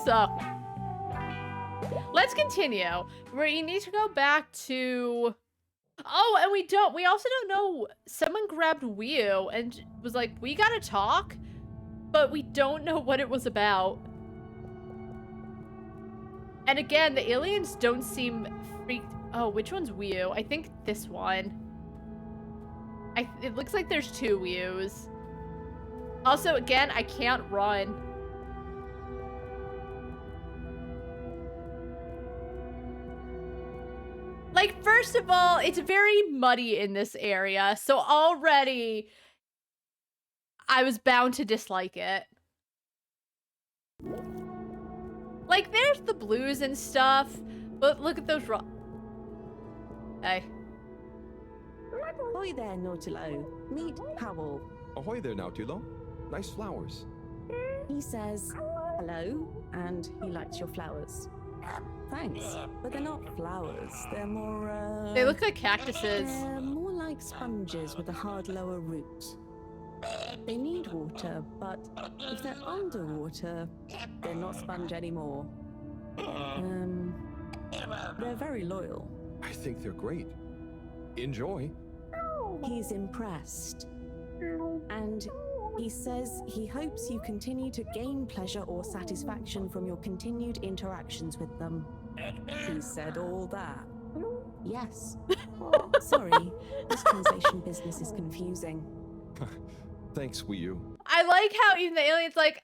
So, let's continue. We need to go back to... Oh, and we also don't know, someone grabbed Wii and was like, we gotta talk, but we don't know what it was about. And again, the aliens don't seem freaked. Oh, which one's Wii? I think this one. It looks like there's two Wii's. Also, again, I can't run. Like, first of all, it's very muddy in this area, so already I was bound to dislike it. Like, there's the blues and stuff, but look at those Hey. Ahoy there, Nautilo. Meet Powell. Ahoy there, Nautilo. Nice flowers. He says hello, and he likes your flowers. Thanks, but they're not flowers. They're more, They look like cactuses. They're more like sponges with a hard lower root. They need water, but if they're underwater, they're not sponge anymore. They're very loyal. I think they're great. Enjoy. He's impressed. And he says he hopes you continue to gain pleasure or satisfaction from your continued interactions with them. He said all that. Yes. Sorry, this translation business is confusing. Thanks, Wii U. I like how even the alien's like,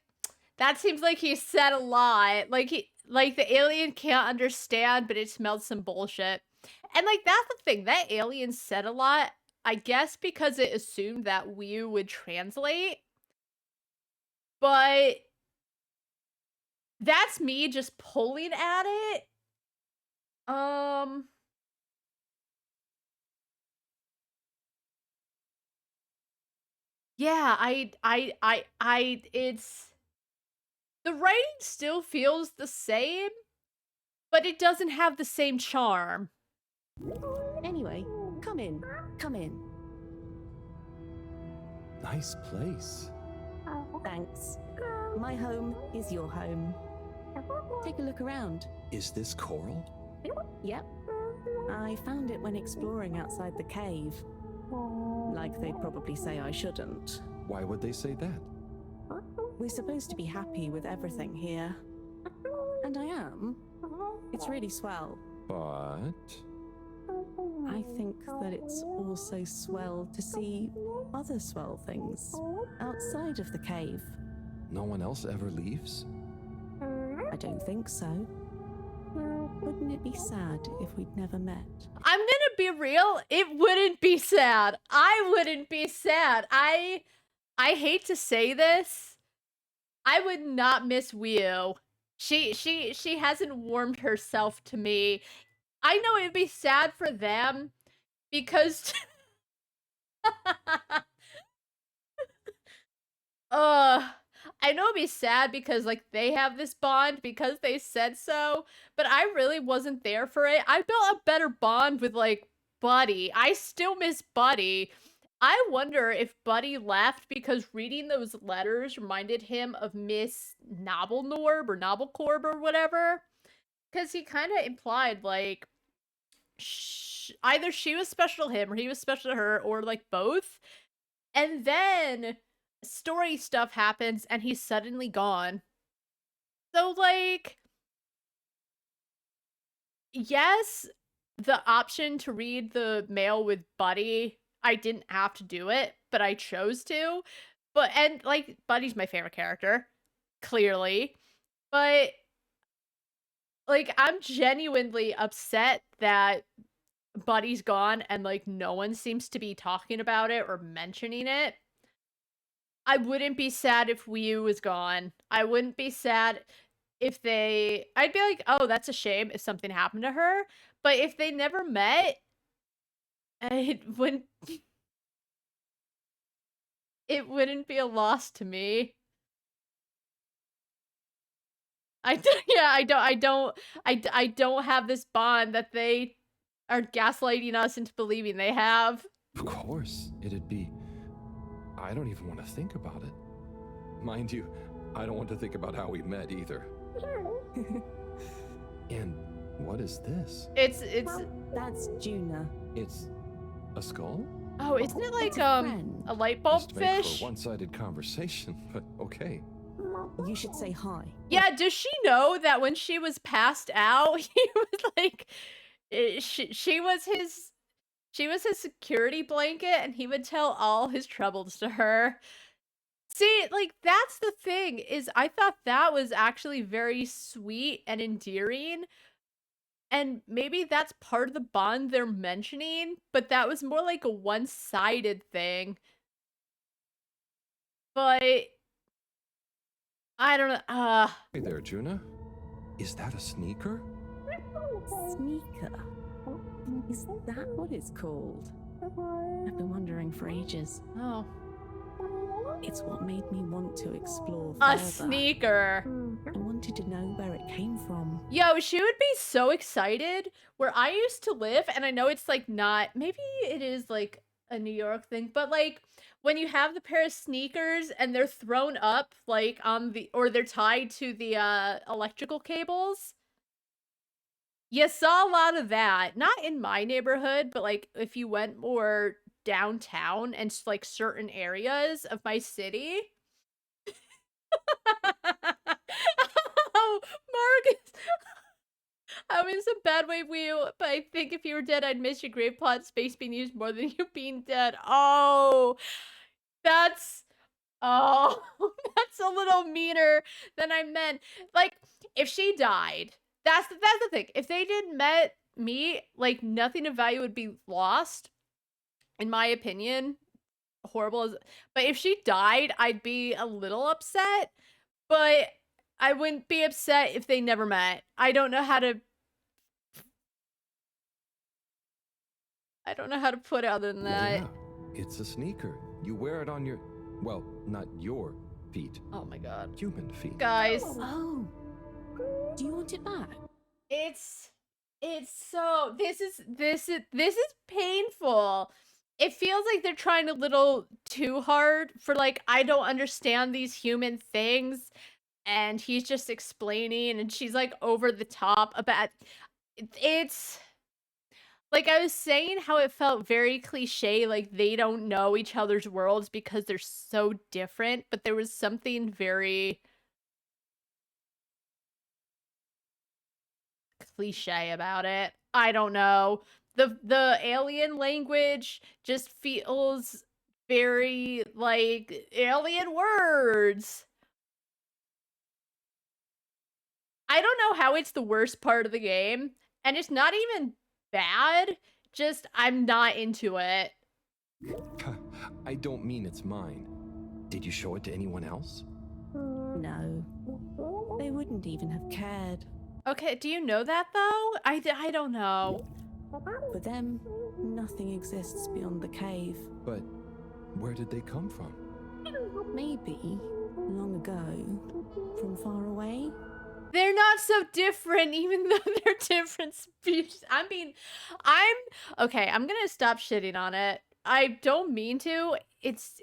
that seems like he said a lot. Like the alien can't understand, but it smelled some bullshit. And like, that's the thing, that alien said a lot, I guess because it assumed that Wii U would translate. But that's me just pulling at it. Yeah, it's... The writing still feels the same, but it doesn't have the same charm. Anyway, come in. Come in. Nice place. Thanks. My home is your home. Take a look around. Is this coral? Yep. I found it when exploring outside the cave. Like they'd probably say I shouldn't. Why would they say that? We're supposed to be happy with everything here. And I am. It's really swell. But... I think that it's also swell to see other swell things outside of the cave. No one else ever leaves? I don't think so. Wouldn't it be sad if we'd never met? I'm gonna be real, it wouldn't be sad. I wouldn't be sad. I hate to say this. I would not miss Wii U. She hasn't warmed herself to me. I know it'd be sad for them because I know it'd be sad because like they have this bond because they said so, but I really wasn't there for it. I built a better bond with like Buddy. I still miss Buddy. I wonder if Buddy left because reading those letters reminded him of Miss Nobblenorb or Nobblecorb or whatever. Because he kind of implied like either she was special to him or he was special to her or like both. And then story stuff happens and he's suddenly gone. So like, yes, the option to read the mail with Buddy, I didn't have to do it, but I chose to. But, and like, Buddy's my favorite character, clearly. But like, I'm genuinely upset that Buddy's gone and like no one seems to be talking about it or mentioning it. I wouldn't be sad if Wii U was gone. I wouldn't be sad if I'd be like, oh, that's a shame if something happened to her. But if they never met, it wouldn't be a loss to me. I don't have this bond that they are gaslighting us into believing they have. Of course, it'd be... I don't even want to think about it. Mind you, I don't want to think about how we met either. And what is this? It's That's Juna. It's a skull? oh, isn't it like It's a friend. a light bulb Must make fish? for a one-sided conversation, but okay. You should say hi. Yeah, does she know that when she was passed out, he was like she was his security blanket and he would tell all his troubles to her. See, like that's the thing is I thought that was actually very sweet and endearing. And maybe that's part of the bond they're mentioning, but that was more like a one-sided thing. But I don't know. Hey there, Juna. Is that a sneaker? Sneaker. Is that what it's called? I've been wondering for ages. Oh. It's what made me want to explore A further. sneaker. I wanted to know where it came from. Yo, she would be so excited. Where I used to live, and I know it's like not, maybe it is like a New York thing, but like when you have the pair of sneakers and they're thrown up like on the, or they're tied to the electrical cables. You saw a lot of that. Not in my neighborhood, but like if you went more downtown and like certain areas of my city. Oh, Marcus. I was a bad way wheel, but I think if you were dead, I'd miss your grave plot space being used more than you being dead. Oh, that's that's a little meaner than I meant. Like, if she died, that's the thing. If they didn't met me, like nothing of value would be lost, in my opinion. Horrible as, but if she died, I'd be a little upset. But I wouldn't be upset if they never met. I don't know how to put it other than that. Yeah, it's a sneaker. You wear it on your, well, not your feet. Oh my god. Human feet. Guys, Oh. Do you want it back? it's so this is painful. It feels like they're trying a little too hard for like I don't understand these human things, and he's just explaining and she's like over the top about it's like I was saying how it felt very cliche, like they don't know each other's worlds because they're so different, but there was something very cliche about it. I don't know. The alien language just feels very like alien words. I don't know how it's the worst part of the game, and it's not even bad, just I'm not into it. I don't mean it's mine. Did you show it to anyone else? No. They wouldn't even have cared. Okay, do you know that though? I don't know. For them, nothing exists beyond the cave. But where did they come from? Maybe, long ago, from far away. They're not so different, even though they're different species. I'm okay, I'm gonna stop shitting on it. I don't mean to. It's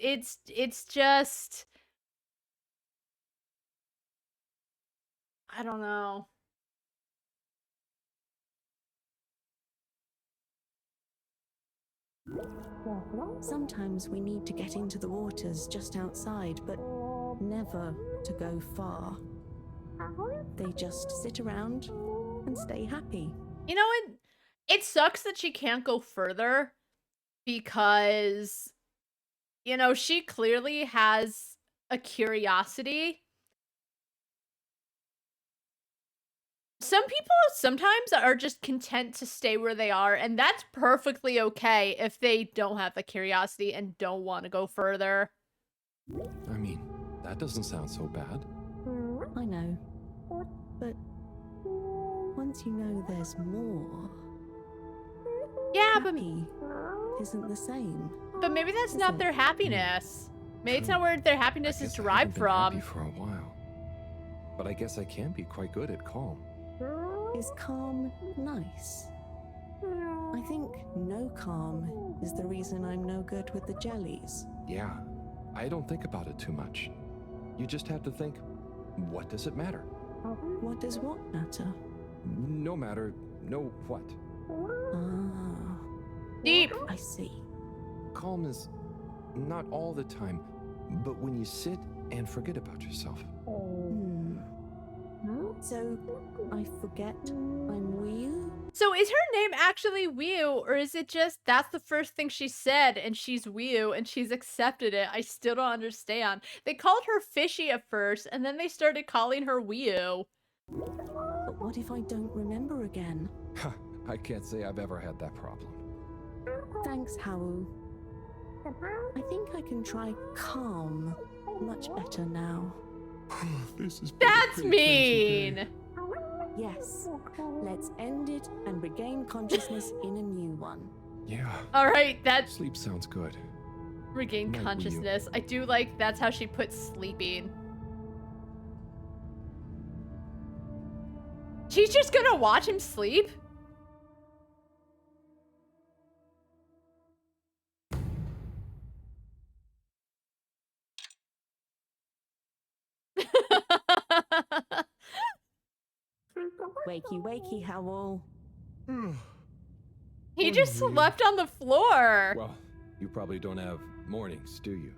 just I don't know. Sometimes we need to get into the waters just outside, but never to go far. They just sit around and stay happy. You know what? It sucks that she can't go further because, you know, she clearly has a curiosity. Some people sometimes are just content to stay where they are, and that's perfectly okay if they don't have the curiosity and don't want to go further. I mean, that doesn't sound so bad. I know. But once you know there's more, Yeah, but happy isn't the same. maybe that's not their happiness. Maybe it's not where their happiness is derived from. Happy for a while, but I guess I can be quite good at calm. Is calm nice? I think no calm is the reason I'm no good with the jellies. Yeah, I don't think about it too much. You just have to think, what does it matter? What does what matter? No matter. No what. Ah, Deep. I see. Calm is not all the time, but when you sit and forget about yourself. So, I forget I'm Wii? So is her name actually Wii, or is it just that's the first thing she said and she's Wii and she's accepted it? I still don't understand. They called her Fishy at first and then they started calling her Wii. But what if I don't remember again? I can't say I've ever had that problem. Thanks, Howell. I think I can try calm much better now. This is That's mean. Yes, let's end it and regain consciousness in a new one. Yeah. All right, that's Sleep sounds good. regain Night, Wii. consciousness. I do like that's how she puts sleeping. She's just gonna watch him sleep? Wakey, wakey, Howell. He just slept on the floor. Well, you probably don't have mornings, do you?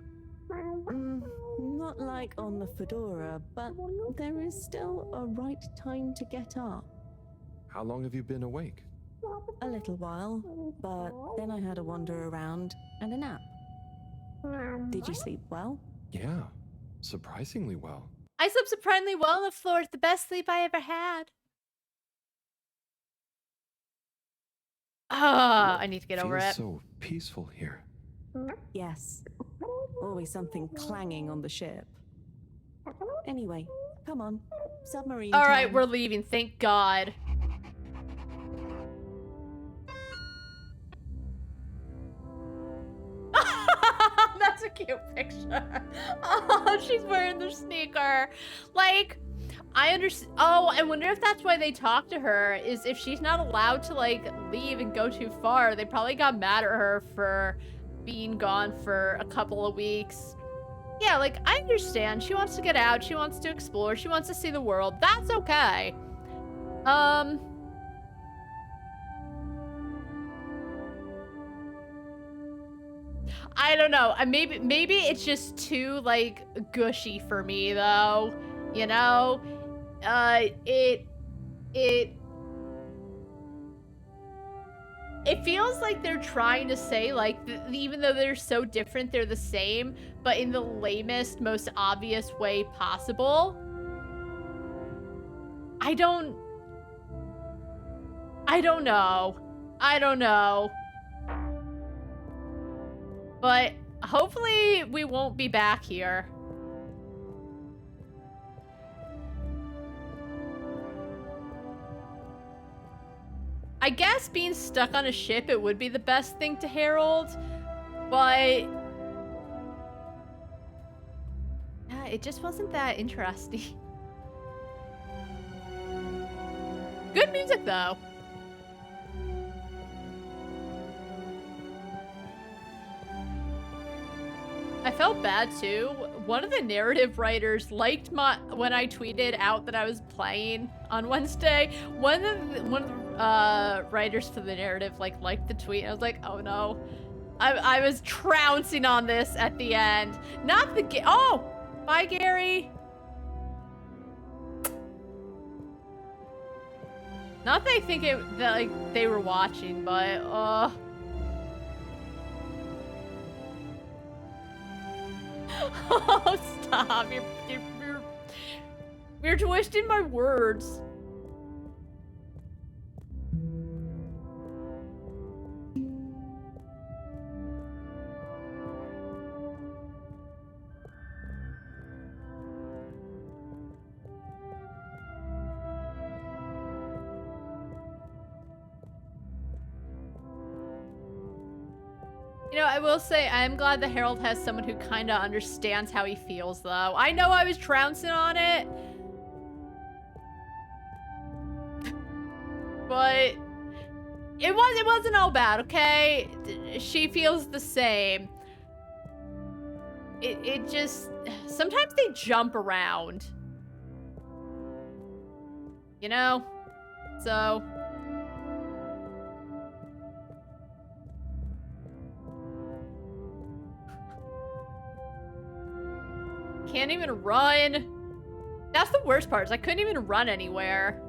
Not like on the Fedora, but there is still a right time to get up. How long have you been awake? A little while, but then I had a wander around and a nap. Did you sleep well? Yeah, surprisingly well. I slept surprisingly well on the floor. It's the best sleep I ever had. Ah, I need to get over Feels it. so peaceful here. Yes. Always something clanging on the ship. Anyway, come on. Submarine All right, time. we're leaving. Thank God. That's a cute picture. Oh, she's wearing the sneaker. Like, I understand. Oh, I wonder if that's why they talked to her, is if she's not allowed to, like, leave and go too far. They probably got mad at her for being gone for a couple of weeks. Yeah, like, I understand. She wants to get out. She wants to explore. She wants to see the world. That's okay. I don't know. Maybe it's just too, like, gushy for me, though. You know? It feels like they're trying to say, like, even though they're so different, they're the same, but in the lamest, most obvious way possible. I don't know. I don't know. But hopefully we won't be back here. I guess being stuck on a ship, it would be the best thing to herald, but yeah, it just wasn't that interesting. Good music, though. I felt bad too. One of the narrative writers liked when I tweeted out that I was playing on Wednesday. One of the writers for the narrative liked the tweet. I was like, oh no, I was trouncing on this at the end. Not the oh, bye Gary. Not that I think that like they were watching, but oh, stop. You're twisting my words. You know, I will say I'm glad the Herald has someone who kind of understands how he feels, though. I know I was trouncing on it, but it wasn't all bad, okay? She feels the same. It just sometimes they jump around. You know? So... Can't even run. That's the worst part, is I couldn't even run anywhere.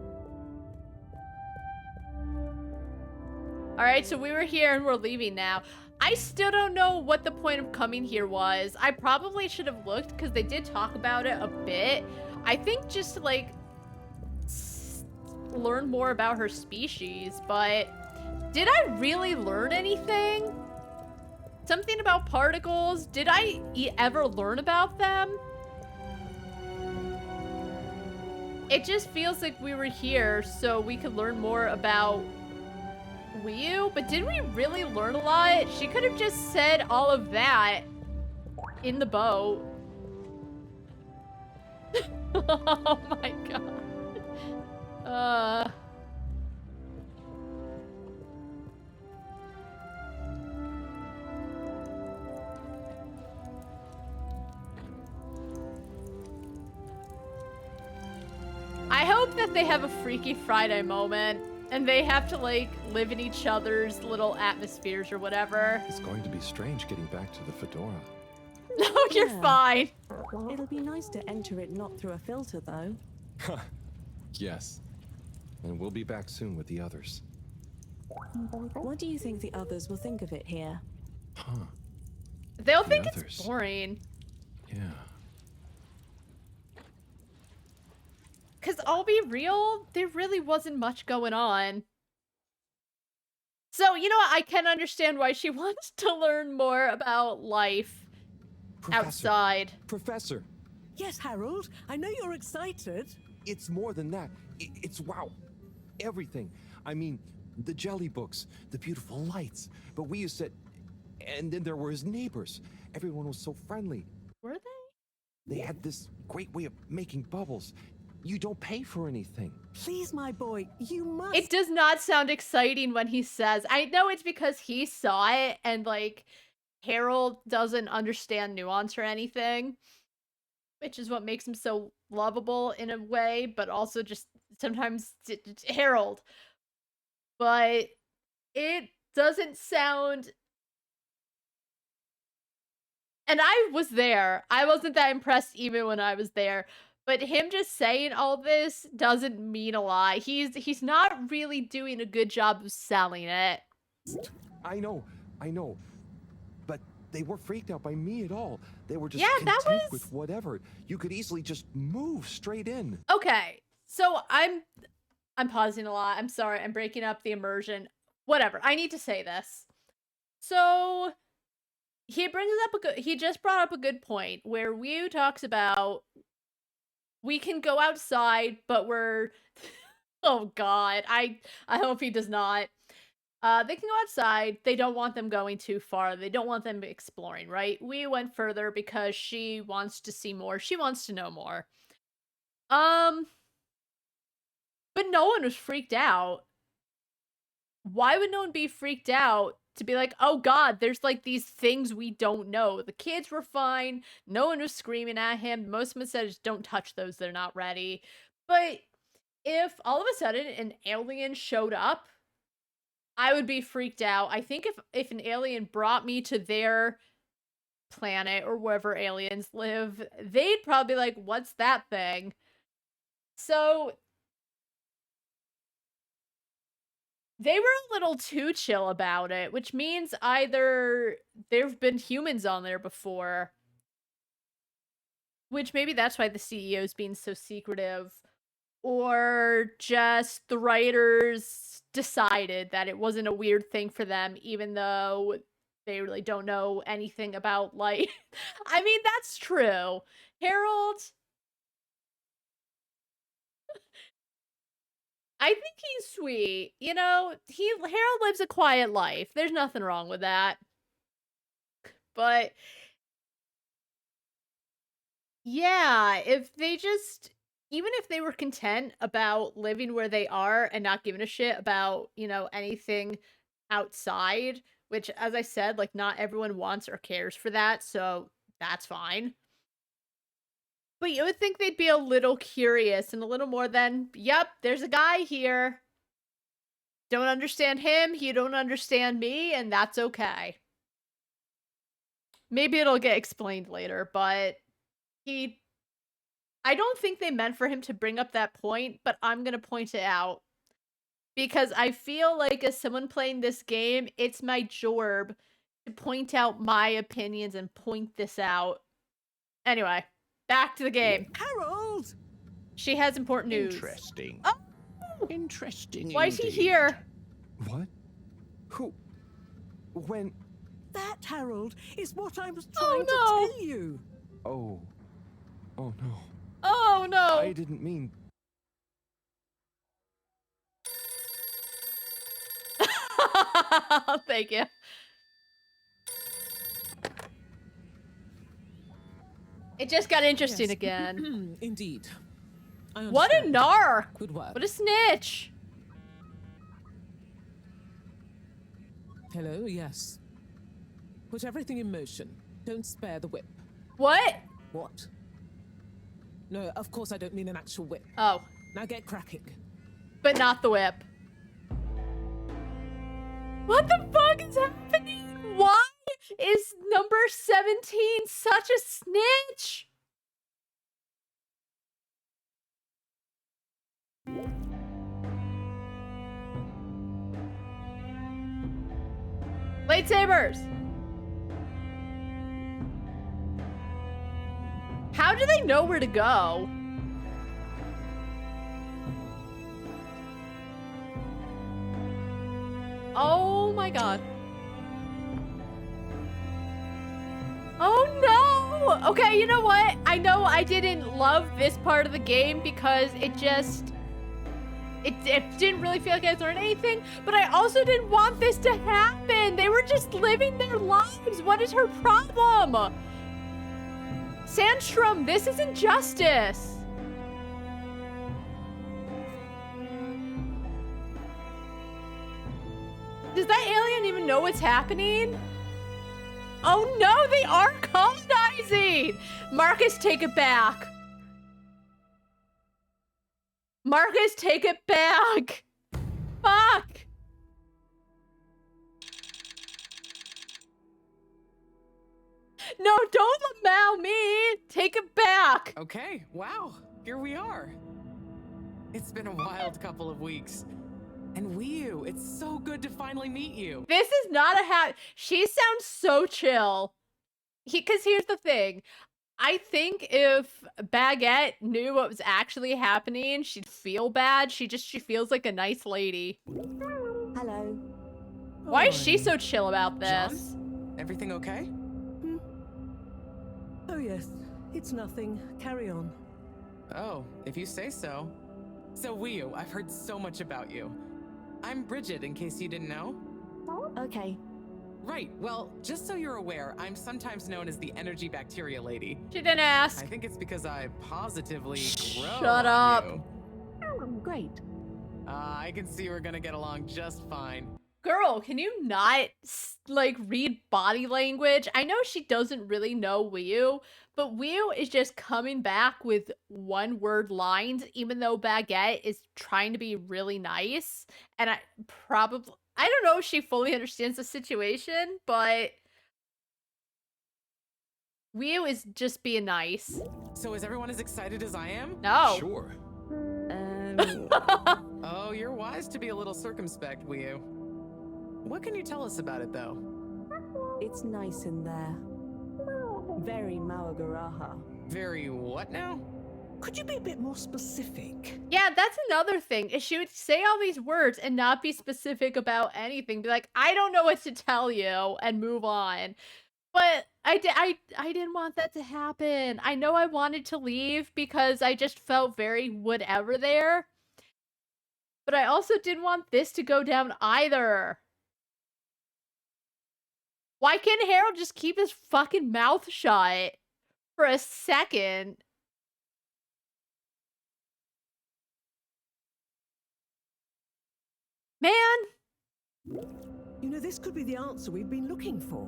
Alright, so we were here and we're leaving now. I still don't know what the point of coming here was. I probably should have looked, because they did talk about it a bit. I think just to, like, learn more about her species, but did I really learn anything? Something about particles? Did I ever learn about them? It just feels like we were here so we could learn more about Wii, but did we really learn a lot? She could have just said all of that in the boat. Oh my god. I hope that they have a Freaky Friday moment and they have to, like, live in each other's little atmospheres or whatever. It's going to be strange getting back to the fedora. No, you're fine. It'll be nice to enter it not through a filter, though. Yes. And we'll be back soon with the others. What do you think the others will think of it here? Huh. They'll The think others. it's boring. Yeah. Because I'll be real, there really wasn't much going on. So, you know what? I can understand why she wants to learn more about life outside. Professor! Yes, Harold, I know you're excited. It's more than that. It's wow. Everything. I mean, the jelly books, the beautiful lights. But we used to... And then there were his neighbors. Everyone was so friendly. Were they? They had this great way of making bubbles. You don't pay for anything. Please, my boy, you must. It does not sound exciting when he says. I know it's because he saw it and, like, Harold doesn't understand nuance or anything, which is what makes him so lovable in a way, but also just sometimes Harold. But it doesn't sound... And I was there. I wasn't that impressed even when I was there. But him just saying all this doesn't mean a lot. He's not really doing a good job of selling it. I know. But they weren't freaked out by me at all. They were just Yeah, that content was- with whatever. You could easily just move straight in. Okay, so I'm pausing a lot. I'm sorry. I'm breaking up the immersion. Whatever. I need to say this. So he just brought up a good point where Wu talks about we can go outside, but we're oh god. I hope he does not. They can go outside. They don't want them going too far. They don't want them exploring, right? We went further because she wants to see more. She wants to know more. But no one was freaked out. Why would no one be freaked out to be like, oh god, there's like these things we don't know? The kids were fine. No one was screaming at him. Most of them said, just don't touch those. They're not ready. But if all of a sudden an alien showed up, I would be freaked out. I think if an alien brought me to their planet or wherever aliens live, they'd probably be like, what's that thing? So they were a little too chill about it, which means either there've been humans on there before, which maybe that's why the CEO's being so secretive, or just the writers decided that it wasn't a weird thing for them, even though they really don't know anything about life. I mean, that's true. Harold... I think he's sweet. You know, Harold lives a quiet life. There's nothing wrong with that. But yeah, even if they were content about living where they are and not giving a shit about, you know, anything outside, which, as I said, like, not everyone wants or cares for that, so that's fine. But you would think they'd be a little curious and a little more than, yep, there's a guy here. Don't understand him, he don't understand me, and that's okay. Maybe it'll get explained later, but I don't think they meant for him to bring up that point, but I'm gonna point it out. Because I feel like as someone playing this game, it's my job to point out my opinions and point this out. Anyway, back to the game. Harold! She has important news. Interesting. Oh! Interesting. Why is he indeed. here? What? Who? When? That, Harold, is what I was Oh, trying no. to tell you. Oh. Oh no. Oh no. I didn't mean. Thank you. It just got interesting Yes. again. Indeed. I What a understand. narc! Good work. What a snitch! Hello, yes. Put everything in motion. Don't spare the whip. What? What? No, of course I don't mean an actual whip. Oh, Now get cracking. but not the whip. What the fuck is happening? Why is number 17 such a snitch? Lightsabers! How do they know where to go? Oh my god. Oh no! Okay, you know what? I know I didn't love this part of the game because it just... It didn't really feel like I learned anything, but I also didn't want this to happen. They were just living their lives. What is her problem? Sandstrom, this isn't justice. Does that alien even know what's happening? Oh no, they are colonizing! Marcus, take it back. Marcus, take it back! Fuck! No, don't allow me! Take it back! Okay, wow, here we are. It's been a wild couple of weeks. And Wii, it's so good to finally meet you. This is not a She sounds so chill. Because here's the thing. I think if Baguette knew what was actually happening, she'd feel bad. She feels like a nice lady. Hello. Why is she so chill about this? John? Everything okay? Oh, yes. It's nothing. Carry on. Oh, if you say so. So Wii, I've heard so much about you. I'm Bridget, in case you didn't know. Okay. Right, well, just so you're aware, I'm sometimes known as the energy bacteria lady. She didn't ask. I think it's because I positively grow Shut on up. you. Great. I can see we're gonna get along just fine. Girl, can you not, like, read body language? I know she doesn't really know Wii, but Wii is just coming back with one-word lines, even though Baguette is trying to be really nice. And I don't know if she fully understands the situation, but Wii is just being nice. So is everyone as excited as I am? No. Sure. Oh, you're wise to be a little circumspect, Wii. What can you tell us about it, though? It's nice in there. Very Mawagaraha. Very what now? Could you be a bit more specific? Yeah, that's another thing. Is she would say all these words and not be specific about anything. Be like, I don't know what to tell you, and move on. But I didn't want that to happen. I know I wanted to leave because I just felt very whatever there. But I also didn't want this to go down either. Why can't Harold just keep his fucking mouth shut for a second? Man! You know, this could be the answer we've been looking for.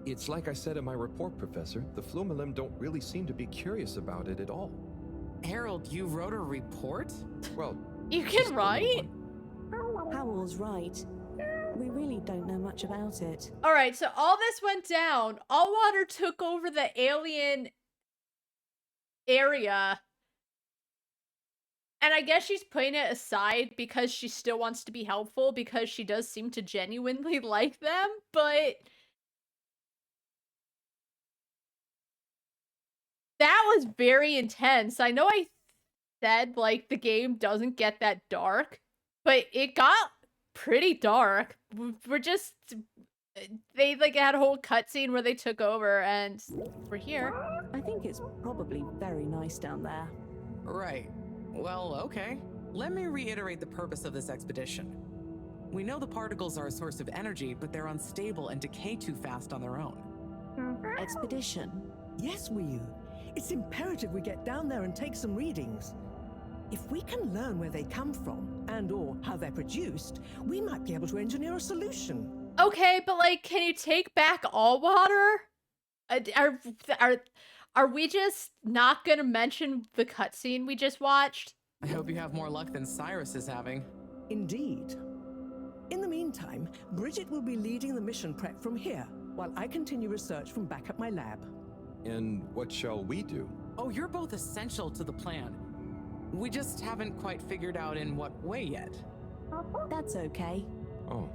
It's like I said in my report, Professor. The Flumilim don't really seem to be curious about it at all. Harold, you wrote a report? Well, You just can a little write? one. Howell's right. We really don't know much about it. All right, so all this went down. Allwater took over the alien area. And I guess she's putting it aside because she still wants to be helpful because she does seem to genuinely like them, but that was very intense. I know I said, like, the game doesn't get that dark, but it got pretty dark. We're just... They, like, had a whole cutscene where they took over, and we're here. I think it's probably very nice down there. Right. Well, okay. Let me reiterate the purpose of this expedition. We know the particles are a source of energy, but they're unstable and decay too fast on their own. Expedition? Yes, Wii U. It's imperative we get down there and take some readings. If we can learn where they come from and/or how they're produced, we might be able to engineer a solution. Okay, but, like, can you take back Allwater? Are we just not gonna mention the cutscene we just watched? I hope you have more luck than Cyrus is having. Indeed. In the meantime, Bridget will be leading the mission prep from here, while I continue research from back at my lab. And what shall we do? Oh, you're both essential to the plan. We just haven't quite figured out in what way yet. That's okay. Oh,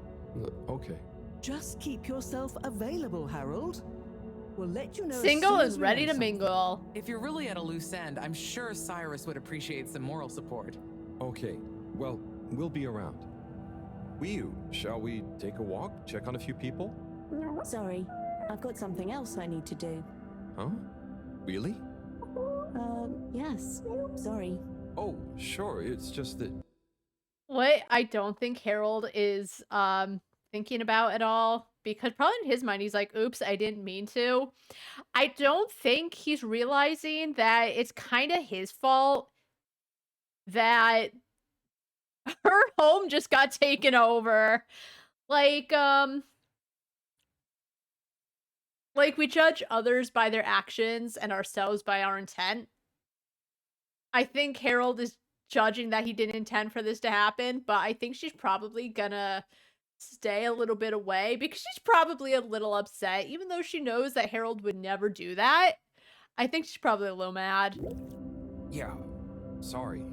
okay. Just keep yourself available, Harold. We'll let you know. Single as soon and as we ready know to something. mingle. If you're really at a loose end, I'm sure Cyrus would appreciate some moral support. Okay, well, we'll be around. Wii U, shall we take a walk, check on a few people? Sorry, I've got something else I need to do. Huh? Really? Yes. Sorry. Oh, sure, it's just that... What I don't think Harold is thinking about at all, because probably in his mind he's like, oops, I didn't mean to. I don't think he's realizing that it's kind of his fault that her home just got taken over. Like we judge others by their actions and ourselves by our intent. I think Harold is judging that he didn't intend for this to happen, but I think she's probably gonna stay a little bit away because she's probably a little upset, even though she knows that Harold would never do that. I think she's probably a little mad. Yeah, sorry.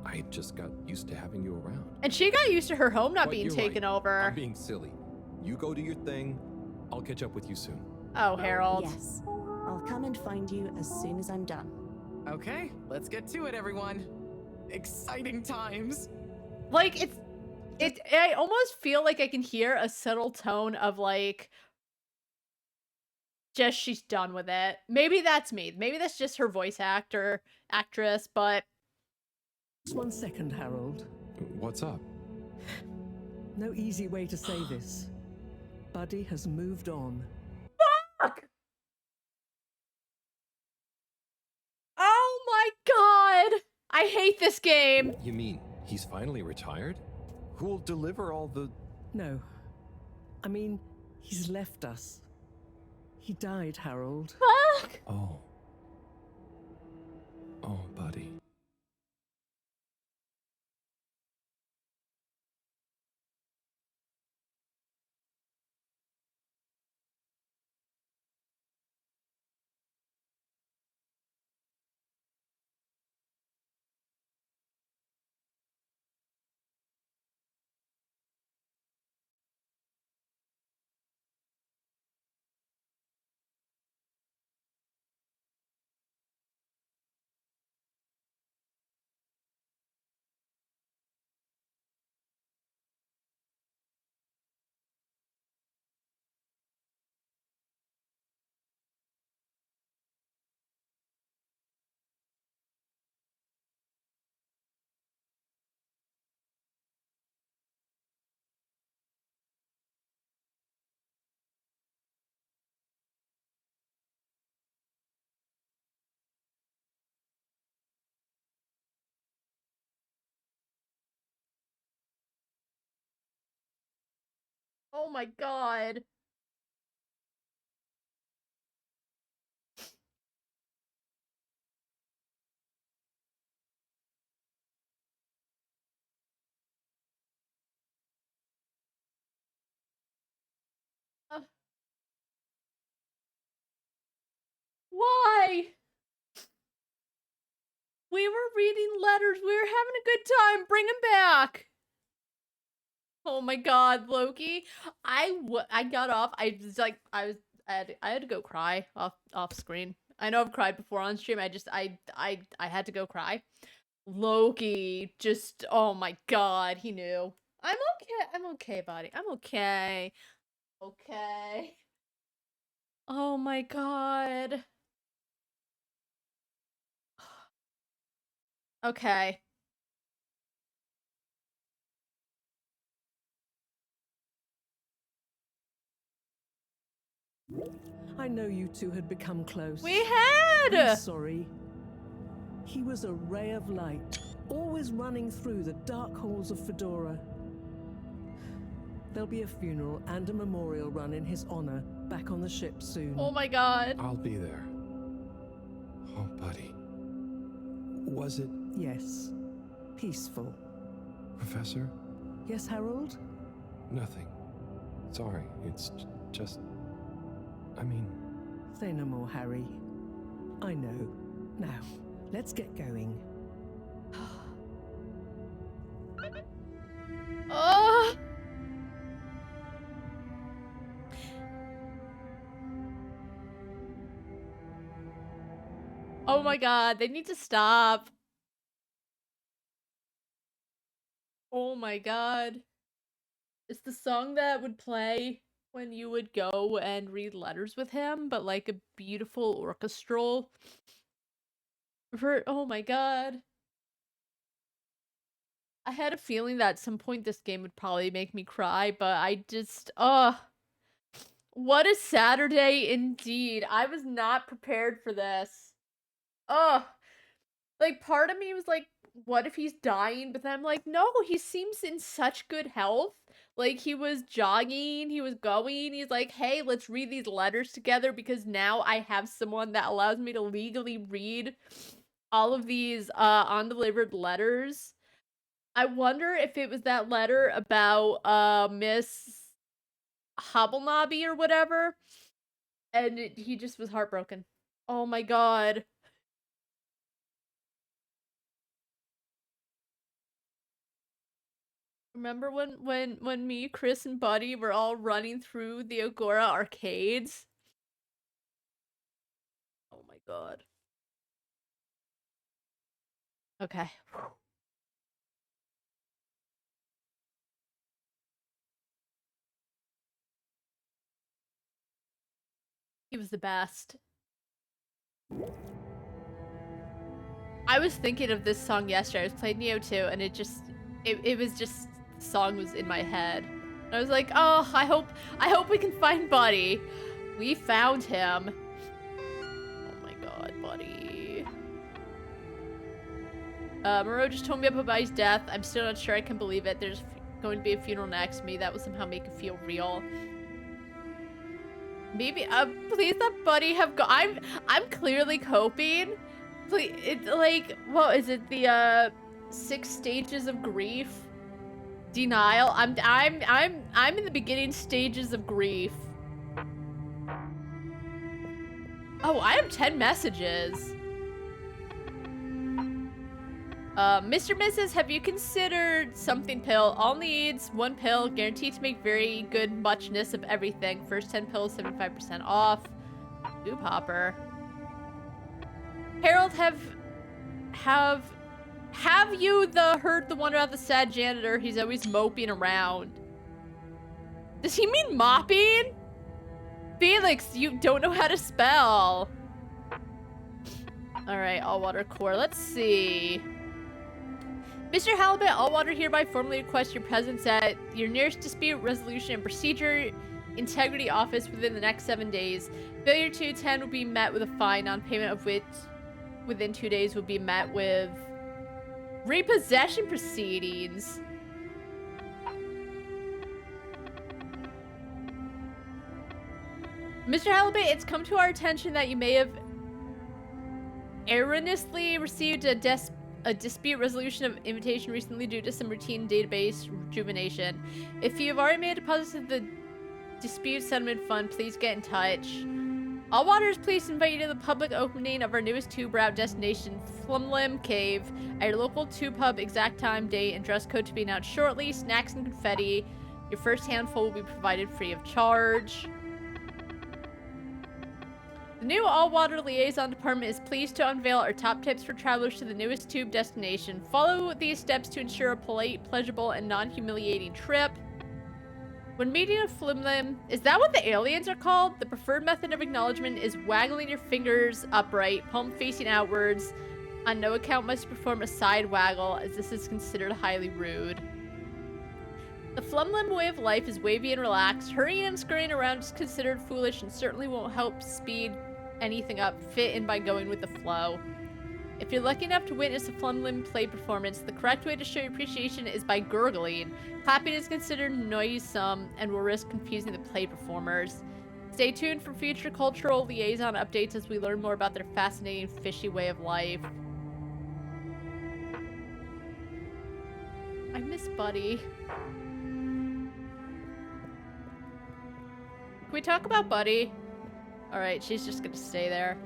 I just got used to having you around. And she got used to her home not But being you're taken right. over. I'm being silly. You go do your thing. I'll catch up with you soon. Oh, Harold. Yes. I'll come and find you as soon as I'm done. Okay, let's get to it, everyone. Exciting times. Like, I almost feel like I can hear a subtle tone of, like, just she's done with it. Maybe that's me. Maybe that's just her actress, but... Just 1 second, Harold. What's up? No easy way to say this. Buddy has moved on. Fuck! Oh my god! I hate this game! You mean he's finally retired? Who'll deliver all the... No. I mean, he's left us. He died, Harold. Fuck! Oh. Oh, buddy. Oh my god. We were reading letters. We were having a good time. Bring him back. Oh my god, Loki. I got off. I was like, I had to go cry off screen. I know I've cried before on stream. I had to go cry. Loki, just, oh my god, he knew. I'm okay, buddy. I'm okay. Okay. Oh my god. Okay. I know you two had become close. We had! I'm sorry. He was a ray of light, always running through the dark halls of Fedora. There'll be a funeral and a memorial run in his honor back on the ship soon. Oh my god. I'll be there. Oh, buddy. Was it, Yes. Peaceful. Professor? Yes, Harold? Nothing. Sorry, it's just... I mean... Say no more, Harry. I know. Now, let's get going. Oh. Oh my god, they need to stop. Oh my god. It's the song that would play when you would go and read letters with him, but like a beautiful orchestral. Oh my god. I had a feeling that at some point this game would probably make me cry, but I just, what a Saturday indeed. I was not prepared for this. Like part of me was like, what if he's dying? But then I'm like, no, he seems in such good health. Like he was jogging, he was going, he's like, hey, let's read these letters together because now I have someone that allows me to legally read all of these undelivered letters. I wonder if it was that letter about Miss Hobblenobby or whatever, and he just was heartbroken. Oh my god. Remember when me, Chris, and Buddy were all running through the Agora arcades? Oh my god. Okay. He was the best. I was thinking of this song yesterday. I was playing Neo 2 and it was just, the song was in my head. And I was like, oh, I hope we can find Buddy. We found him. Oh my god, Buddy. Moreau just told me about Buddy's death. I'm still not sure I can believe it. There's going to be a funeral next to me. That will somehow make it feel real. Maybe, please let Buddy have I'm clearly coping. Please, it's like, what is it? The, 6 stages of grief? Denial? I'm in the beginning stages of grief. Oh, I have 10 messages. Mr. Mrs., have you considered something pill? All needs 1 pill, guaranteed to make very good muchness of everything. First 10 pills, 75% off. Boop hopper. Harold, have you heard the one about the sad janitor? He's always moping around. Does he mean mopping? Felix, you don't know how to spell. Alright, all water core. Let's see. Mr. Halibut, all water hereby formally request your presence at your nearest dispute resolution and procedure integrity office within the next 7 days. Failure to attend will be met with a fine, on payment of which within 2 days will be met with repossession proceedings. Mr. Halibut, it's come to our attention that you may have erroneously received a dispute resolution of invitation recently due to some routine database rejuvenation. If you have already made a deposit to the dispute settlement fund, please get in touch. All waters, please invite you to the public opening of our newest tube route destination, Flumlim Cave, at your local tube hub. Exact time, date, and dress code to be announced shortly. Snacks and confetti. Your first handful will be provided free of charge. The new all-water liaison department is pleased to unveil our top tips for travelers to the newest tube destination. Follow these steps to ensure a polite, pleasurable, and non-humiliating trip. When meeting a Flimlim, is that what the aliens are called? The preferred method of acknowledgement is waggling your fingers upright, palm facing outwards. On no account must you perform a side waggle, as this is considered highly rude. The Flumlim way of life is wavy and relaxed. Hurrying and scurrying around is considered foolish and certainly won't help speed anything up. Fit in by going with the flow. If you're lucky enough to witness a Flumlim play performance, the correct way to show your appreciation is by gurgling. Clapping is considered noisome and will risk confusing the play performers. Stay tuned for future cultural liaison updates as we learn more about their fascinating fishy way of life. I miss Buddy. Can we talk about Buddy? Alright, she's just gonna stay there.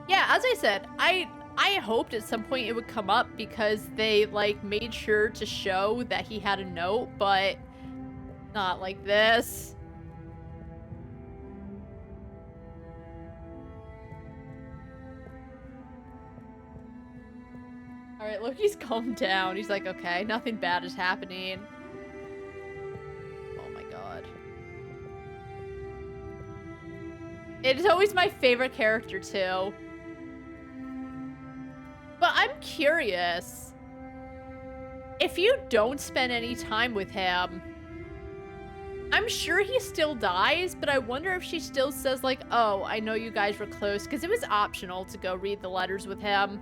Yeah, as I said, I hoped at some point it would come up because they, like, made sure to show that he had a note, but not like this. Alright, Loki's calmed down. He's like, okay, nothing bad is happening. Oh my god. It is always my favorite character, too. But I'm curious. If you don't spend any time with him, I'm sure he still dies, but I wonder if she still says, like, oh, I know you guys were close, because it was optional to go read the letters with him.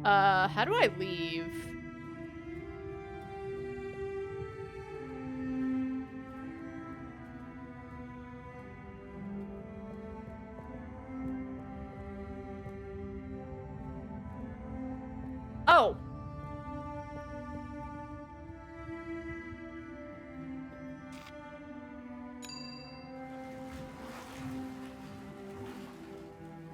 How do I leave? Oh.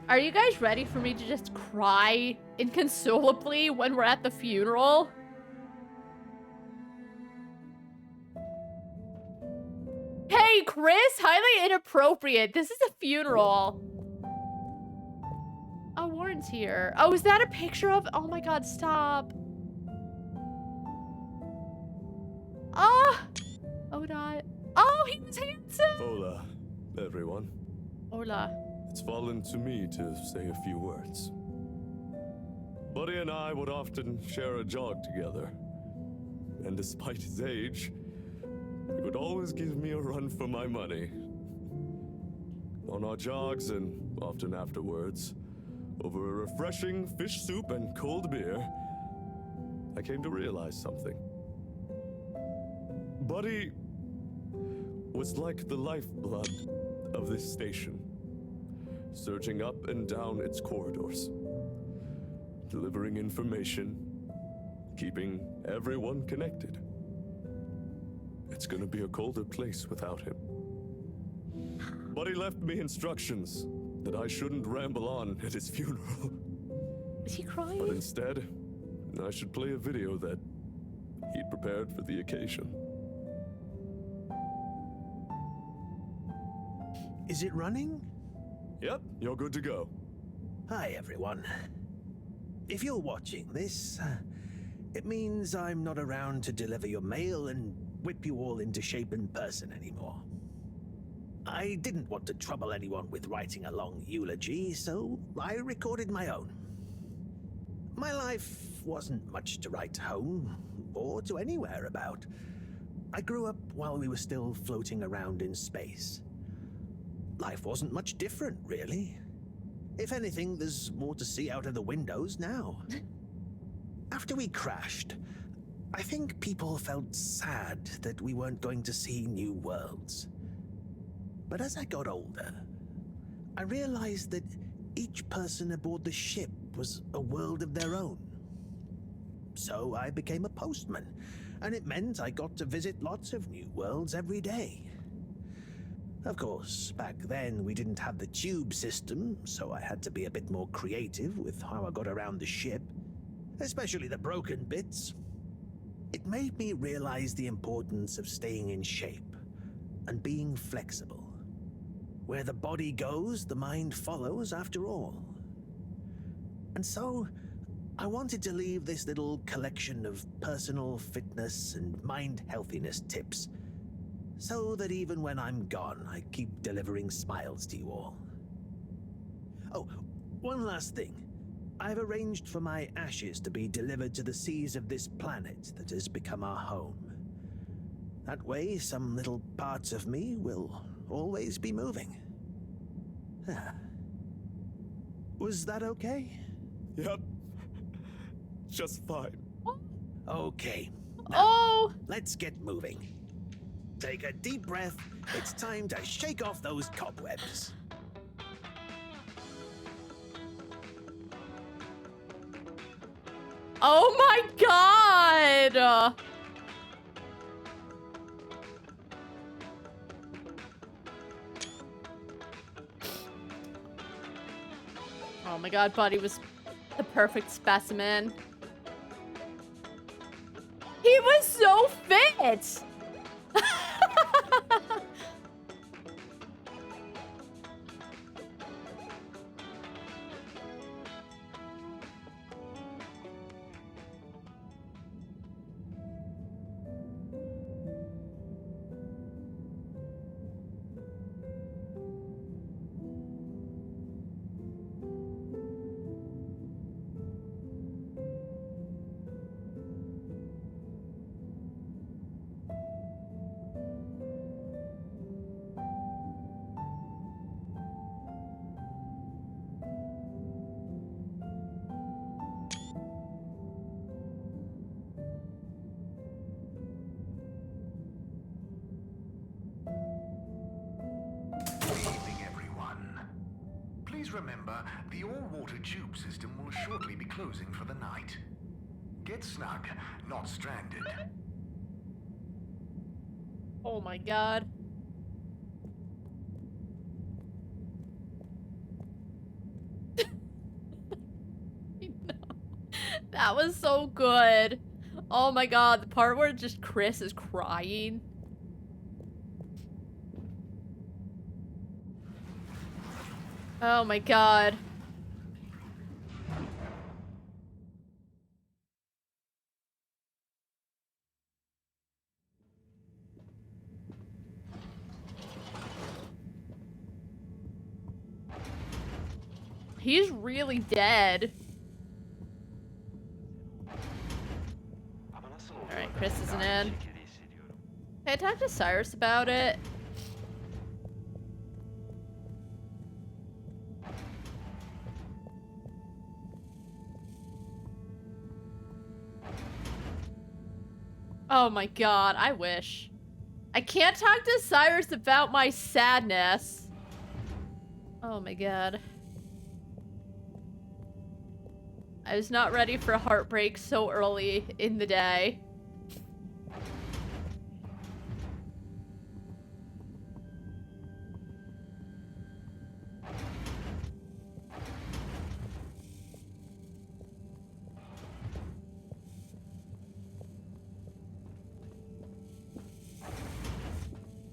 Are you guys ready for me to just cry inconsolably when we're at the funeral? Hey, Chris! Highly inappropriate. This is a funeral. Oh, Warren's here. Oh, is that a picture of... Oh my god, stop. Ah! Oh, not. Oh, he was handsome! Hola, everyone. Hola. It's fallen to me to say a few words. Buddy and I would often share a jog together. And despite his age, he would always give me a run for my money. On our jogs and often afterwards, over a refreshing fish soup and cold beer, I came to realize something. Buddy was like the lifeblood of this station, surging up and down its corridors, delivering information, keeping everyone connected. It's gonna be a colder place without him. Buddy left me instructions that I shouldn't ramble on at his funeral. Is he crying? But instead, I should play a video that he'd prepared for the occasion. Is it running? Yep, you're good to go. Hi, everyone. If you're watching this, it means I'm not around to deliver your mail and whip you all into shape in person anymore. I didn't want to trouble anyone with writing a long eulogy, so I recorded my own. My life wasn't much to write home, or to anywhere about. I grew up while we were still floating around in space. Life wasn't much different, really. If anything, there's more to see out of the windows now. After we crashed, I think people felt sad that we weren't going to see new worlds. But as I got older, I realized that each person aboard the ship was a world of their own. so I became a postman, and it meant I got to visit lots of new worlds every day. Of course, back then we didn't have the tube system, so I had to be a bit more creative with how I got around the ship, especially the broken bits. It made me realize the importance of staying in shape and being flexible. Where the body goes, the mind follows after all. And so, I wanted to leave this little collection of personal fitness and mind healthiness tips, so that even when I'm gone, I keep delivering smiles to you all. Oh, one last thing. I've arranged for my ashes to be delivered to the seas of this planet that has become our home. That way, some little parts of me will always be moving. Was that okay? Yep. Just fine. Okay. Oh! Let's get moving. Take a deep breath. It's time to shake off those cobwebs. Oh my god! Oh my god, Buddy was the perfect specimen. He was so fit! Please remember, the all-water tube system will shortly be closing for the night. Get snug, not stranded. Oh my god. That was so good. Oh my god, the part where just Chris is crying. Oh my god. He's really dead. Alright, Chris isn't in. Can I talk to Cyrus about it? Oh my god, I wish. I can't talk to Cyrus about my sadness. Oh my god. I was not ready for a heartbreak so early in the day.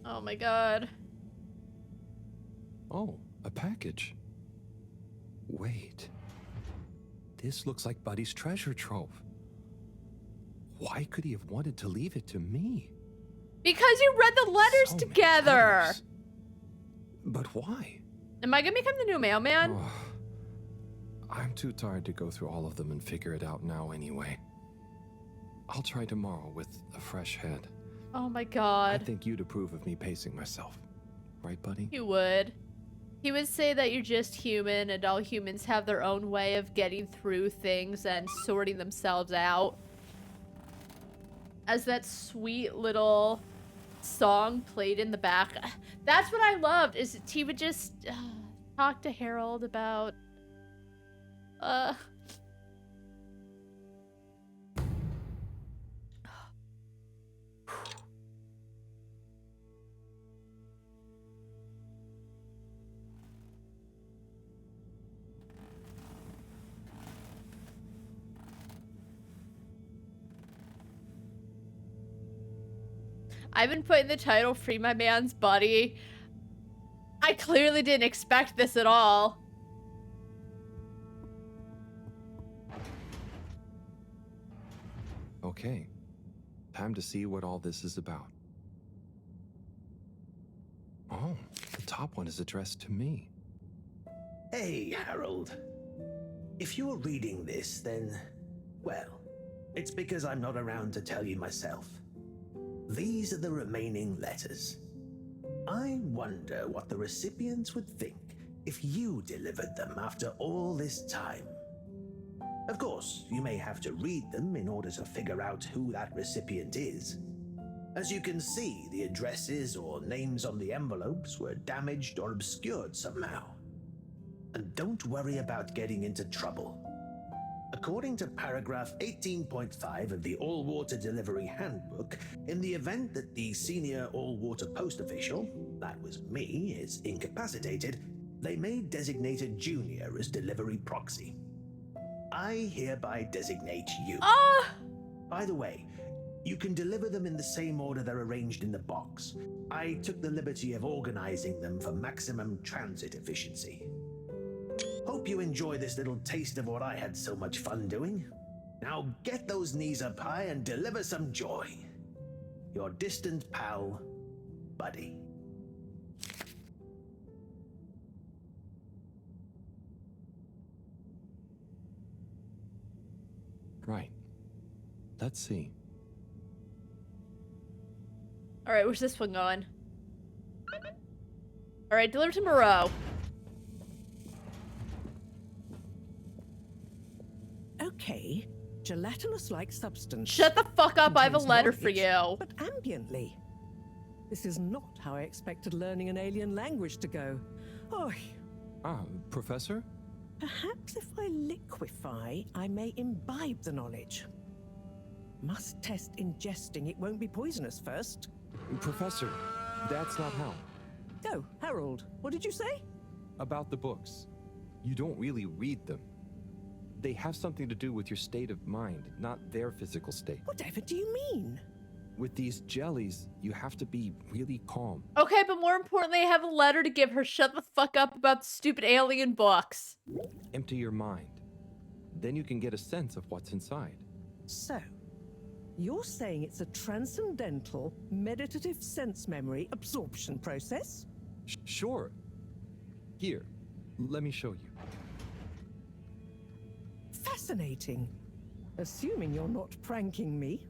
Oh my god. Oh, a package. Wait. This looks like Buddy's treasure trove. Why could he have wanted to leave it to me? Because you read the letters So many together! letters. But why? Am I gonna become the new mailman? Oh, I'm too tired to go through all of them and figure it out now anyway. I'll try tomorrow with a fresh head. Oh my I god. think you'd approve of me pacing myself. Right, Buddy? He would. He would say that you're just human and all humans have their own way of getting through things and sorting themselves out. As that sweet little song played in the back. That's what I loved, is he would just talk to Harold about I've been putting the title Free My Man's Body. I clearly didn't expect this at all. Okay, time to see what all this is about. Oh, the top one is addressed to me. Hey, Harold. If you're reading this, then, well, it's because I'm not around to tell you myself. These are the remaining letters. I wonder what the recipients would think if you delivered them after all this time. Of course, you may have to read them in order to figure out who that recipient is. As you can see, the addresses or names on the envelopes were damaged or obscured somehow. And don't worry about getting into trouble. According to paragraph 18.5 of the All-Water Delivery Handbook, in the event that the senior all-water post official, that was me, is incapacitated, they may designate a junior as delivery proxy. I hereby designate you. By the way, you can deliver them in the same order they're arranged in the box. I took the liberty of organizing them for maximum transit efficiency. Hope you enjoy this little taste of what I had so much fun doing. Now get those knees up high and deliver some joy. Your distant pal, Buddy. Right. Let's see. Alright, where's this one going? Alright, deliver to Moreau. Okay, gelatinous-like substance. Shut the fuck up, I have a Contains letter for knowledge, you. But ambiently. This is not how I expected learning an alien language to go. Oh, Professor? perhaps if I liquefy, I may imbibe the knowledge. Must test ingesting. It won't be poisonous first. Professor, that's not how. Oh, Harold, what did you say? About the books. You don't really read them. They have something to do with your state of mind, not their physical state. Whatever do you mean? With these jellies, you have to be really calm. Okay, but more importantly, I have a letter to give her. Shut the fuck up about the stupid alien books. Empty your mind. Then you can get a sense of what's inside. So, you're saying it's a transcendental, meditative sense memory absorption process? Sure. Here, let me show you. Fascinating. Assuming you're not pranking me.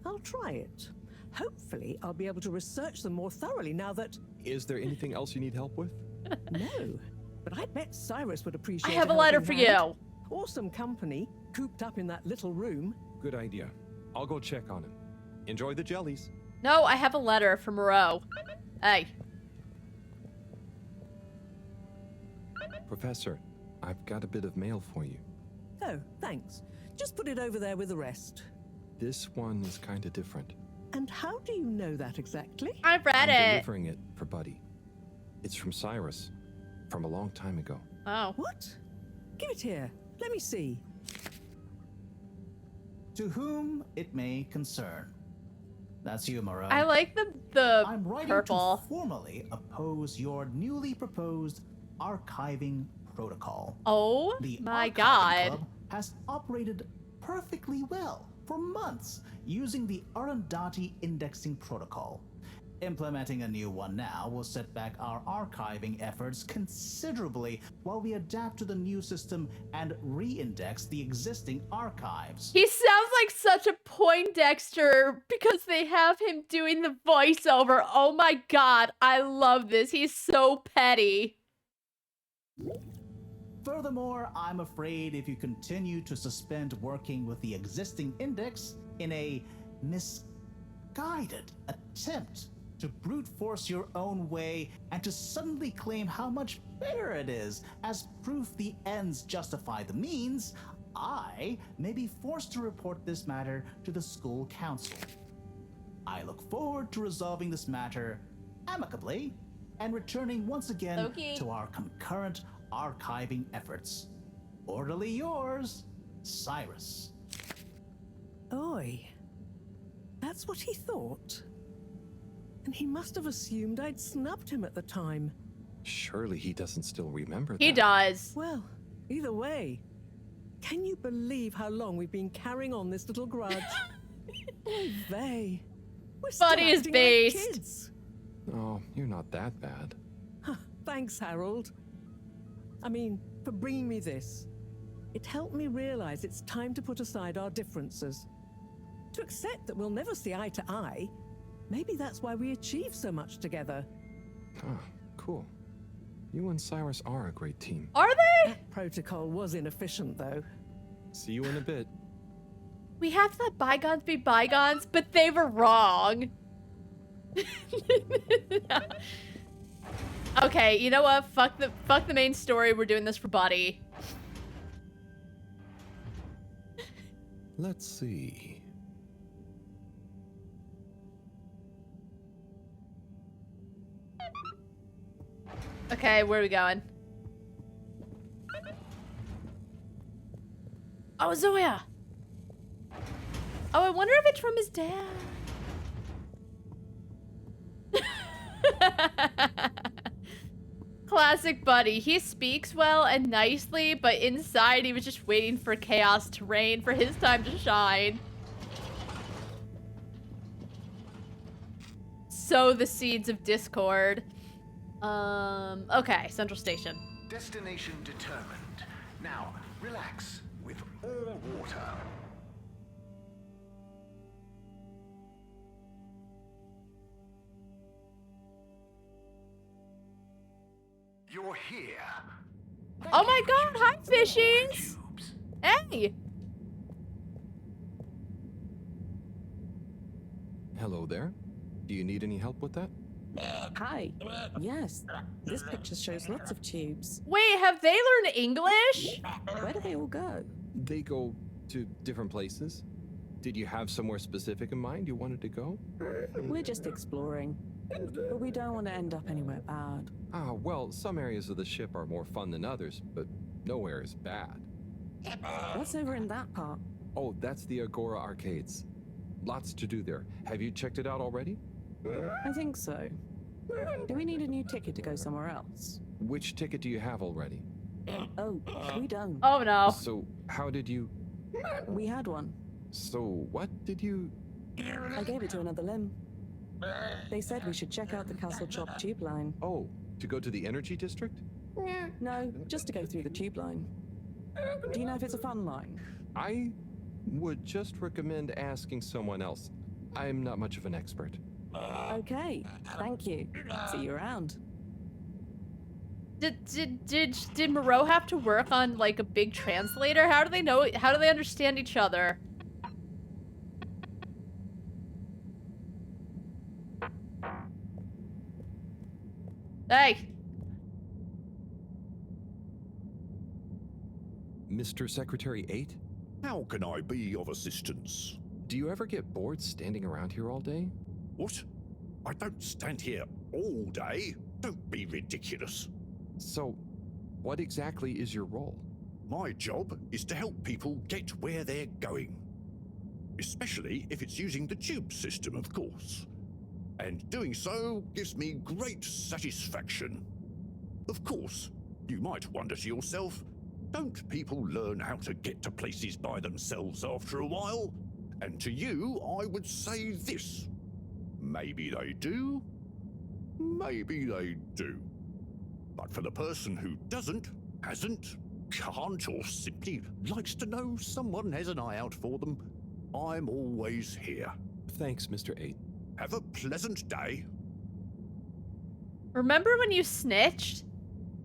I'll try it. Hopefully, I'll be able to research them more thoroughly now that... Is there anything else you need help with? No, but I bet Cyrus would appreciate I have a letter for you. Awesome company, cooped up in that little room. Good idea. I'll go check on him. Enjoy the jellies. No, I have a letter from Moreau. Hey. Professor, I've got a bit of mail for you. Oh, thanks. Just put it over there with the rest. This one is kind of different. And how do you know that exactly? I've read I'm it. delivering it for Buddy. It's from Cyrus, from a long time ago. Oh. What? Give it here. Let me see. To whom it may concern. That's you, Moreau. I like the I'm writing purple. to formally oppose your newly proposed archiving protocol. Oh The my Archiving god. Club has operated perfectly well for months using the Arundhati indexing protocol. Implementing a new one now will set back our archiving efforts considerably while we adapt to the new system and re-index the existing archives. He sounds like such a Poindexter because they have him doing the voiceover. Oh my god, I love this. He's so petty. Furthermore, I'm afraid if you continue to suspend working with the existing index in a misguided attempt to brute force your own way and to suddenly claim how much better it is as proof the ends justify the means, I may be forced to report this matter to the school council. I look forward to resolving this matter amicably and returning once again Loki. to our concurrent archiving efforts. Orderly yours, Cyrus. Oi. That's what he thought. And he must have assumed I'd snubbed him at the time. Surely he doesn't still remember that. He does. Well, either way, can you believe how long we've been carrying on this little grudge? Oh, they. We're still Buddy is acting like based. kids. Oh, you're not that bad. Huh, thanks, Harold. I mean, for bringing me this. It helped me realize it's time to put aside our differences. To accept that we'll never see eye to eye. Maybe that's why we achieve so much together. Ah, cool. You and Cyrus are a great team. Are they? That protocol was inefficient, though. See you in a bit. We have to let bygones be bygones, but they were wrong. Okay, you know what? Fuck the main story. We're doing this for Buddy. Let's see. Okay, where are we going? Oh, Zoya! Oh, I wonder if it's from his dad. Classic Buddy. He speaks well and nicely, but inside he was just waiting for chaos to reign, for his time to shine. Sow the seeds of discord. Okay, Central Station. Destination determined. Now, relax with all water. You're here. Oh my god, hi fishies! Hey! Hello there. Do you need any help with that? Hi. Yes, this picture shows lots of tubes. Wait, have they learned English? Where do they all go? They go to different places. Did you have somewhere specific in mind you wanted to go? We're just exploring. But we don't want to end up anywhere bad. Ah, well, some areas of the ship are more fun than others, but nowhere is bad. What's over in that part? Oh, that's the Agora Arcades. Lots to do there. Have you checked it out already? I think so. Do we need a new ticket to go somewhere else? Which ticket do you have already? Oh, we don't. Oh no. So, how did you... We had one. So, what did you... I gave it to another limb. They said we should check out the Castle Chop tube line. Oh, to go to the Energy District? No, just to go through the tube line. Do you know if it's a fun line? I would just recommend asking someone else. I'm not much of an expert. Okay, thank you. See you around. Did Moreau have to work on like a big translator? How do they know? How do they understand each other? Hey. Mr. Secretary 8? How can I be of assistance? Do you ever get bored standing around here all day? What? I don't stand here all day. Don't be ridiculous. So, what exactly is your role? My job is to help people get where they're going. Especially if it's using the tube system, of course. And doing so gives me great satisfaction. Of course, you might wonder to yourself, don't people learn how to get to places by themselves after a while? And to you, I would say this. Maybe they do, maybe they do. But for the person who doesn't, hasn't, can't, or simply likes to know someone has an eye out for them, I'm always here. Thanks, Mr. 8. Have a pleasant day. Remember when you snitched?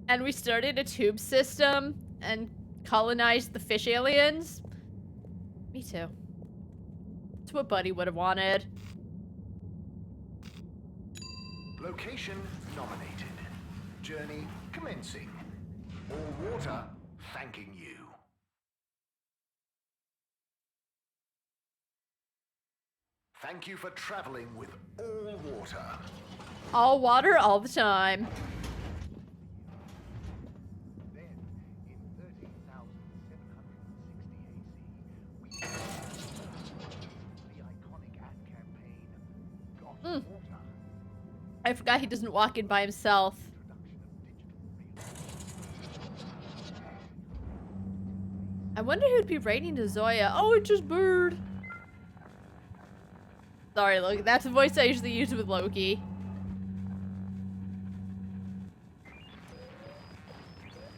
And we started a tube system and colonized the fish aliens? Me too. That's what Buddy would have wanted. Location nominated. Journey commencing. All water thanking you. Thank you for traveling with all water. All water, all the time. Then, in 13,760 AC, we the iconic ad campaign Got Water. I forgot he doesn't walk in by himself. I wonder who'd be writing to Zoya. Oh, it's just Bird. Sorry, Loki. That's the voice I usually use with Loki.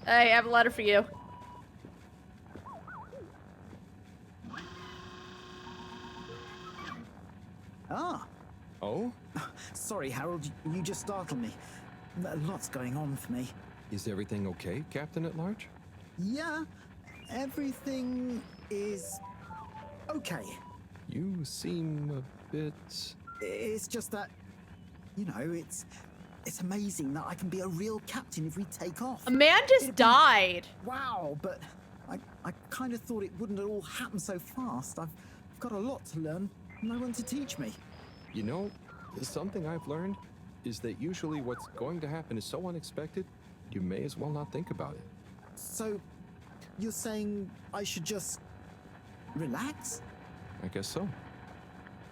Hey, I have a letter for you. Ah. Oh? Sorry, Harold. You just startled me. Lots going on for me. Is everything okay, Captain at Large? Yeah, everything is okay. You seem a bit... It's just that, you know, it's amazing that I can be a real captain if we take off. A man just died. Wow, but I kind of thought it wouldn't all happen so fast. I've got a lot to learn, no one to teach me. You know, something I've learned is that usually what's going to happen is so unexpected, you may as well not think about it. So, you're saying I should just relax? I guess so.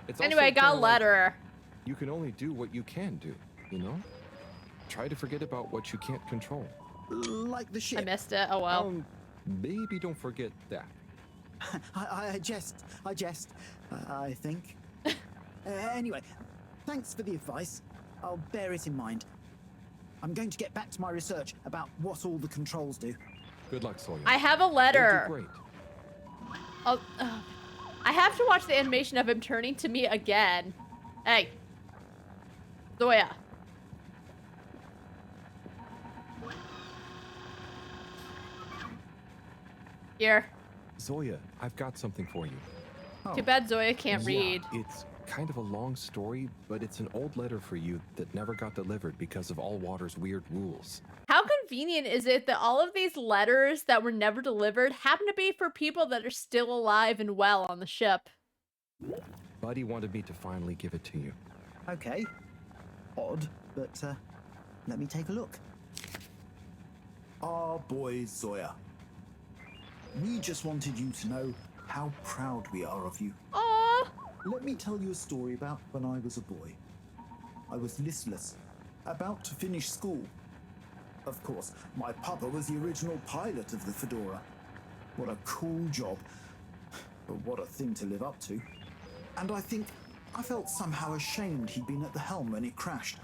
It's Anyway, I also got a kinda like letter. you can only do what you can do, you know? Try to forget about what you can't control. Like the ship. I missed it. Oh well. Maybe don't forget that. I jest, I think. Anyway, thanks for the advice. I'll bear it in mind. I'm going to get back to my research about what all the controls do. Good luck, Sawyer. I have a letter. You'll do great. Oh, I have to watch the animation of him turning to me again. Hey. Zoya. Here. Zoya, I've got something for you. Too bad Zoya can't read. It's kind of a long story, but it's an old letter for you that never got delivered because of Allwater's weird rules. How convenient is it that all of these letters that were never delivered happen to be for people that are still alive and well on the ship? Buddy wanted me to finally give it to you. Okay. Odd, but let me take a look. Our boy Zoya. We just wanted you to know how proud we are of you. Aww. Let me tell you a story about when I was a boy. I was listless, about to finish school. Of course, my papa was the original pilot of the Fedora. What a cool job, but what a thing to live up to. And I think I felt somehow ashamed he'd been at the helm when it crashed.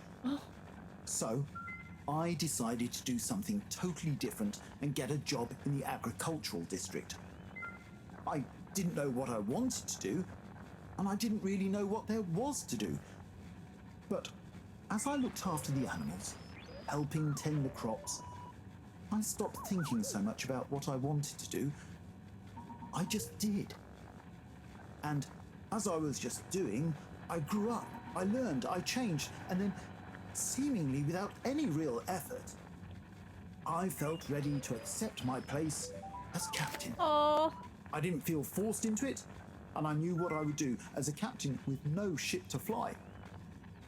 So, I decided to do something totally different and get a job in the agricultural district. I didn't know what I wanted to do, and I didn't really know what there was to do. But as I looked after the animals, helping tend the crops, I stopped thinking so much about what I wanted to do. I just did. And as I was just doing, I grew up, I learned, I changed, and then, seemingly without any real effort, I felt ready to accept my place as captain. Aww. I didn't feel forced into it, and I knew what I would do as a captain with no ship to fly.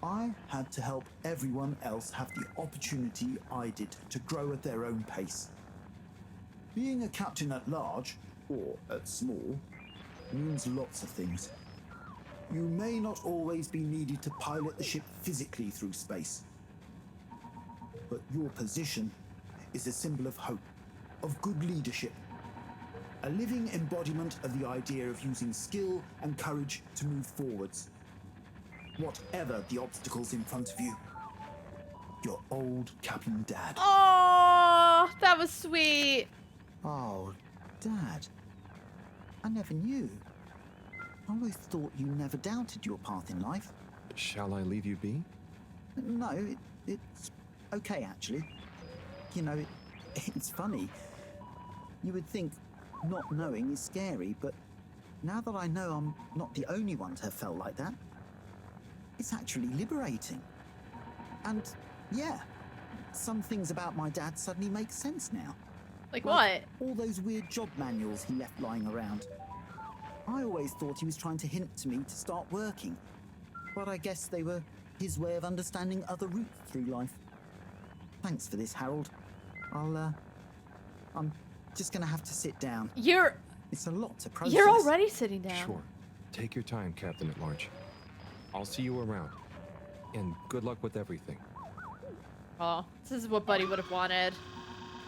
I had to help everyone else have the opportunity I did to grow at their own pace. Being a captain at large, or at small, means lots of things. You may not always be needed to pilot the ship physically through space, but your position is a symbol of hope, of good leadership, a living embodiment of the idea of using skill and courage to move forwards. Whatever the obstacles in front of you, your old Captain Dad. Oh, that was sweet. Oh, Dad. I never knew. I always thought you never doubted your path in life. Shall I leave you be? No, it's okay, actually. You know, it's funny. You would think not knowing is scary, but now that I know I'm not the only one to have felt like that, it's actually liberating. And yeah, some things about my dad suddenly make sense now. Like what? All those weird job manuals he left lying around. I always thought he was trying to hint to me to start working, but I guess they were his way of understanding other routes through life. Thanks for this, Harold. I'm just gonna have to sit down. It's a lot to process. You're already sitting down. Sure. Take your time, Captain at Large. I'll see you around. And good luck with everything. Oh, this is what Buddy would have wanted.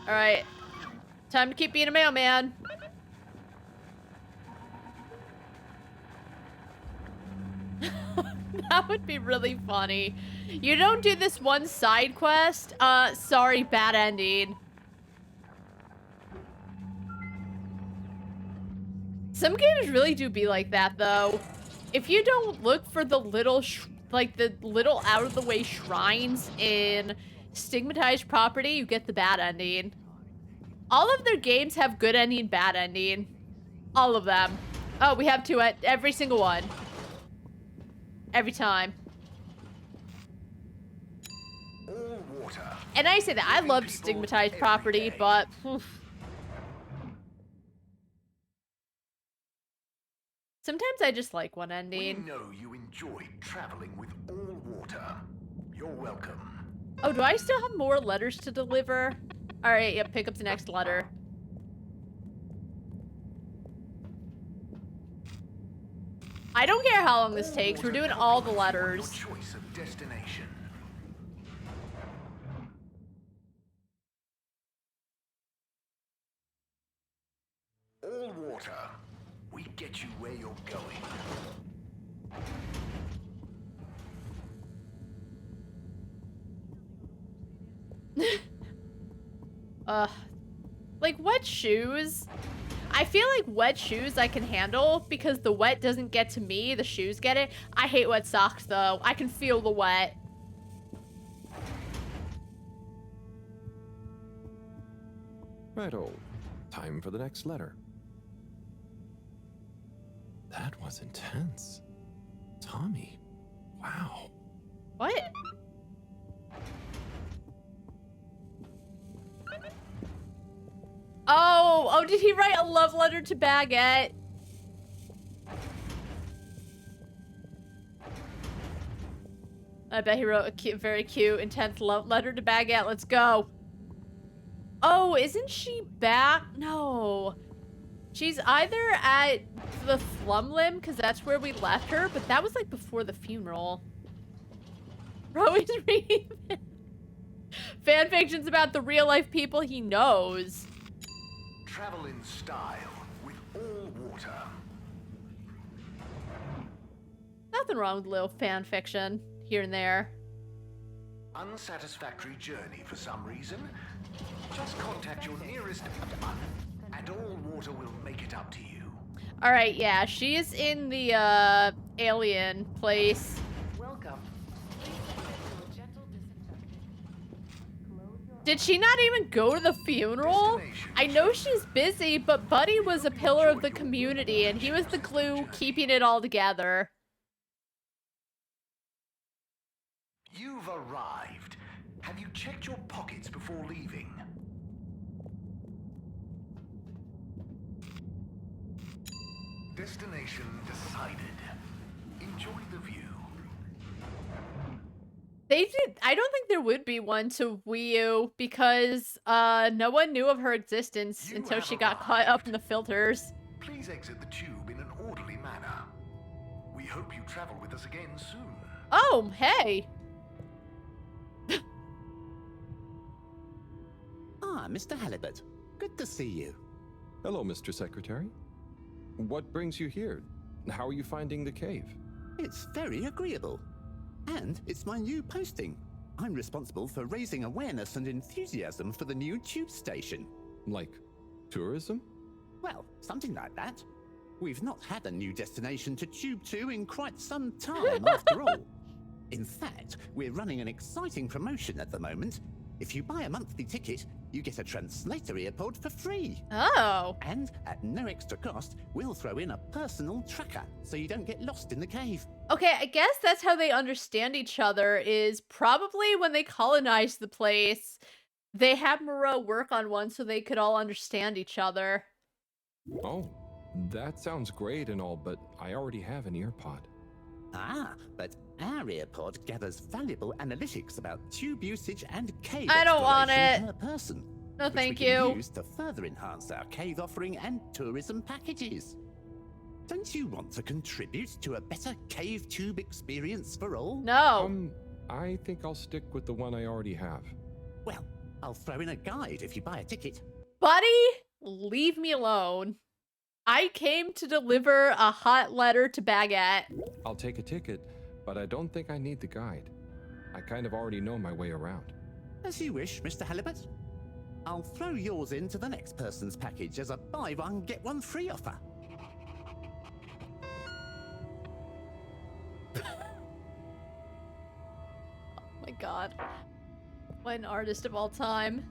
All right. Time to keep being a mailman. That would be really funny. You don't do this one side quest? Sorry, bad ending. Some games really do be like that, though. If you don't look for the little, the little out-of-the-way shrines in Stigmatized Property, you get the bad ending. All of their games have good ending, bad ending. All of them. Oh, we have two at every single one. Every time. All water. And I say that, I love Stigmatized Property, but... oof. Sometimes I just like one ending. We know you enjoyed traveling with all water. You're welcome. Oh, do I still have more letters to deliver? Alright, yep, pick up the next letter. I don't care how long this takes, we're doing all the letters. Your choice of destination. All water. We get you where you're going. Like wet shoes. I feel like wet shoes I can handle because the wet doesn't get to me, the shoes get it. I hate wet socks though. I can feel the wet. Righto. Time for the next letter. That was intense. Tommy. Wow. What? Oh, did he write a love letter to Baguette? I bet he wrote a cute, very cute, intense love letter to Baguette. Let's go. Oh, isn't she back? No. She's either at the Flumlim, because that's where we left her, but that was like before the funeral. Bro, he's reading fanfictions about the real life people he knows. Travel in style with all water. Nothing wrong with a little fan fiction here and there. Unsatisfactory journey for some reason? Just contact your nearest one, and all water will make it up to you. All right, yeah, she is in the alien place. Welcome. Did she not even go to the funeral? I know she's busy, but Buddy was a pillar of the community, and he was the glue keeping it all together. You've arrived. Have you checked your pockets before leaving? Destination decided. Enjoy the view. They did. I don't think there would be one to Wii U because no one knew of her existence until she got caught up in the filters. Please exit the tube in an orderly manner. We hope you travel with us again soon. Oh, hey. Ah, Mr. Halibut. Good to see you. Hello, Mr. Secretary. What brings you here? How are you finding the cave? It's very agreeable. And it's my new posting. I'm responsible for raising awareness and enthusiasm for the new tube station. Like tourism? Well, something like that. We've not had a new destination to tube to in quite some time, after all. In fact, we're running an exciting promotion at the moment. If you buy a monthly ticket, you get a translator earpod for free. Oh. And at no extra cost, we'll throw in a personal tracker so you don't get lost in the cave. Okay, I guess that's how they understand each other, is probably when they colonized the place, they had Moreau work on one so they could all understand each other. Oh, that sounds great and all, but I already have an earpod. Ah, but our earpod gathers valuable analytics about tube usage and cave I don't want exploration it. per person. No, which thank we can you. use to further enhance our cave offering and tourism packages. Don't you want to contribute to a better cave tube experience for all? No. I think I'll stick with the one I already have. Well, I'll throw in a guide if you buy a ticket. Buddy, leave me alone. I came to deliver a hot letter to Baguette. I'll take a ticket, but I don't think I need the guide. I kind of already know my way around. As you wish, Mr. Halibut. I'll throw yours into the next person's package as a buy one, get one free offer. Oh my god. What an artist of all time.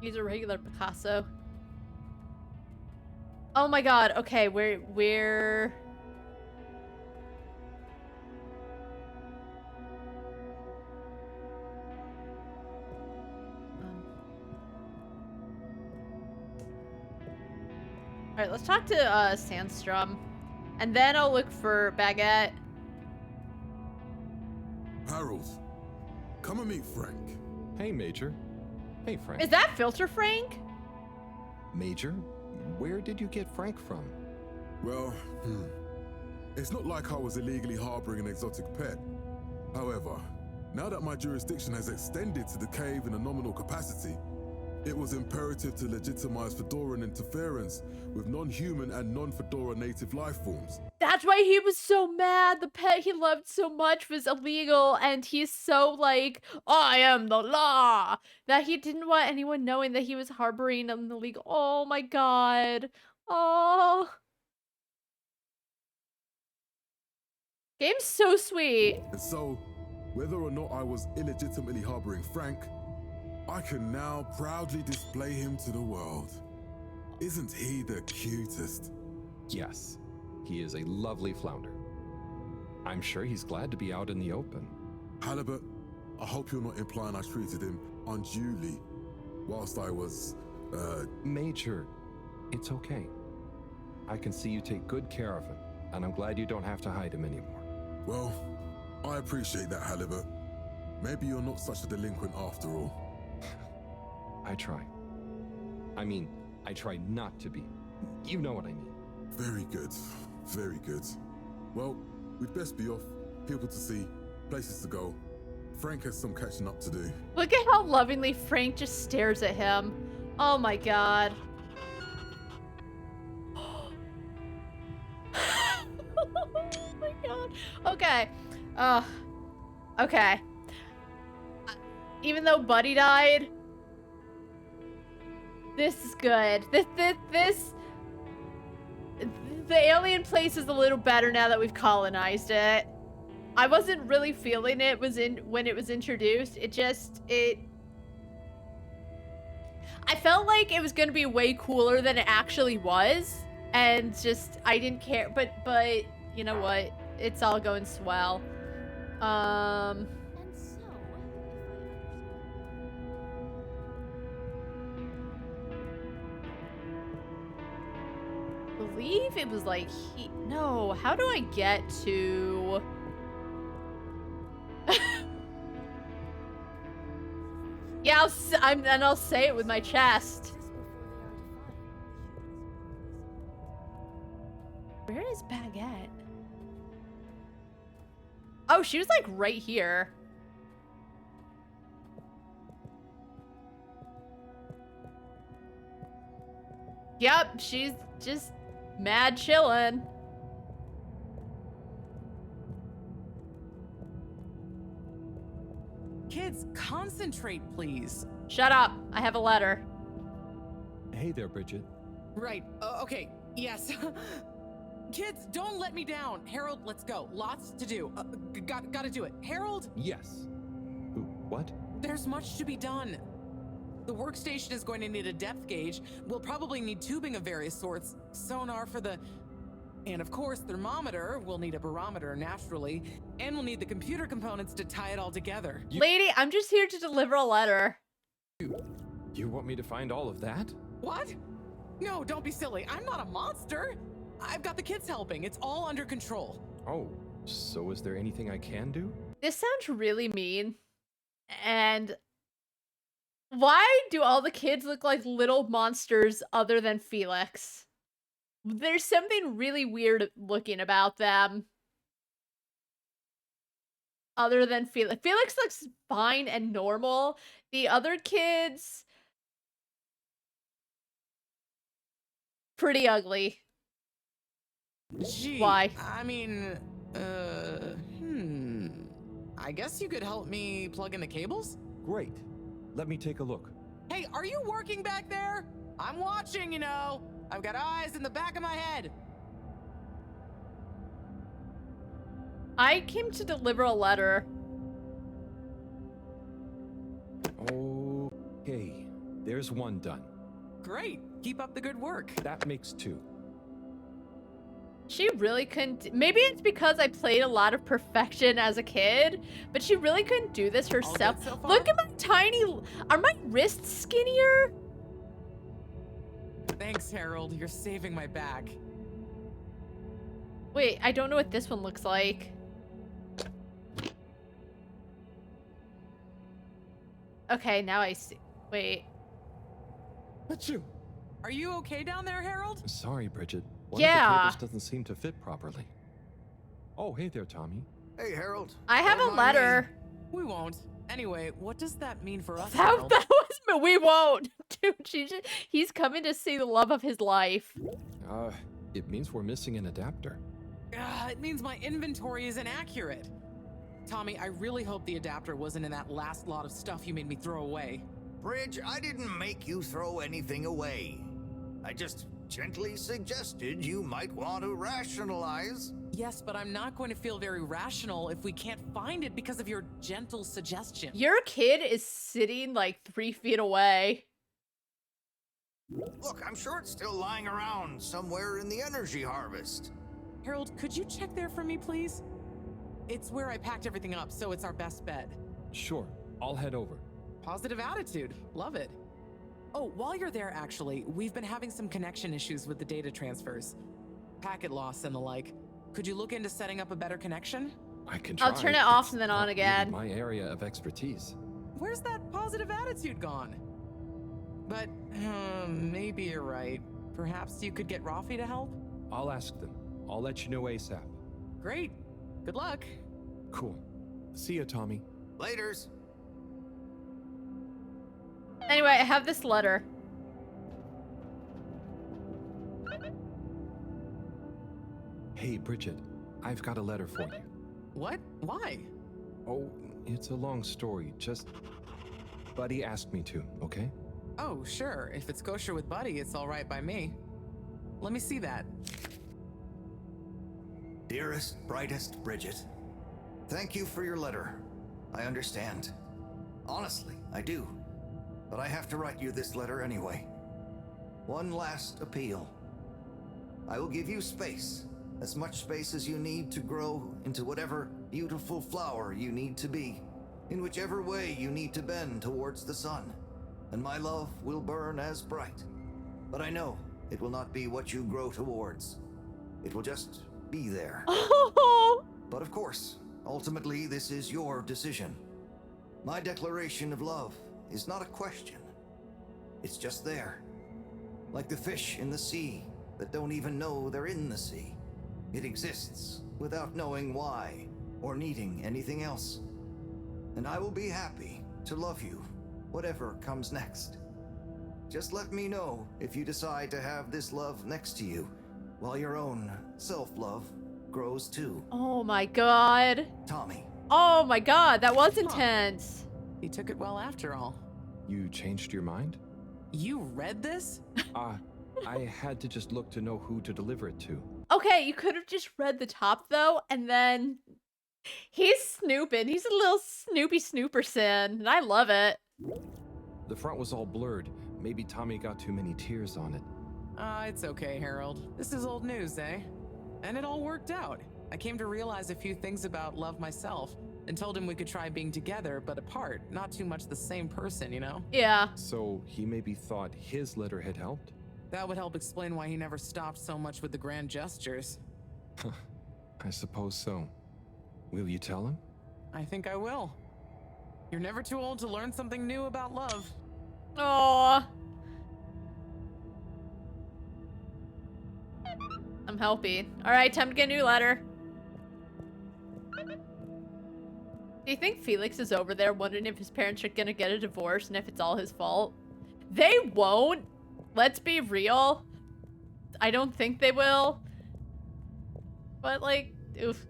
He's a regular Picasso. Oh my god, okay, we're... Alright, let's talk to Sandstrom. And then I'll look for Baguette. Harold, come and meet Frank. Hey, Major. Hey, Frank. Is that Filter Frank? Major, where did you get Frank from? Well, it's not like I was illegally harboring an exotic pet. However, now that my jurisdiction has extended to the cave in a nominal capacity, it was imperative to legitimize Fedoran interference with non-human and non-Fedora native life forms. That's why he was so mad. The pet he loved so much was illegal, and he's so like, I am the law, that he didn't want anyone knowing that he was harboring an illegal. Oh my god. Oh. Game's so sweet. And so, whether or not I was illegitimately harboring Frank, I can now proudly display him to the world. Isn't he the cutest? Yes, he is a lovely flounder. I'm sure he's glad to be out in the open. Halibut, I hope you're not implying I treated him unduly whilst I was, Major, it's okay. I can see you take good care of him, and I'm glad you don't have to hide him anymore. Well, I appreciate that, Halibut. Maybe you're not such a delinquent after all. I try. I mean, I try not to be. You know what I mean. Very good. Very good. Well, we'd best be off. People to see, places to go. Frank has some catching up to do. Look at how lovingly Frank just stares at him. Oh my god. Oh my god. Okay. Okay. Even though Buddy died, this is good. The alien place is a little better now that we've colonized it. I wasn't really feeling it when it was introduced. I felt like it was gonna be way cooler than it actually was, and just I didn't care. But you know what? It's all going swell. I believe it was like no, how do I get to yeah, I'll say it with my chest. Where is Baguette? Oh, she was like right here. Yep, she's just mad chillin'. Kids, concentrate, please. Shut up. I have a letter. Hey there, Bridget. Right. Okay. Yes. Kids, don't let me down. Harold, let's go. Lots to do. Gotta do it. Harold? Yes. What? There's much to be done. The workstation is going to need a depth gauge. We'll probably need tubing of various sorts. Sonar for the... And of course, thermometer. We'll need a barometer, naturally. And we'll need the computer components to tie it all together. Lady, I'm just here to deliver a letter. You want me to find all of that? What? No, don't be silly. I'm not a monster. I've got the kids helping. It's all under control. Oh, so is there anything I can do? This sounds really mean. And why do all the kids look like little monsters other than Felix? There's something really weird looking about them. other than Felix. Felix looks fine and normal. The other kids, pretty ugly. Gee, Why? I mean, I guess you could help me plug in the cables? Great. Let me take a look. Hey, are you working back there? I'm watching, you know. I've got eyes in the back of my head. I came to deliver a letter. Okay, there's one done. Great. Keep up the good work. That makes 2. She really couldn't. Maybe it's because I played a lot of Perfection as a kid, but she really couldn't do this herself. So far? Look at my tiny. Are my wrists skinnier? Thanks, Harold. You're saving my back. Wait, I don't know what this one looks like. Okay, now I see. Wait. That's you. Are you okay down there, Harold? Sorry, Bridget. One of Yeah. the cables doesn't seem to fit properly. Oh, hey there, Tommy. Hey, Harold. I have a letter. We won't. Anyway, what does that mean for us, That Harold? was we won't. Dude, he's coming to see the love of his life. It means we're missing an adapter. It means my inventory is inaccurate. Tommy, I really hope the adapter wasn't in that last lot of stuff you made me throw away. Bridge, I didn't make you throw anything away. I just gently suggested you might want to rationalize. Yes, but I'm not going to feel very rational if we can't find it because of your gentle suggestion. Your kid is sitting like 3 feet away. Look, I'm sure it's still lying around somewhere in the energy harvest. Harold, could you check there for me, please? It's where I packed everything up, so it's our best bet. Sure, I'll head over. Positive attitude. Love it. Oh, while you're there, actually, we've been having some connection issues with the data transfers. Packet loss and the like. Could you look into setting up a better connection? I can try. I'll turn it off It's and then not on again. really my area of expertise. Where's that positive attitude gone? But, maybe you're right. Perhaps you could get Rafi to help? I'll ask them. I'll let you know ASAP. Great. Good luck. Cool. See ya, Tommy. Laters. Anyway, I have this letter. Hey, Bridget. I've got a letter for you. What? Why? Oh, it's a long story. Just... Buddy asked me to, okay? Oh, sure. If it's kosher with Buddy, it's all right by me. Let me see that. Dearest, brightest Bridget, thank you for your letter. I understand. Honestly, I do. But I have to write you this letter anyway. One last appeal. I will give you space. As much space as you need to grow into whatever beautiful flower you need to be. In whichever way you need to bend towards the sun. And my love will burn as bright. But I know it will not be what you grow towards. It will just be there. But of course, ultimately this is your decision. My declaration of love is not a question. It's just there. Like the fish in the sea that don't even know they're in the sea. It exists without knowing why or needing anything else. And I will be happy to love you, whatever comes next. Just let me know if you decide to have this love next to you, while your own self-love grows too. Oh my god. Tommy. Oh my god, that was intense. He took it well after all. You changed your mind? You read this? I had to just look to know who to deliver it to. Okay, you could have just read the top though, and then he's snooping. He's a little Snoopy Snooperson, and I love it. The front was all blurred. Maybe Tommy got too many tears on it. It's okay, Harold. This is old news, eh? And it all worked out. I came to realize a few things about love myself, and told him we could try being together, but apart. Not too much the same person, you know? Yeah. So he maybe thought his letter had helped? That would help explain why he never stopped so much with the grand gestures. I suppose so. Will you tell him? I think I will. You're never too old to learn something new about love. Aww. I'm helping. Alright, time to get a new letter. Do you think Felix is over there wondering if his parents are gonna get a divorce and if it's all his fault? They won't. Let's be real. I don't think they will. But like, oof.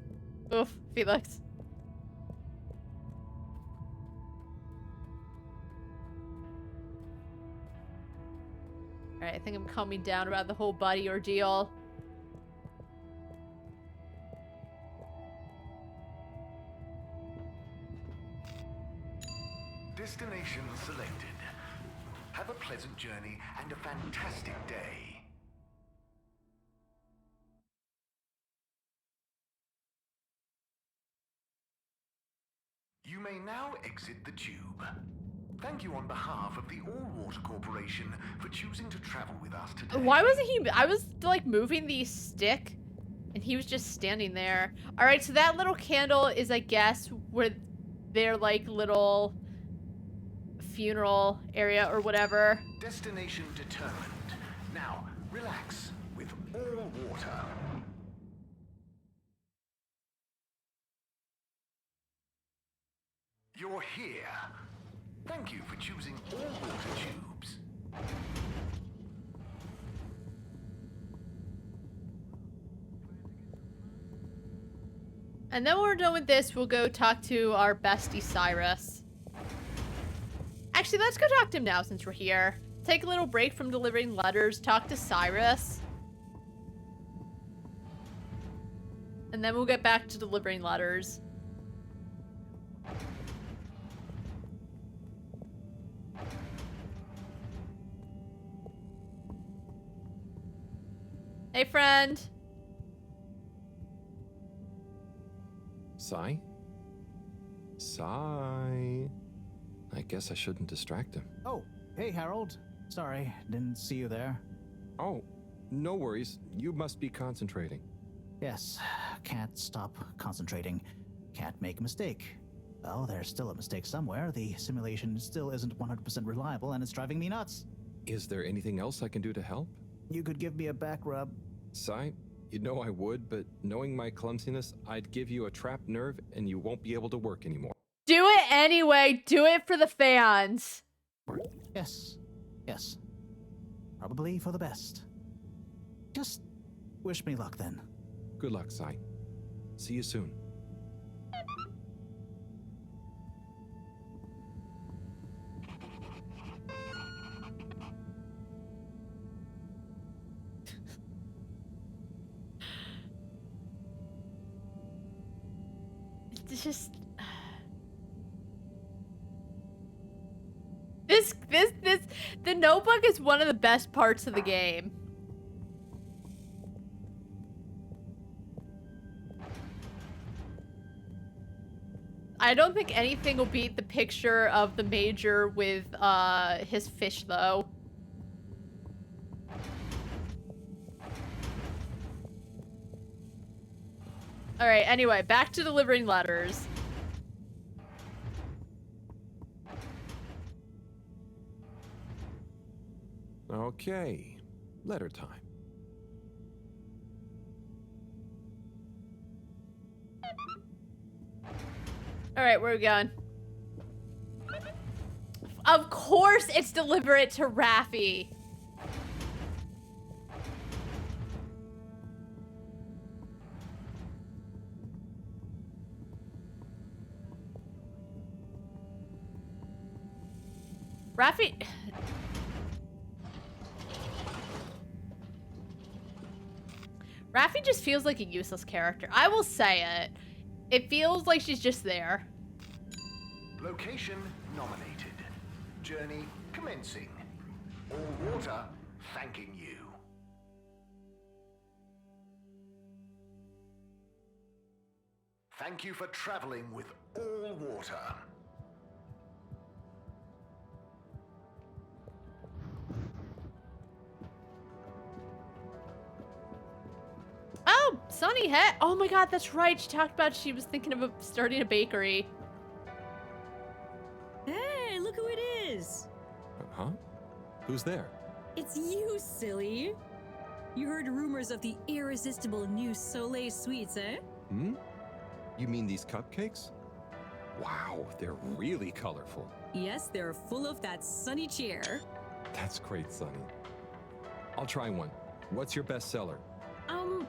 Oof, Felix. Alright, I think I'm calming down about the whole buddy ordeal. Destination selected. Have a pleasant journey and a fantastic day. You may now exit the tube. Thank you on behalf of the All Water Corporation for choosing to travel with us today. Why wasn't he? I was like moving the stick and he was just standing there. All right, so that little candle is, I guess, where their like little funeral area or whatever. Destination determined. Now, relax with All Water. You're here. Thank you for choosing All Water Tubes. And then when we're done with this, we'll go talk to our bestie Cyrus. Actually, let's go talk to him now since we're here. Take a little break from delivering letters, talk to Cyrus. And then we'll get back to delivering letters. Hey, friend. Sai? Sai? I guess I shouldn't distract him. Oh, hey, Harold. Sorry, didn't see you there. Oh, no worries. You must be concentrating. Yes, can't stop concentrating. Can't make a mistake. Well, there's still a mistake somewhere. The simulation still isn't 100% reliable, and it's driving me nuts. Is there anything else I can do to help? You could give me a back rub. Sai, you know I would, but knowing my clumsiness, I'd give you a trapped nerve and you won't be able to work anymore. Do it anyway. Do it for the fans. Yes. Yes. Probably for the best. Just wish me luck then. Good luck, Sai. See you soon. It's just... The notebook is one of the best parts of the game. I don't think anything will beat the picture of the Major with his fish, though. Alright, anyway, back to delivering letters. Okay, letter time. Alright, where are we going? Of course it's deliver it to Raffi. Raffi... Raffi just feels like a useless character. I will say it. It feels like she's just there. Location nominated. Journey commencing. All Water thanking you. Thank you for traveling with All Water. Oh, Sunny Het. Oh my god, that's right. She talked about she was thinking of starting a bakery. Hey, look who it is. Huh? Who's there? It's you, silly. You heard rumors of the irresistible new Soleil sweets, eh? Hmm? You mean these cupcakes? Wow, they're really colorful. Yes, they're full of that sunny cheer. That's great, Sonny. I'll try one. What's your bestseller?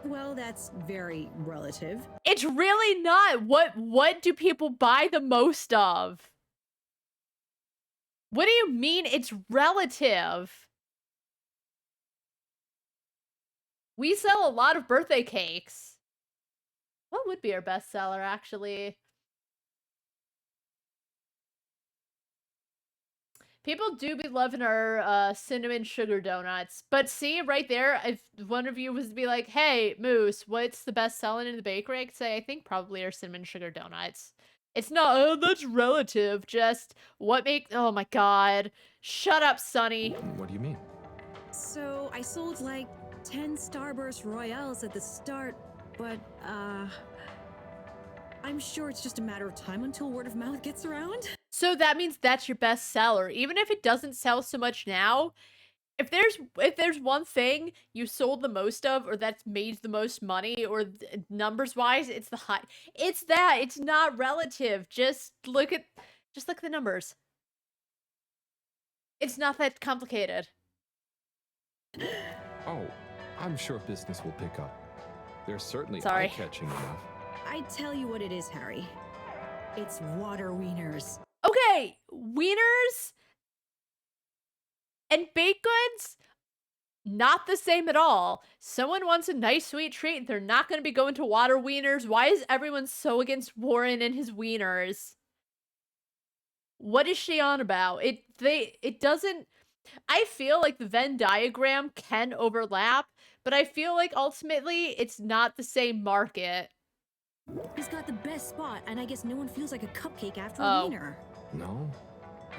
Well, that's very relative. It's really not. What do people buy the most of? What do you mean it's relative? We sell a lot of birthday cakes. What would be our bestseller, actually? People do be loving our cinnamon sugar donuts. But see, right there, if one of you was to be like, hey, Moose, what's the best selling in the bakery? I could say, I think probably our cinnamon sugar donuts. It's not, oh, that's relative. Just what oh my god. Shut up, Sonny. What do you mean? So, I sold like 10 Starburst Royales at the start, but, I'm sure it's just a matter of time until word of mouth gets around. So that means that's your best seller. Even if it doesn't sell so much now, if there's one thing you sold the most of or that's made the most money or numbers wise, it's the high. It's that. It's not relative. Just look at the numbers. It's not that complicated. Oh, I'm sure business will pick up. They're certainly Sorry. eye-catching enough. I tell you what it is, Harry. It's water wieners. Okay, wieners and baked goods, not the same at all. Someone wants a nice sweet treat, they're not going to be going to water wieners. Why is everyone so against Warren and his wieners? What is she on about? It doesn't... I feel like the Venn diagram can overlap, but I feel like ultimately it's not the same market. He's got the best spot, and I guess no one feels like a cupcake after Oh. a wiener. No?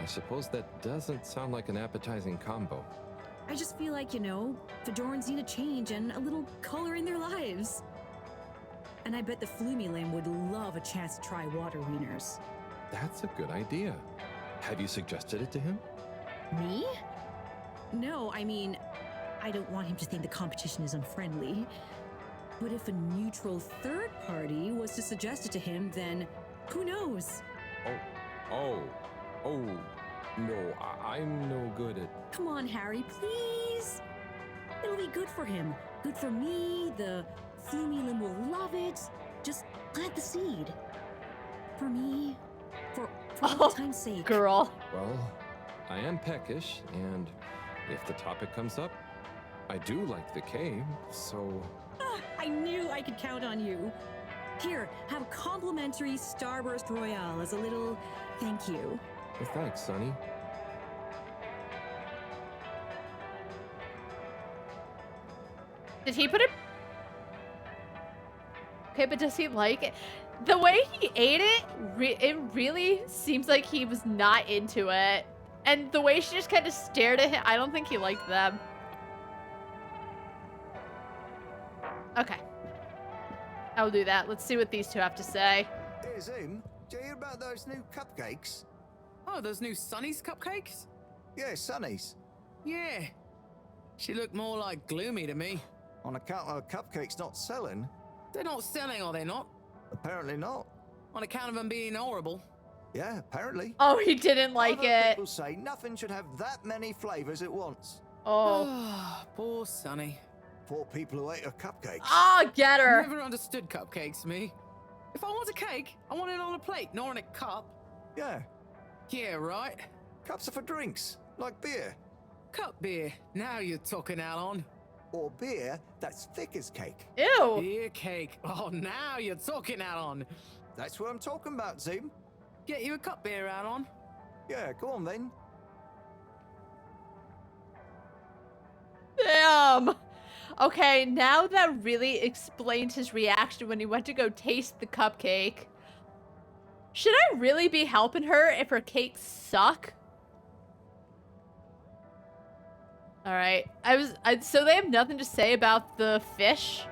I suppose that doesn't sound like an appetizing combo. I just feel like, Fedorans need a change and a little color in their lives. And I bet the Flumilim would love a chance to try water wieners. That's a good idea. Have you suggested it to him? Me? No, I mean, I don't want him to think the competition is unfriendly. But if a neutral third party was to suggest it to him, then who knows? Oh, no, I'm no good at... Come on, Harry, please. It'll be good for him. Good for me. The Flumilim will love it. Just plant the seed. For me. For all time's sake. Girl. Well, I am peckish, and if the topic comes up, I do like the cave, so... I knew I could count on you. Here, have a complimentary Starburst Royale as a little thank you. Well, thanks, Sonny. Did he put it? Okay, but does he like it? The way he ate it, it really seems like he was not into it. And the way she just kind of stared at him, I don't think he liked them. Okay. I'll do that. Let's see what these two have to say. Hey, Zoom, do you hear about those new cupcakes? Oh, those new Sunny's cupcakes? Yeah, Sunny's. Yeah. She looked more like gloomy to me. On account of cupcakes not selling? They're not selling, are they not? Apparently not. On account of them being horrible? Yeah, apparently. Oh, he didn't like Other it. People say nothing should have that many flavors at once. Oh. Poor Sunny. Poor people who ate her cupcakes. Ah, get her. Never understood cupcakes, me. If I want a cake, I want it on a plate, not in a cup. Yeah. Yeah, right. Cups are for drinks, like beer. Cup beer. Now you're talking, Alon. Or beer that's thick as cake. Ew. Beer cake. Oh, now you're talking, Alon. That's what I'm talking about, Zoom. Get you a cup beer, Alon. Yeah, go on then. Damn. Okay, now that really explains his reaction when he went to go taste the cupcake. Should I really be helping her if her cakes suck? Alright, so they have nothing to say about the fish?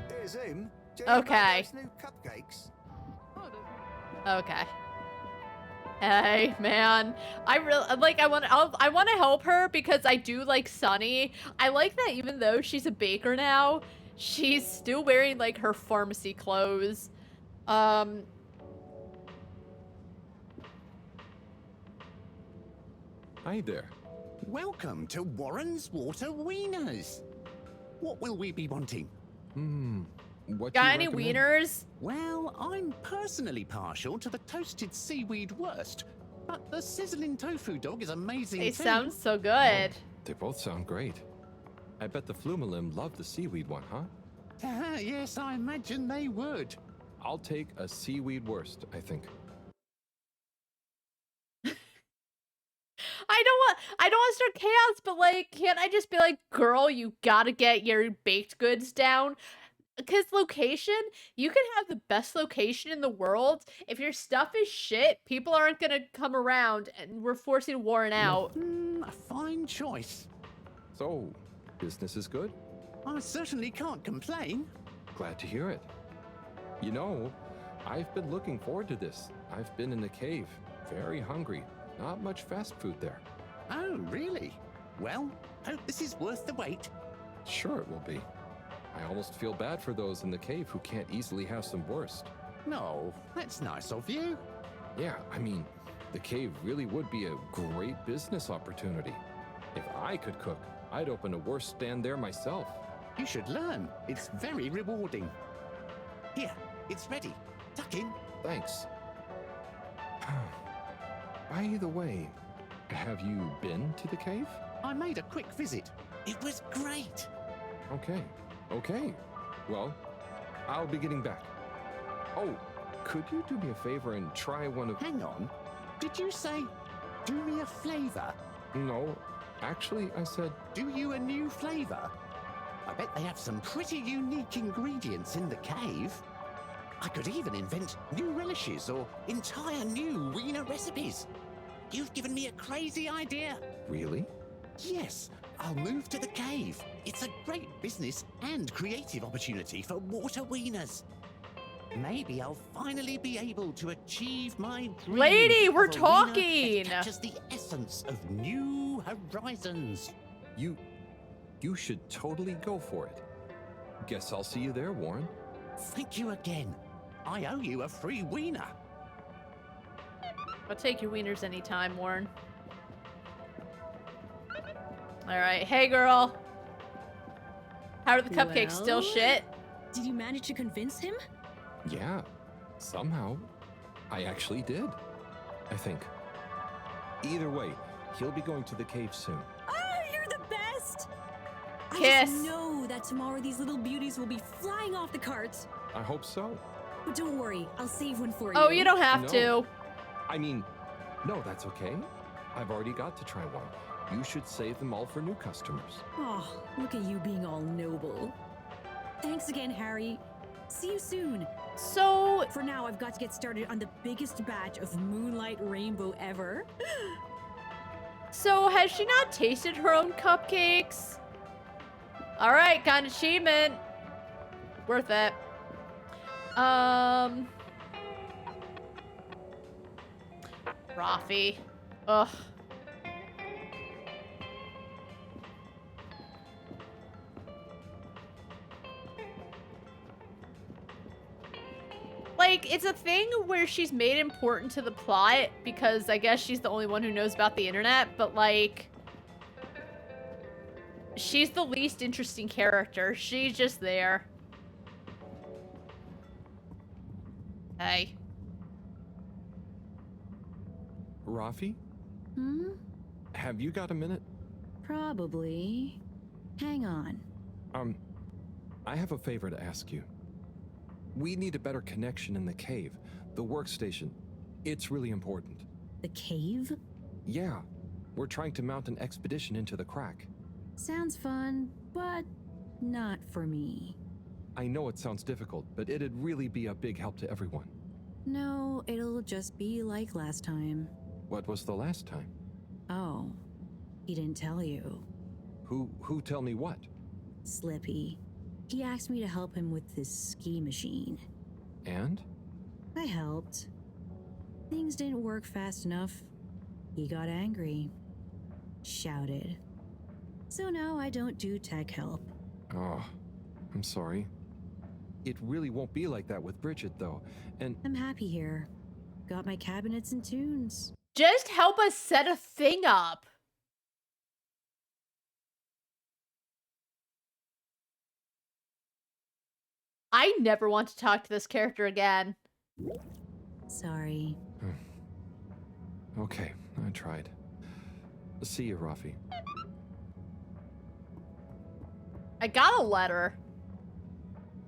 Hey, Zoom, do you know Okay. about those new cupcakes? Okay. Hey, man. I really like I want to help her because I do like Sunny. I like that even though she's a baker now, she's still wearing like her pharmacy clothes. Hi there. Welcome to Warren's Water Wieners. What will we be wanting? What Got do you any recommend? wieners? Well, I'm personally partial to the toasted seaweed wurst, but the sizzling tofu dog is amazing They too. sound so good. They both sound great. I bet the Flumalim love the seaweed one, huh? Yes, I imagine they would. I'll take a seaweed wurst, I think. I don't want to start chaos, but like, can't I just be like, girl, you gotta get your baked goods down? Because location, you can have the best location in the world. If your stuff is shit, people aren't gonna come around, and we're forcing Warren out. A fine choice. So, business is good? I certainly can't complain. Glad to hear it. You know, I've been looking forward to this. I've been in the cave, very hungry. Not much fast food there. Oh, really? Well, hope this is worth the wait. Sure it will be. I almost feel bad for those in the cave who can't easily have some wurst. No, that's nice of you. Yeah, I mean, the cave really would be a great business opportunity. If I could cook, I'd open a wurst stand there myself. You should learn. It's very rewarding. Here, it's ready. Tuck in. Thanks. By the way, have you been to the cave? I made a quick visit. It was great. Okay. Well, I'll be getting back. Oh, could you do me a favor and try one of... Hang on. Did you say, do me a flavor? No, actually, I said... Do you a new flavor? I bet they have some pretty unique ingredients in the cave. I could even invent new relishes or entire new wiener recipes. You've given me a crazy idea. Really? Yes, I'll move to the cave. It's a great business and creative opportunity for water wieners. Maybe I'll finally be able to achieve my dream. Lady, we're of a wiener talking. that captures the essence of new horizons. You should totally go for it. Guess I'll see you there, Warren. Thank you again. I owe you a free wiener. I'll take your wieners anytime, Warren. Alright, hey girl. How are the cupcakes? Still Well, shit? Did you manage to convince him? Yeah, somehow. I actually did. I think. Either way, he'll be going to the cave soon. Oh, you're the best! I Kiss. just know that tomorrow these little beauties will be flying off the carts. I hope so. But don't worry, I'll save one for you. Oh, you don't have No. to. I mean, no, that's okay. I've already got to try one. You should save them all for new customers. Oh, look at you being all noble. Thanks again, Harry. See you soon. So, for now, I've got to get started on the biggest batch of Moonlight Rainbow ever. So has she not tasted her own cupcakes? Alright, got an achievement. Worth it. Rafi. Ugh. Like, it's a thing where she's made important to the plot because I guess she's the only one who knows about the internet, but like, she's the least interesting character. She's just there. Hey. Rafi, Hmm? have you got a minute? Probably. Hang on. I have a favor to ask you. We need a better connection in the cave. The workstation. It's really important. The cave? Yeah. We're trying to mount an expedition into the crack. Sounds fun, but not for me. I know it sounds difficult, but it'd really be a big help to everyone. No, it'll just be like last time. What was the last time? Oh, he didn't tell you. Who tell me what? Slippy. He asked me to help him with this ski machine. And? I helped. Things didn't work fast enough. He got angry. Shouted. So now I don't do tech help. Oh, I'm sorry. It really won't be like that with Bridget, though, and... I'm happy here. Got my cabinets and tunes. Just help us set a thing up. I never want to talk to this character again. Sorry. Okay, I tried. See you, Rafi. I got a letter.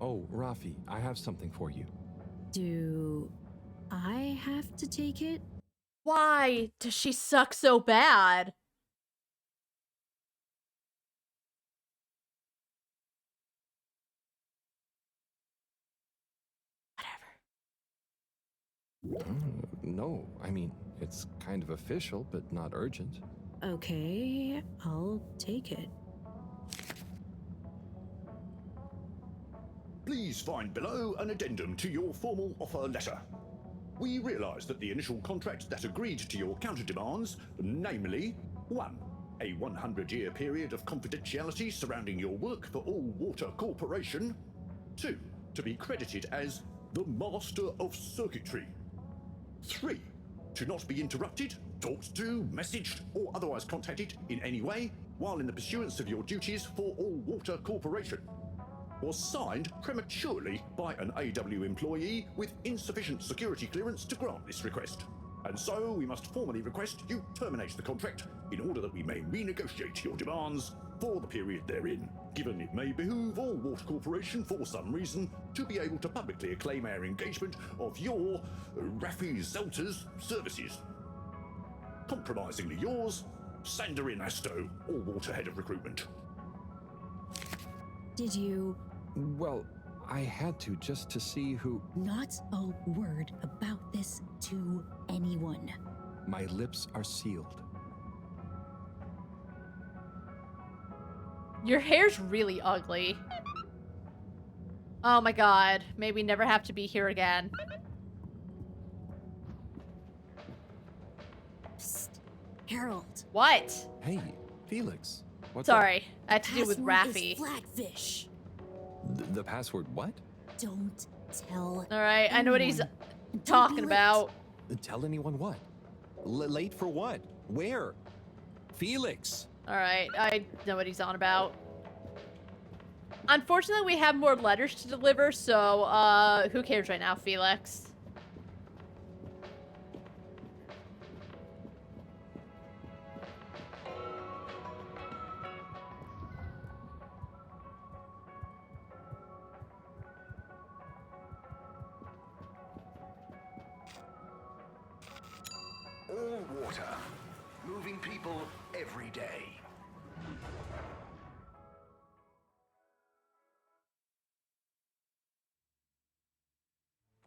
Oh, Rafi, I have something for you. Do I have to take it? Why does she suck so bad? No, I mean, it's kind of official, but not urgent. Okay, I'll take it. Please find below an addendum to your formal offer letter. We realise that the initial contract that agreed to your counter-demands, namely 1. A 100-year period of confidentiality surrounding your work for All Water Corporation. 2. To be credited as the Master of Circuitry. 3. To not be interrupted, talked to, messaged, or otherwise contacted in any way while in the pursuance of your duties for All Water Corporation. Was signed prematurely by an AW employee with insufficient security clearance to grant this request. And so we must formally request you terminate the contract in order that we may renegotiate your demands for the period therein, given it may behoove All Water Corporation for some reason to be able to publicly acclaim our engagement of your Rafi Zelter's services. Compromisingly yours, Sandorin Asto, All Water Head of Recruitment. Did you? Well, I had to just to see who... Not a word about this to anyone. My lips are sealed. Your hair's really ugly. Oh my god. May we never have to be here again. Psst. Harold. What? Hey, Felix. What's Sorry, I had to deal with Password Rafi. is Flatfish. The password what? Don't tell. Alright, I know what he's anyone. Don't be talking late. about. Tell anyone what? Late for what? Where? Felix! Alright, I know what he's on about. Unfortunately, we have more letters to deliver, so, who cares right now, Felix? All water. Moving people every day.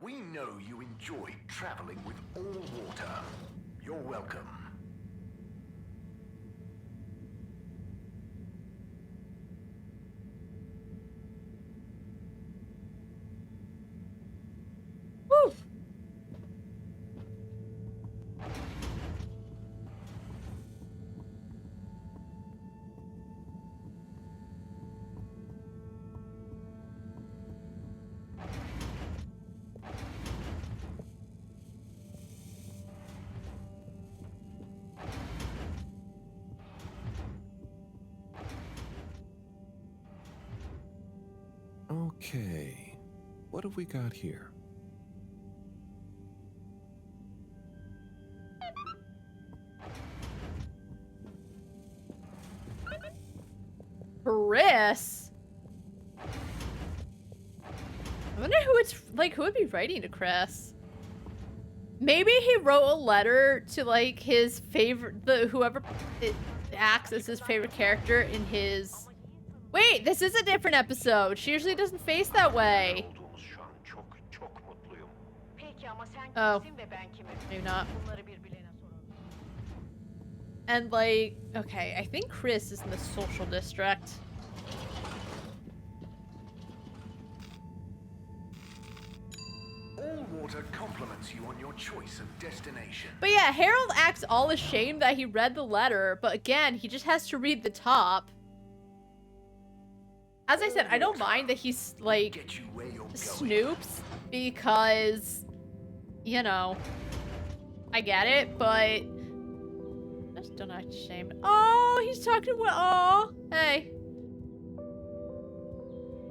We know you enjoy traveling with All Water. You're welcome. Woo! Okay. What have we got here? Chris? I wonder who it's, like, who would be writing to Chris? Maybe he wrote a letter to, like, his favorite, whoever it acts as his favorite character in his... Wait, this is a different episode. She usually doesn't face that way. Oh, maybe not. And, like, okay, I think Chris is in the social district. All Water compliments you on your choice of destination. But yeah, Harold acts all ashamed that he read the letter, but again, he just has to read the top. As I said, I don't mind that he's, like, snoops, because, you know, I get it, but I just don't act ashamed. Oh, he's talking to, oh, hey.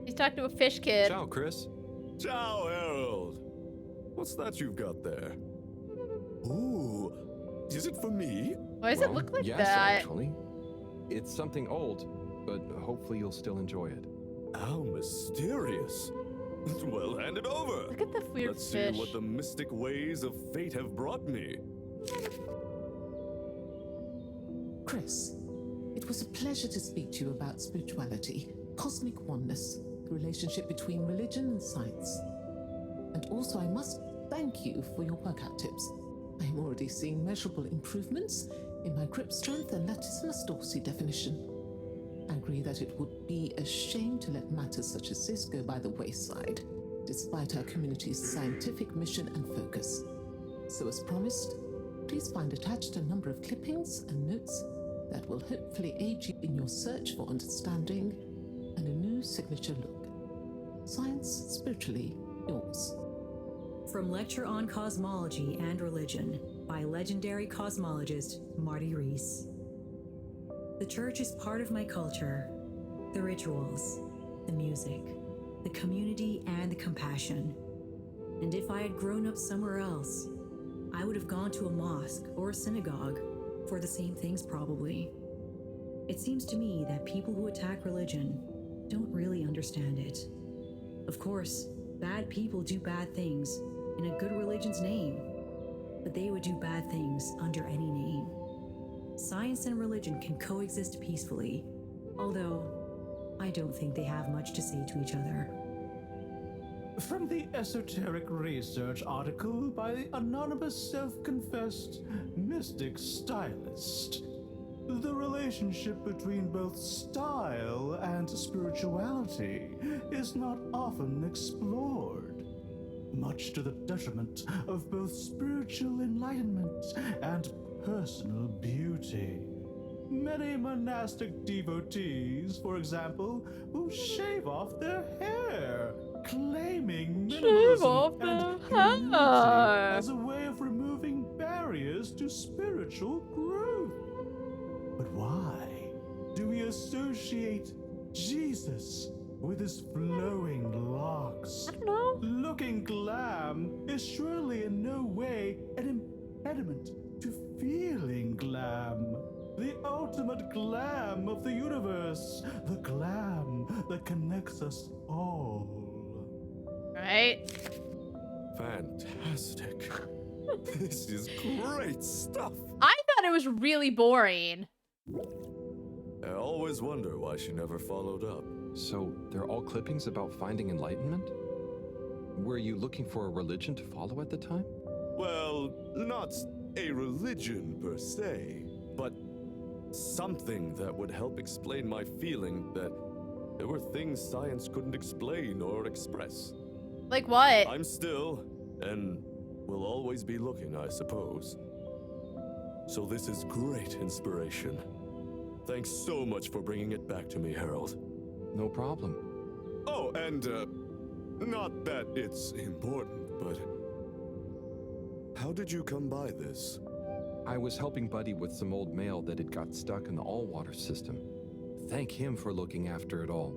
He's talking to a fish kid. Ciao, Chris. Ciao, Harold. What's that you've got there? Ooh, is it for me? Why does it look like yes, that? Actually, it's something old, but hopefully you'll still enjoy it. How mysterious. Well, hand it over. Look at the weird Let's fish. see what the mystic ways of fate have brought me. Chris, it was a pleasure to speak to you about spirituality, cosmic oneness, the relationship between religion and science. And also, I must thank you for your workout tips. I am already seeing measurable improvements in my grip strength and latissimus dorsi definition. I agree that it would be a shame to let matters such as this go by the wayside, despite our community's scientific mission and focus. So as promised, please find attached a number of clippings and notes that will hopefully aid you in your search for understanding and a new signature look. Science, spiritually, yours. From Lecture on Cosmology and Religion by legendary cosmologist Marty Rees. The church is part of my culture, the rituals, the music, the community, and the compassion. And if I had grown up somewhere else, I would have gone to a mosque or a synagogue for the same things probably. It seems to me that people who attack religion don't really understand it. Of course, bad people do bad things in a good religion's name, but they would do bad things under any name. Science and religion can coexist peacefully, although I don't think they have much to say to each other. From the esoteric research article by the anonymous self-confessed mystic stylist, the relationship between both style and spirituality is not often explored, much to the detriment of both spiritual enlightenment and personal beauty. Many monastic devotees, for example, will shave off their hair, claiming minimalism and humility as a way of removing barriers to spiritual growth. But why do we associate Jesus with his flowing locks? I don't know. Looking glam is surely in no way an impediment to feeling glam. The ultimate glam of the universe. The glam that connects us all. Right? Fantastic. This is great stuff. I thought it was really boring. I always wonder why she never followed up. So they're all clippings about finding enlightenment? Were you looking for a religion to follow at the time? Well, not a religion per se, but something that would help explain my feeling that there were things science couldn't explain or express. Like what? I'm still, and will always be looking, I suppose. So this is great inspiration. Thanks so much for bringing it back to me, Harold. No problem. Oh, and, not that it's important, but how did you come by this? I was helping Buddy with some old mail that had got stuck in the all-water system. Thank him for looking after it all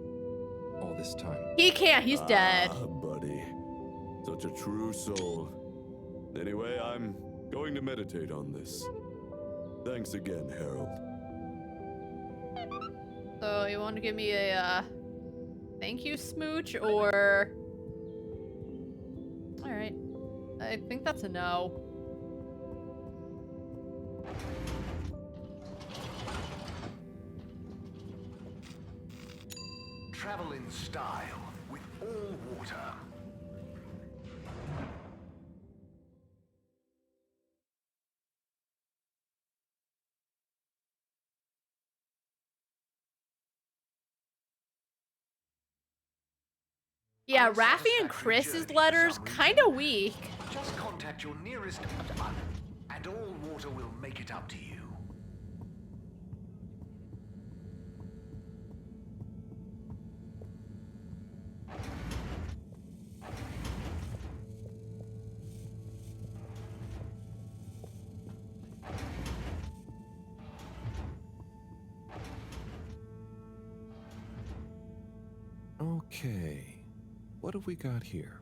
this time. He can't, he's dead. Buddy. Such a true soul. Anyway, I'm going to meditate on this. Thanks again, Harold. So you want to give me a thank you smooch or... Alright. I think that's a no. Travel in style with all water. Yeah, Raffi and Chris's letters kind of weak. Just contact your nearest and all water will make it up to you. Okay, what have we got here?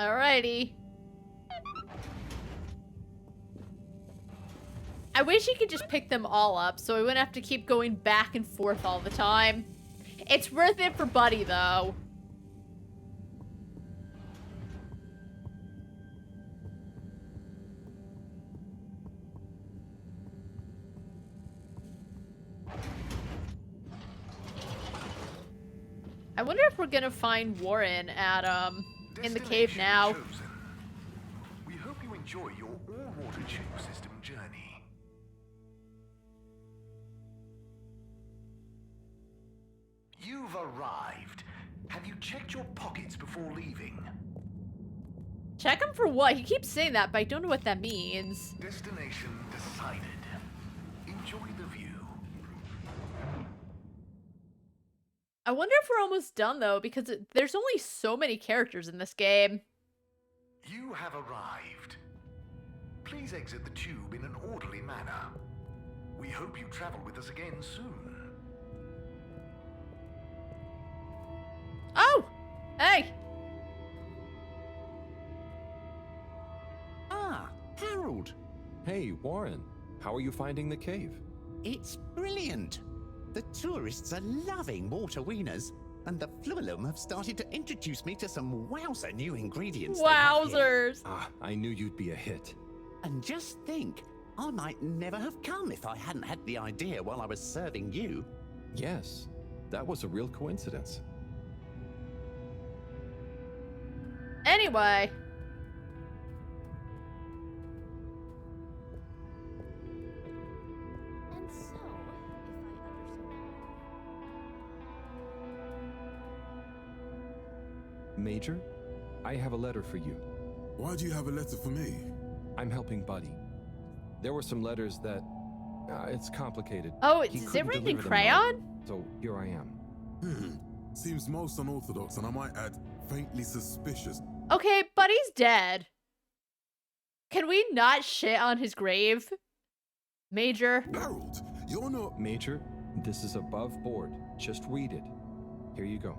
Alrighty. I wish he could just pick them all up so we wouldn't have to keep going back and forth all the time. It's worth it for Buddy, though. I wonder if we're gonna find Warren at, in the cave now. Chosen. We hope you enjoy your all-water tube system journey. You've arrived. Have you checked your pockets before leaving? Check him for what? He keeps saying that, but I don't know what that means. Destination decided. Enjoy the view. I wonder if we're almost done, though, because there's only so many characters in this game. You have arrived. Please exit the tube in an orderly manner. We hope you travel with us again soon. Oh! Hey! Ah, Harold. Hey, Warren. How are you finding the cave? It's brilliant. The tourists are loving water wieners, and the Fluilum have started to introduce me to some wowzer new ingredients. Wowzers! Ah, I knew you'd be a hit. And just think, I might never have come if I hadn't had the idea while I was serving you. Yes, that was a real coincidence. Anyway. Major, I have a letter for you. Why do you have a letter for me? I'm helping Buddy. There were some letters that... it's complicated. Oh, He is it couldn't written in deliver them crayon? now, so here I am. Seems most unorthodox, and I might add, faintly suspicious. Okay, Buddy's dead. Can we not shit on his grave? Major. Harold, you're not... Major, this is above board. Just read it. Here you go.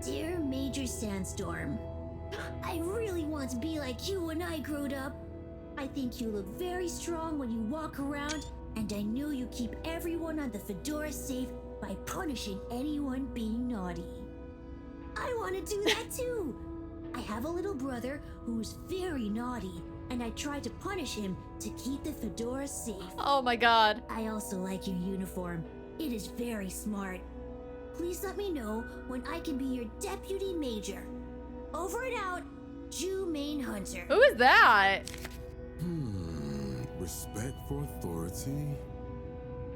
Dear Major Sandstorm, I really want to be like you when I growed up. I think you look very strong when you walk around, and I know you keep everyone on the Fedora safe by punishing anyone being naughty. I want to do that too. I have a little brother who's very naughty, and I try to punish him to keep the Fedora safe. Oh my god. I also like your uniform. It is very smart. Please let me know when I can be your deputy major. Over and out, Jew Main Hunter. Who is that? Respect for authority.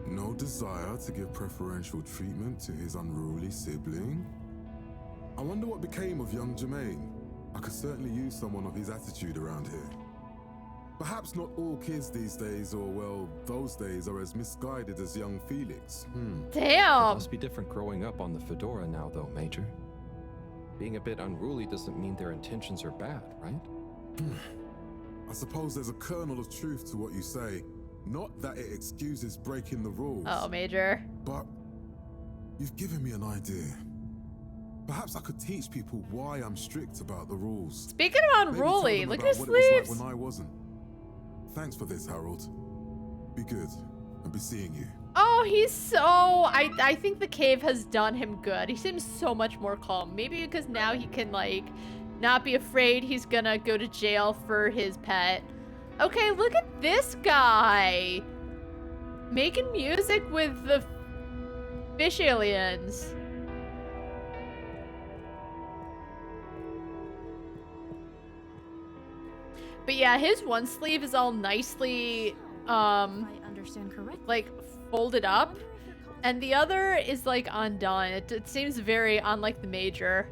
No desire to give preferential treatment to his unruly sibling. I wonder what became of young Jermaine. I could certainly use someone of his attitude around here. Perhaps not all kids these days, or well, those days, are as misguided as young Felix. Damn. It must be different growing up on the Fedora now, though, Major. Being a bit unruly doesn't mean their intentions are bad, right? I suppose there's a kernel of truth to what you say. Not that it excuses breaking the rules. Oh, Major. But you've given me an idea. Perhaps I could teach people why I'm strict about the rules. Speaking of unruly, look at his what it was sleeves. like when I wasn't. Thanks for this, Harold. Be good, and be seeing you. Oh, he's so... I think the cave has done him good. He seems so much more calm. Maybe because now he can, like, not be afraid he's gonna go to jail for his pet. Okay, look at this guy. Making music with the fish aliens. But yeah, his one sleeve is all nicely, If I understand correctly, like, folded up. And the other is, like, undone. It seems very unlike the Major.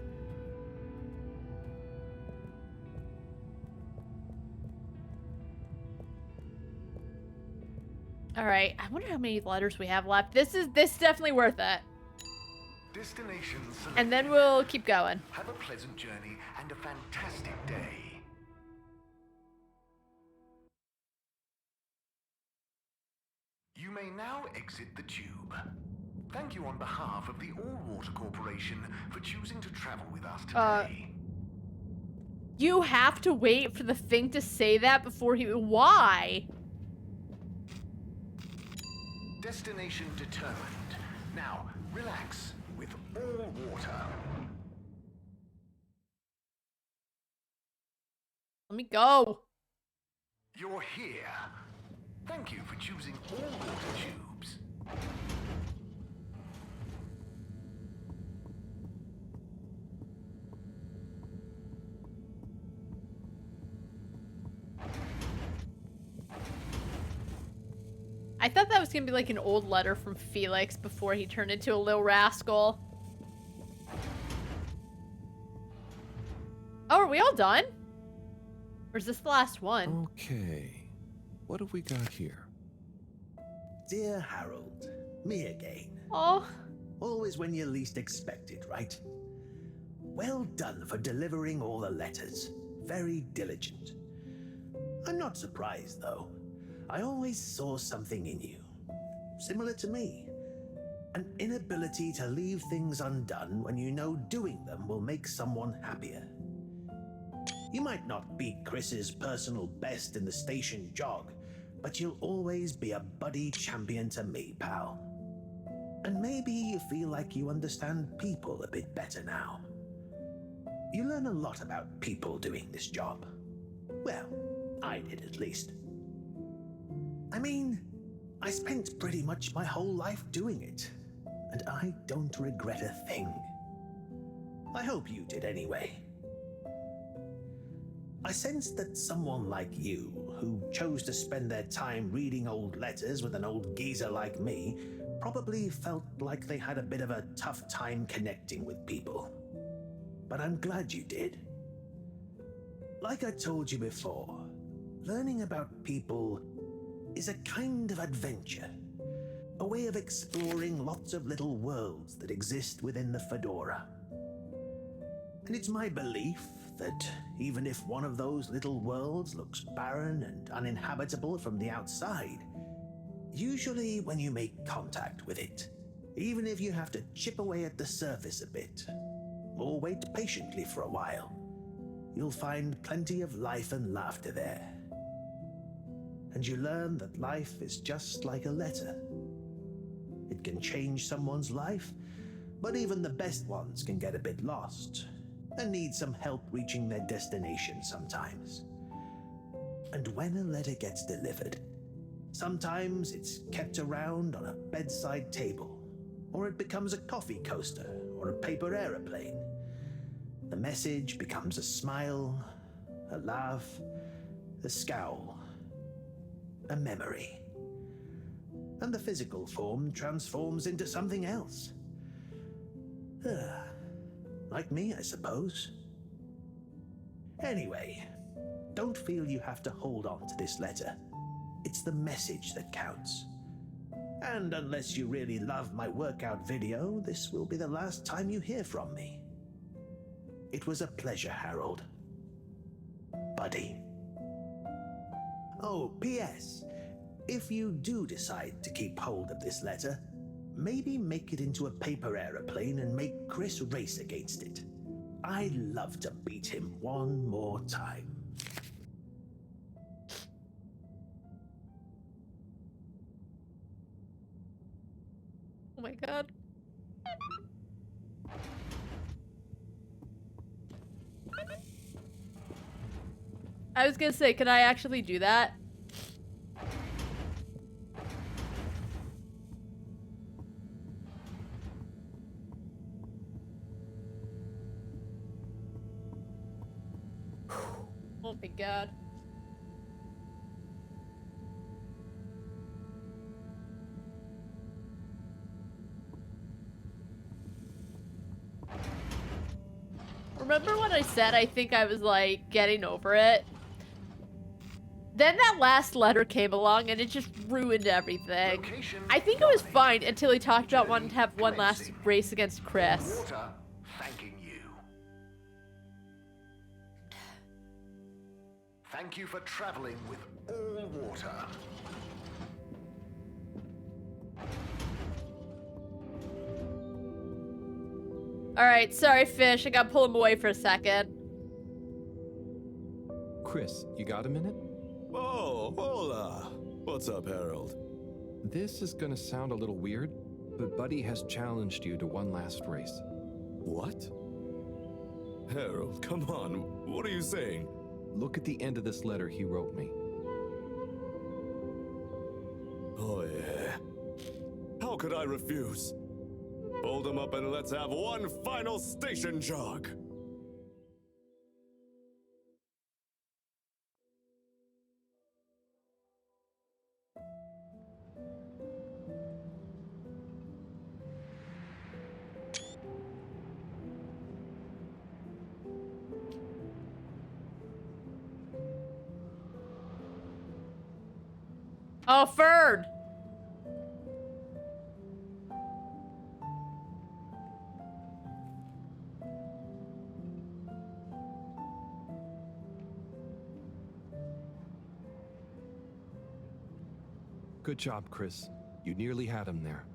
Alright, I wonder how many letters we have left. This is definitely worth it. Destination selected. And then we'll keep going. Have a pleasant journey and a fantastic day. You may now exit the tube. Thank you on behalf of the All-Water Corporation for choosing to travel with us today. You have to wait for the thing to say that before he... Why? Destination determined. Now, relax with all water. Let me go. You're here. Thank you for choosing all water tubes. I thought that was gonna be like an old letter from Felix before he turned into a little rascal. Oh, are we all done? Or is this the last one? Okay. What have we got here? Dear Harold, me again. Oh. Always when you least expect it, right? Well done for delivering all the letters. Very diligent. I'm not surprised, though. I always saw something in you. Similar to me. An inability to leave things undone when you know doing them will make someone happier. You might not beat Chris's personal best in the station jog, but you'll always be a buddy champion to me, pal. And maybe you feel like you understand people a bit better now. You learn a lot about people doing this job. Well, I did at least. I mean, I spent pretty much my whole life doing it, and I don't regret a thing. I hope you did anyway. I sensed that someone like you, who chose to spend their time reading old letters with an old geezer like me, probably felt like they had a bit of a tough time connecting with people. But I'm glad you did. Like I told you before, learning about people is a kind of adventure, a way of exploring lots of little worlds that exist within the Fedora. And it's my belief that even if one of those little worlds looks barren and uninhabitable from the outside, usually when you make contact with it, even if you have to chip away at the surface a bit, or wait patiently for a while, you'll find plenty of life and laughter there. And you learn that life is just like a letter. It can change someone's life, but even the best ones can get a bit lost and need some help reaching their destination sometimes. And when a letter gets delivered, sometimes it's kept around on a bedside table, or it becomes a coffee coaster or a paper aeroplane. The message becomes a smile, a laugh, a scowl, a memory. And the physical form transforms into something else. Like me, I suppose. Anyway, don't feel you have to hold on to this letter. It's the message that counts. And unless you really love my workout video, this will be the last time you hear from me. It was a pleasure, Harold. Buddy. Oh, P.S. If you do decide to keep hold of this letter, maybe make it into a paper aeroplane and make Chris race against it. I'd love to beat him one more time. Oh my god. I was gonna say, can I actually do that? Oh my god. Remember when I said I think I was like getting over it? Then that last letter came along and it just ruined everything. I think it was fine until he talked about wanting to have one last race against Chris. Water thanking you. Thank you for traveling with all water. Alright, sorry, fish. I gotta pull him away for a second. Chris, you got a minute? Oh, hola. What's up, Harold? This is gonna sound a little weird, but Buddy has challenged you to one last race. What? Harold, come on. What are you saying? Look at the end of this letter he wrote me. Oh, yeah. How could I refuse? Hold him up and let's have one final station jog. Oh, Fern! Good job, Chris. You nearly had him there.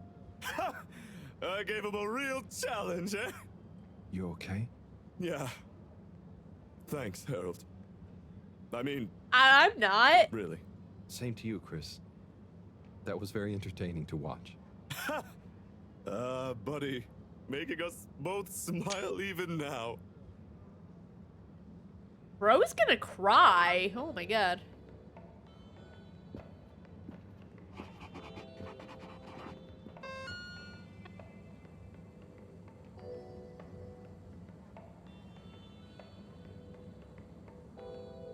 I gave him a real challenge, eh? You okay? Yeah. Thanks, Harold. I mean... I'm not. Really. Same to you, Chris. That was very entertaining to watch. Buddy. Making us both smile even now. Bro's gonna cry. Oh my god.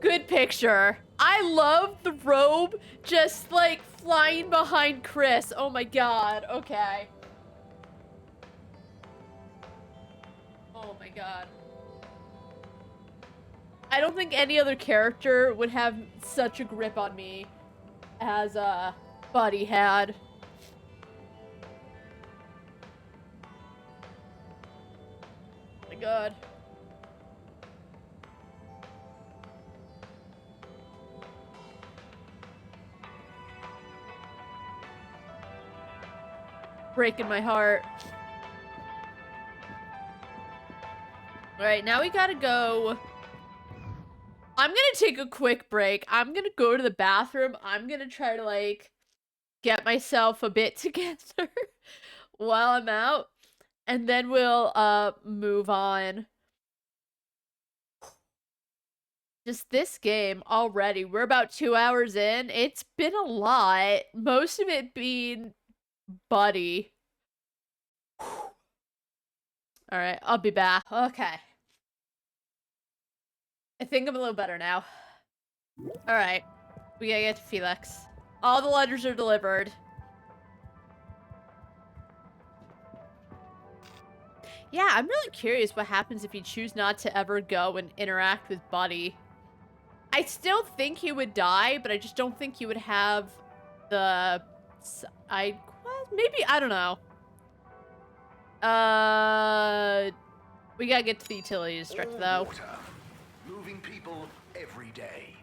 Good picture. I love the robe just like flying behind Chris. Oh my god. Okay. Oh my god. I don't think any other character would have such a grip on me as Buddy had. Oh my god. Breaking my heart. Alright, now we gotta go. I'm gonna take a quick break. I'm gonna go to the bathroom. I'm gonna try to, like, get myself a bit together while I'm out. And then we'll, move on. Just this game already. We're about 2 hours in. It's been a lot. Most of it being Buddy. Alright, I'll be back. Okay. I think I'm a little better now. Alright. We gotta get to Felix. All the letters are delivered. Yeah, I'm really curious what happens if you choose not to ever go and interact with Buddy. I still think he would die, but I just don't think he would have the side quest. Maybe, I don't know. We gotta get to the utility district, though. Water. Moving people every day.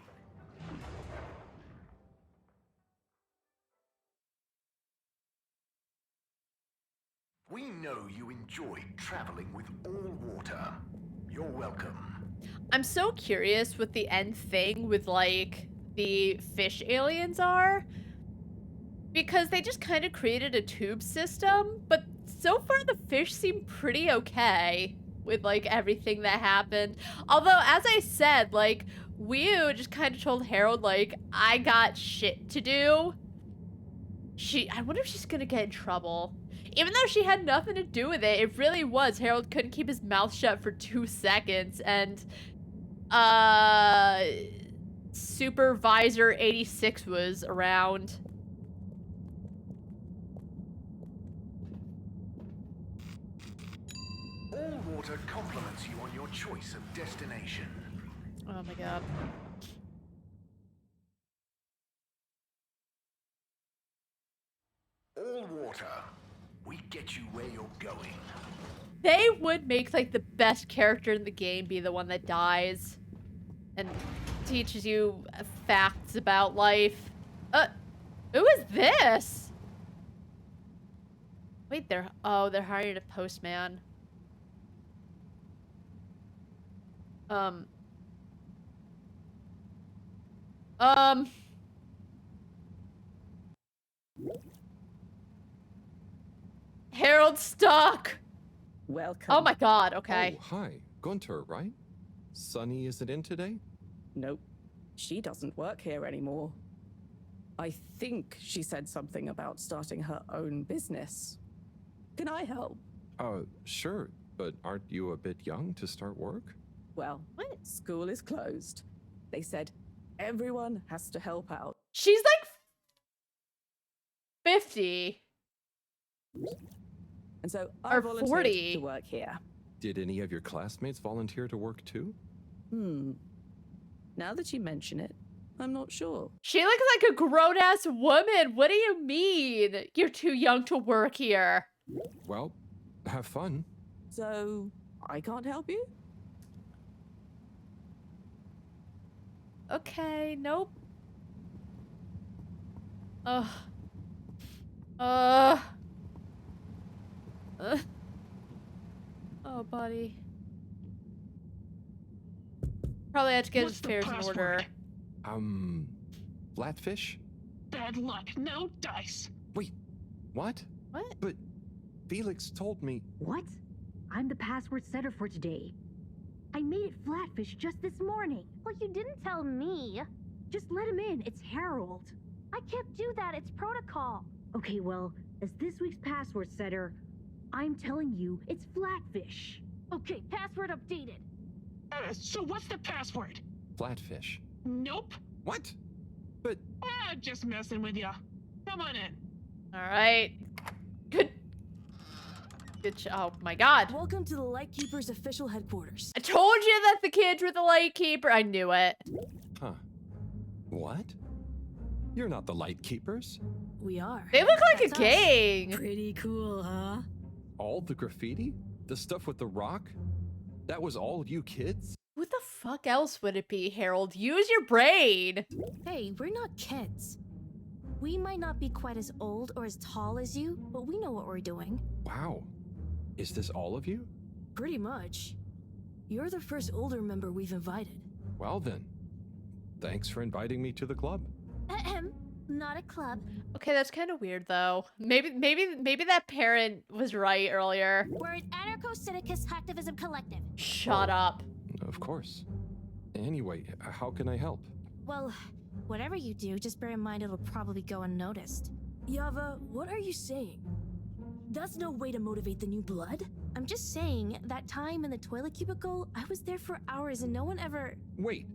We know you enjoyed traveling with all water. You're welcome. I'm so curious what the end thing with, like, the fish aliens are. Because they just kind of created a tube system, but so far the fish seem pretty okay with, like, everything that happened. Although, as I said, like, Wu just kind of told Harold, like, I got shit to do. I wonder if she's gonna get in trouble. Even though she had nothing to do with it, it really was. Harold couldn't keep his mouth shut for 2 seconds, and, Supervisor 86 was around. All water compliments you on your choice of destination. Oh my god. All water. We get you where you're going. They would make, like, the best character in the game be the one that dies and teaches you facts about life. Who is this? Wait, they're hiring a postman. Harold Stock! Welcome. Oh my god, okay. Oh, hi. Gunter, right? Sunny isn't in today? Nope. She doesn't work here anymore. I think she said something about starting her own business. Can I help? Sure, but aren't you a bit young to start work? Well, school is closed. They said everyone has to help out. She's like 50. And so I Or volunteered 40. to work here. Did any of your classmates volunteer to work too? Now that you mention it, I'm not sure. She looks like a grown-ass woman. What do you mean? You're too young to work here. Well, have fun. So, I can't help you? Okay, nope. Oh, buddy. Probably had to get his affairs in order. Flatfish? Bad luck, no dice. Wait, what? What? But Felix told me... What? I'm the password setter for today. I made it Flatfish just this morning. Well, you didn't tell me. Just let him in, it's Harold. I can't do that, it's protocol. Okay, well, as this week's password setter, I'm telling you, it's Flatfish. Okay, password updated. So what's the password? Flatfish. Nope. What? But... just messing with ya. Come on in. Alright. Good oh my god. Welcome to the Lightkeeper's official headquarters. I told you that the kids were the Lightkeeper. I knew it. Huh. What? You're not the Lightkeepers? We are. They look like That's a gang. Pretty cool, huh? All the graffiti? The stuff with the rock? That was all you kids? Who the fuck else would it be, Harold? Use your brain. Hey, we're not kids. We might not be quite as old or as tall as you, but we know what we're doing. Wow. Is this all of you? Pretty much. You're the first older member we've invited. Well then. Thanks for inviting me to the club. Not a club. Okay, that's kind of weird though. Maybe that parent was right earlier. We're an anarcho-syndicist hacktivism collective. Shut up. Of course. Anyway, how can I help? Well, whatever you do, just bear in mind it'll probably go unnoticed. Yava, what are you saying? That's no way to motivate the new blood. I'm just saying, that time in the toilet cubicle, I was there for hours and no one ever... Wait,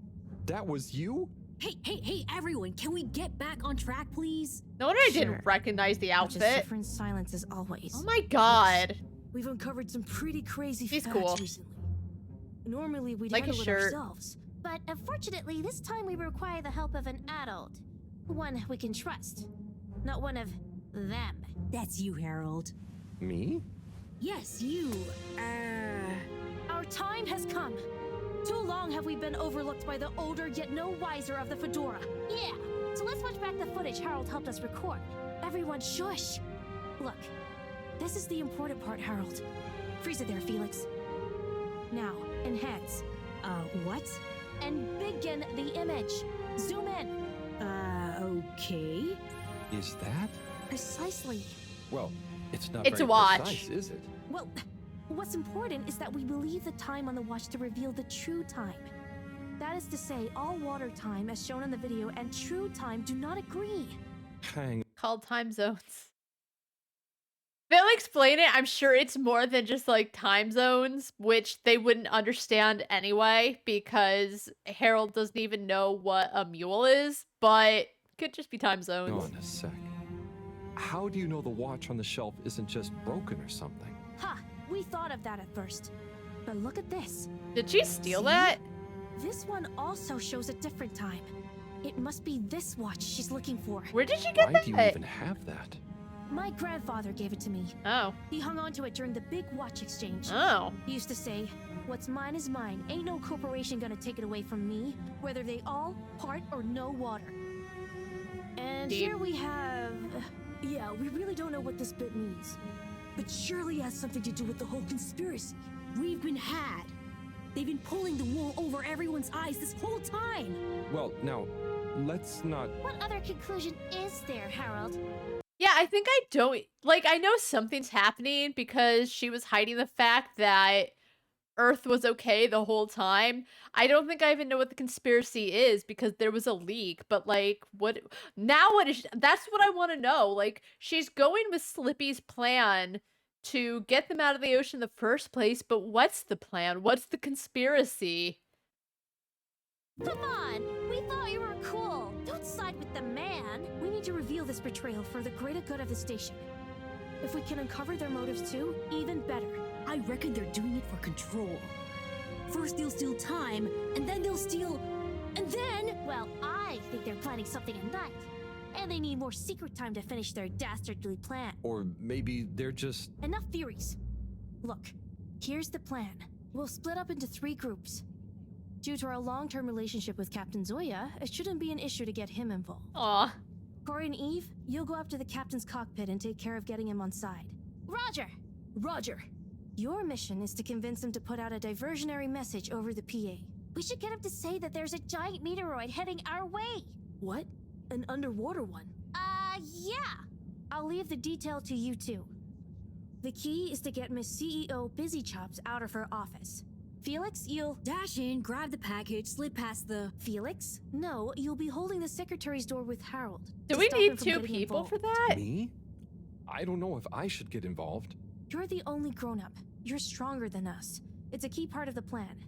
that was you? Hey, everyone, can we get back on track, please? No wonder I didn't recognize the outfit. Just different silence as always. Oh my god. We've uncovered some pretty crazy He's facts cool. recently. Normally, we'd Like handle his it shirt. ourselves. But unfortunately, this time we require the help of an adult. One we can trust. Not one of them. That's you, Harold. Me? Yes, you. Our time has come. Too long have we been overlooked by the older yet no wiser of the Fedora. Yeah, so let's watch back the footage Harold helped us record. Everyone shush. Look, this is the important part, Harold. Freeze it there, Felix. Now, enhance. What? And begin the image. Zoom in. Okay. Is that? Precisely. Well, it's not It's very a watch. precise, is it? Well, what's important is that we believe the time on the watch to reveal the true time. That is to say, all water time, as shown in the video, and true time do not agree. Hang. Called time zones. They'll explain it. I'm sure it's more than just like time zones, which they wouldn't understand anyway, because Harold doesn't even know what a mule is, but could just be time zones. Hold on a sec. How do you know the watch on the shelf isn't just broken or something? Ha! We thought of that at first. But look at this. Did she steal See? that? This one also shows a different time. It must be this watch she's looking for. Where did you get Why that? do you even have that? My grandfather gave it to me. Oh. He hung on to it during the big watch exchange. Oh. He used to say, "What's mine is mine. Ain't no corporation gonna take it away from me, whether they all, part, or no water." And Deep. here we have... Yeah, we really don't know what this bit means. But surely it has something to do with the whole conspiracy. We've been had. They've been pulling the wool over everyone's eyes this whole time. Well, now, let's not... What other conclusion is there, Harold? Yeah, I think I don't... Like, I know something's happening because she was hiding the fact that Earth was okay the whole time. I don't think I even know what the conspiracy is because there was a leak, but like, what... Now what is... That's what I want to know. Like, she's going with Slippy's plan to get them out of the ocean in the first place, but what's the plan? What's the conspiracy? Come on! We thought you were cool! Don't side with the man! We need to reveal this betrayal for the greater good of the station. If we can uncover their motives too, even better. I reckon they're doing it for control. First they'll steal time, and then they'll steal... And then... Well, I think they're planning something at night. And they need more secret time to finish their dastardly plan. Or maybe they're just... Enough theories. Look, here's the plan. We'll split up into 3 groups. Due to our long-term relationship with Captain Zoya, it shouldn't be an issue to get him involved. Aw. Corey and Eve, you'll go up to the captain's cockpit and take care of getting him on side. Roger! Roger! Your mission is to convince him to put out a diversionary message over the PA. We should get him to say that there's a giant meteoroid heading our way. What? An underwater one? Yeah. I'll leave the detail to you two. The key is to get Miss CEO Busy Chops out of her office. Felix, you'll... Dash in, grab the package, slip past the... Felix? No, you'll be holding the secretary's door with Harold. Do we need 2 people for that? Me? I don't know if I should get involved. You're the only grown-up. You're stronger than us. It's a key part of the plan.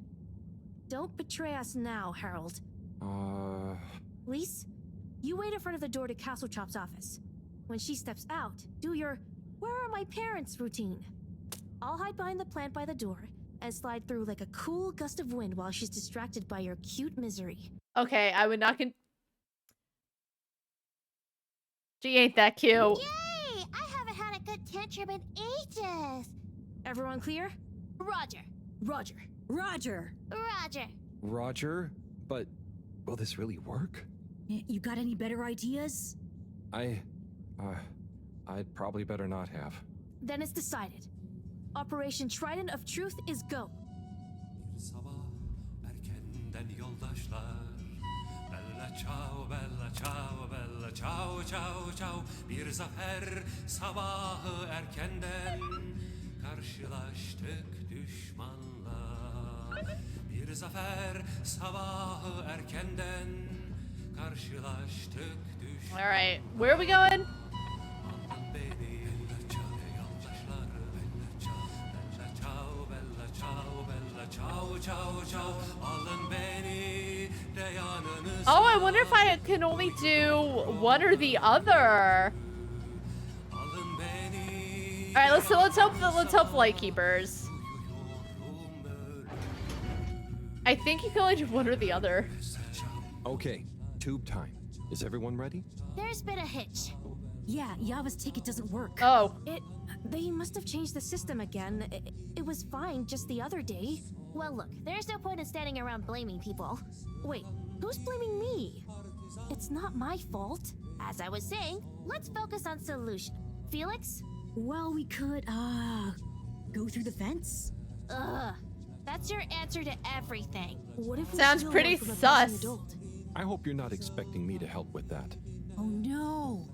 Don't betray us now, Harold. Lise, you wait in front of the door to Castle Chop's office. When she steps out, do your "Where are my parents?" routine. I'll hide behind the plant by the door and slide through like a cool gust of wind while she's distracted by your cute misery. Okay, I would not She ain't that cute. Yay! I haven't had a good tantrum in ages. Everyone clear? Roger. Roger. Roger. Roger. Roger? But will this really work? You got any better ideas? I'd probably better not have. Then it's decided. Operation Trident of Truth is go. Bella ciao, bella ciao, ciao, ciao. Bir zafer sabahı erkenden karşılaştık düşmanla. Bir zafer sabahı erkenden karşılaştık düşmanla. All right, where are we going? Oh, I wonder if I can only do one or the other. All right, let's help Lightkeepers. I think you can only do one or the other. Okay, tube time. Is everyone ready? There's been a hitch. Yeah, Yava's ticket doesn't work. Oh. They must have changed the system again. It was fine just the other day. Well, look, there's no point in standing around blaming people. Wait, who's blaming me? It's not my fault. As I was saying, let's focus on solution. Felix? Well, we could, go through the fence? Ugh. That's your answer to everything. What if we Sounds steal pretty one from a sus. passing adult? I hope you're not expecting me to help with that. Oh no!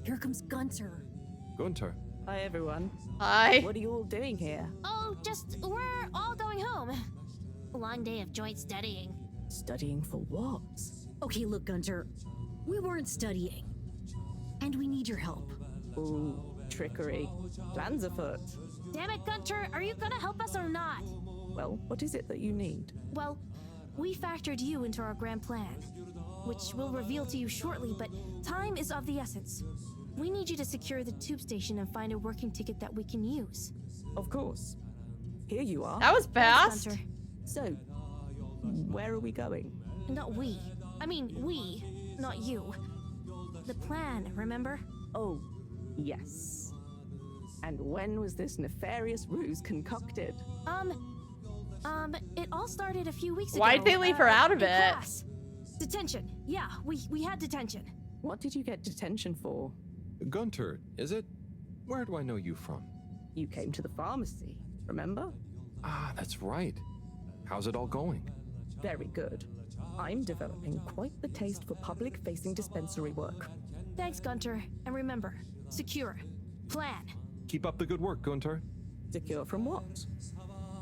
Here comes Gunter. Gunter. Hi, everyone. Hi. What are you all doing here? Oh, we're all going home. Long day of joint studying. Studying for what? Okay, look, Gunter. We weren't studying. And we need your help. Ooh, trickery. Plans afoot. Damn it, Gunter, are you gonna help us or not? Well, what is it that you need? Well, we factored you into our grand plan, which we'll reveal to you shortly, but time is of the essence. We need you to secure the tube station and find a working ticket that we can use. Of course. Here you are. That was fast. Gunter. So, where are we going? Not we. I mean, we, not you. The plan, remember? Oh, yes. And when was this nefarious ruse concocted? It all started a few weeks ago. Why'd they leave her out of in it? class. Detention. Yeah, we had detention. What did you get detention for? Gunter, is it? Where do I know you from? You came to the pharmacy, remember? Ah, that's right. How's it all going? Very good. I'm developing quite the taste for public-facing dispensary work. Thanks, Gunter. And remember, secure. Plan. Keep up the good work, Gunter. Secure from what?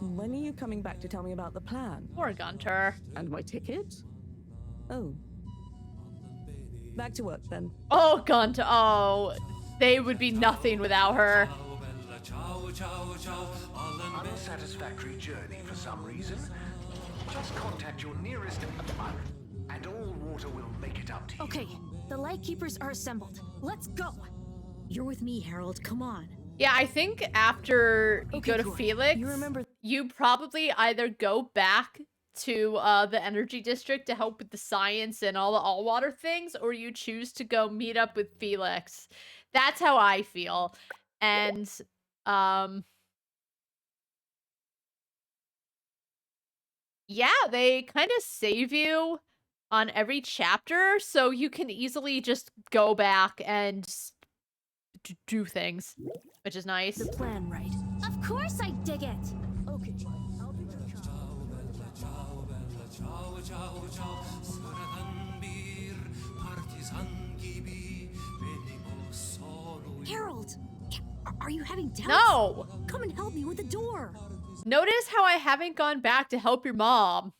When are you coming back to tell me about the plan? Poor Gunter. And my ticket? Oh. Back to work then. Oh, Gunter. Oh, they would be nothing without her. Unsatisfactory journey for some reason? Just contact your nearest and all water will make it up to you. Okay, the Lightkeepers are assembled. Let's go. You're with me, Harold. Come on. Yeah, I think after you go to good. Felix, You you probably either go back to the energy district to help with the science and all the all-water things, or you choose to go meet up with Felix. That's how I feel. And, yeah, they kind of save you on every chapter, so you can easily just go back and do things, which is nice. The plan right. Of course I dig it. Okay. Harold, are you having doubts? No! Come and help me with the door. Notice how I haven't gone back to help your mom.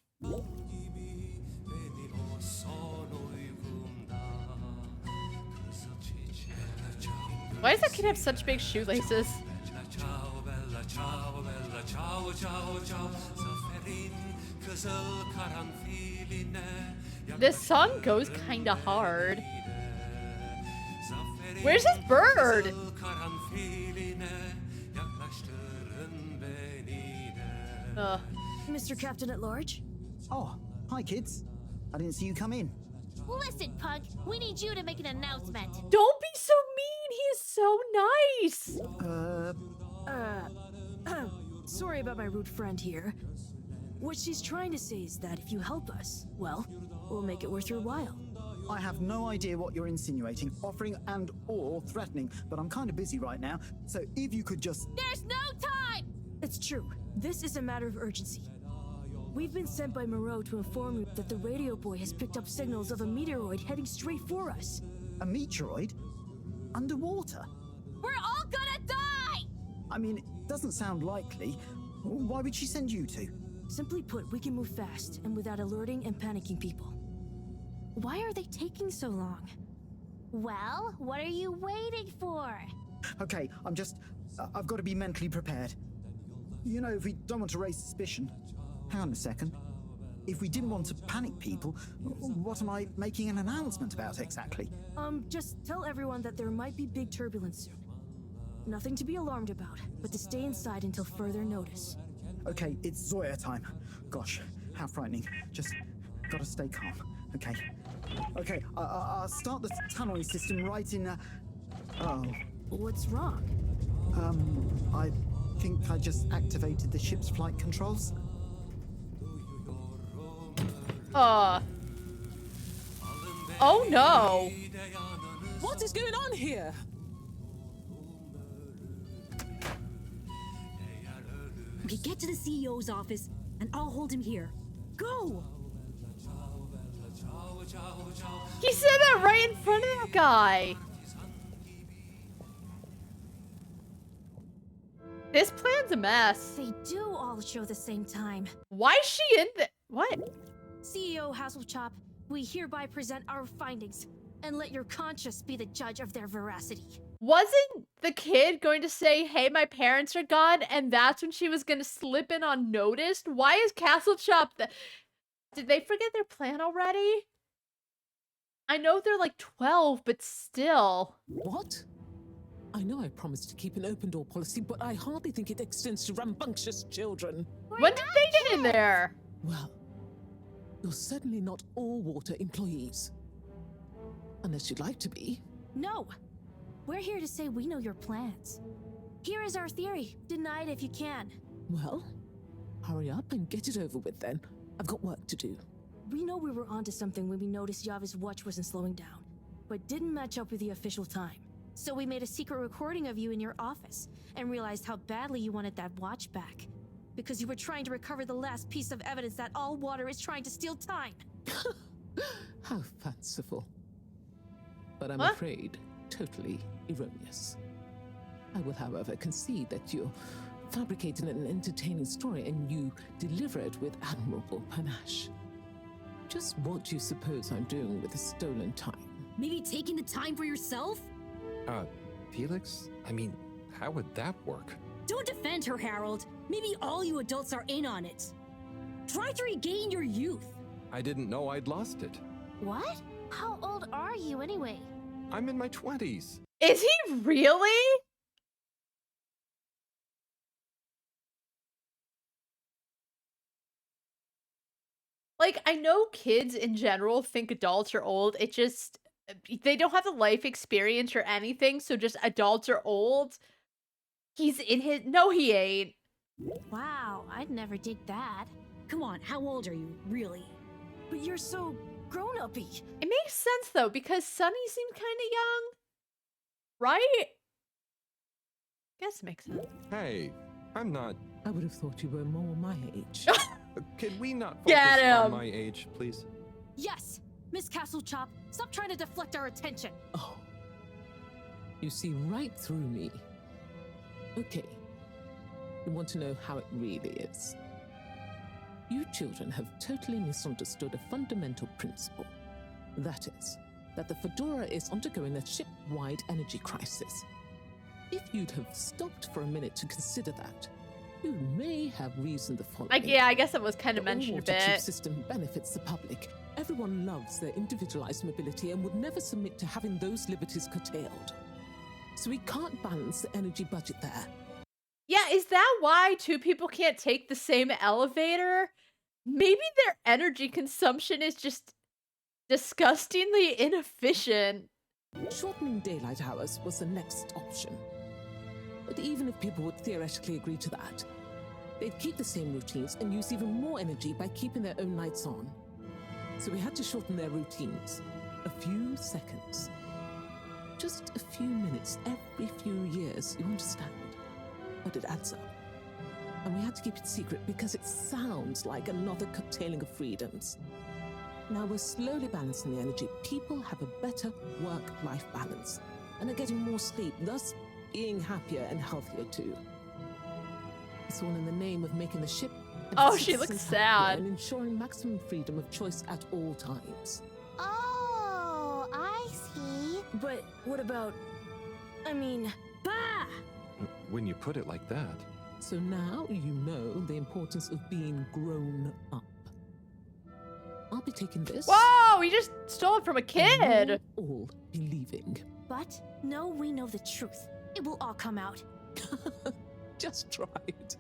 Why does that kid have such big shoelaces? This song goes kinda hard. Where's his bird? Mr. Captain at Large? Oh, hi kids. I didn't see you come in. Listen, Pug, we need you to make an announcement. Don't be so mean. He is so nice. Sorry about my rude friend here. What she's trying to say is that if you help us, well, we'll make it worth your while. I have no idea what you're insinuating, offering and or threatening, but I'm kind of busy right now, so if you could just... There's no time! It's true. This is a matter of urgency. We've been sent by Moreau to inform you that the radio boy has picked up signals of a meteoroid heading straight for us. A meteoroid? Underwater? We're all gonna die! I mean, it doesn't sound likely. Why would she send you to? Simply put, we can move fast and without alerting and panicking people. Why are they taking so long? Well, what are you waiting for? Okay, I've got to be mentally prepared. You know, if we don't want to raise suspicion... Hang on a second. If we didn't want to panic people, what am I making an announcement about exactly? Just tell everyone that there might be big turbulence soon. Nothing to be alarmed about, but to stay inside until further notice. Okay, it's Zoya time. Gosh, how frightening. Just gotta stay calm. Okay, I'll start the tunneling system right in, Oh. What's wrong? I think I just activated the ship's flight controls. Oh no! What is going on here? Okay, get to the CEO's office, and I'll hold him here. Go! He said that right in front of that guy. This plan's a mess. They do all show the same time. Why is she in the... What? CEO Hasselchop, we hereby present our findings, and let your conscience be the judge of their veracity. Wasn't the kid going to say, hey, my parents are gone, and that's when she was going to slip in unnoticed? Why is Hasselchop... Did they forget their plan already? I know they're like 12, but still. What? I know I promised to keep an open door policy, but I hardly think it extends to rambunctious children. When did they get in there? Well, you're certainly not all water employees. Unless you'd like to be. No. We're here to say we know your plans. Here is our theory. Deny it if you can. Well, hurry up and get it over with then. I've got work to do. We know we were onto something when we noticed Yava's watch wasn't slowing down, but didn't match up with the official time. So we made a secret recording of you in your office, and realized how badly you wanted that watch back. because you were trying to recover the last piece of evidence that all water is trying to steal time. How fanciful. But I'm afraid totally erroneous. I will, however, concede that you're fabricating an entertaining story and you deliver it with admirable panache. Just what do you suppose I'm doing with the stolen time? Maybe taking the time for yourself? Felix? I mean, how would that work? Don't defend her, Harold. Maybe all you adults are in on it. Try to regain your youth. I didn't know I'd lost it. What? How old are you anyway? I'm in my 20s. Is he really? Like, I know kids in general think adults are old. It just, they don't have the life experience or anything, so just adults are old. He's in his, no he ain't. Wow, I'd never dig that. Come on, how old are you, really? But you're so grown-up-y. It makes sense though, because Sunny seemed kind of young. Right? Guess makes sense. Hey, I'm not... I would have thought you were more my age. Can we not focus Get him. on my age, please? Yes! Miss Castlechop, stop trying to deflect our attention. Oh. You see right through me. Okay. You want to know how it really is. You children have totally misunderstood a fundamental principle. That is, that the Fedora is undergoing a ship-wide energy crisis. If you'd have stopped for a minute to consider that, you may have reasoned the following. Like, yeah, I guess it was kind of mentioned a The water tube bit. system benefits the public. Everyone loves their individualized mobility and would never submit to having those liberties curtailed. So we can't balance the energy budget there. Yeah, is that why two people can't take the same elevator? Maybe their energy consumption is just disgustingly inefficient. Shortening daylight hours was the next option. But even if people would theoretically agree to that, they'd keep the same routines and use even more energy by keeping their own lights on. So we had to shorten their routines. A few seconds. Just a few minutes every few years, you understand? But it adds up. And we had to keep it secret because it sounds like another curtailing of freedoms. Now we're slowly balancing the energy. People have a better work-life balance and are getting more sleep, thus being happier and healthier too. It's all in the name of making the ship and Oh, its she looks citizens happier sad. and ensuring maximum freedom of choice at all times. Oh, I see. But what about... I mean... Bah! When you put it like that. So now you know the importance of being grown up. I'll be taking this. Whoa, he just stole it from a kid. And you'll all be leaving. But no, we know the truth. It will all come out. Just try it.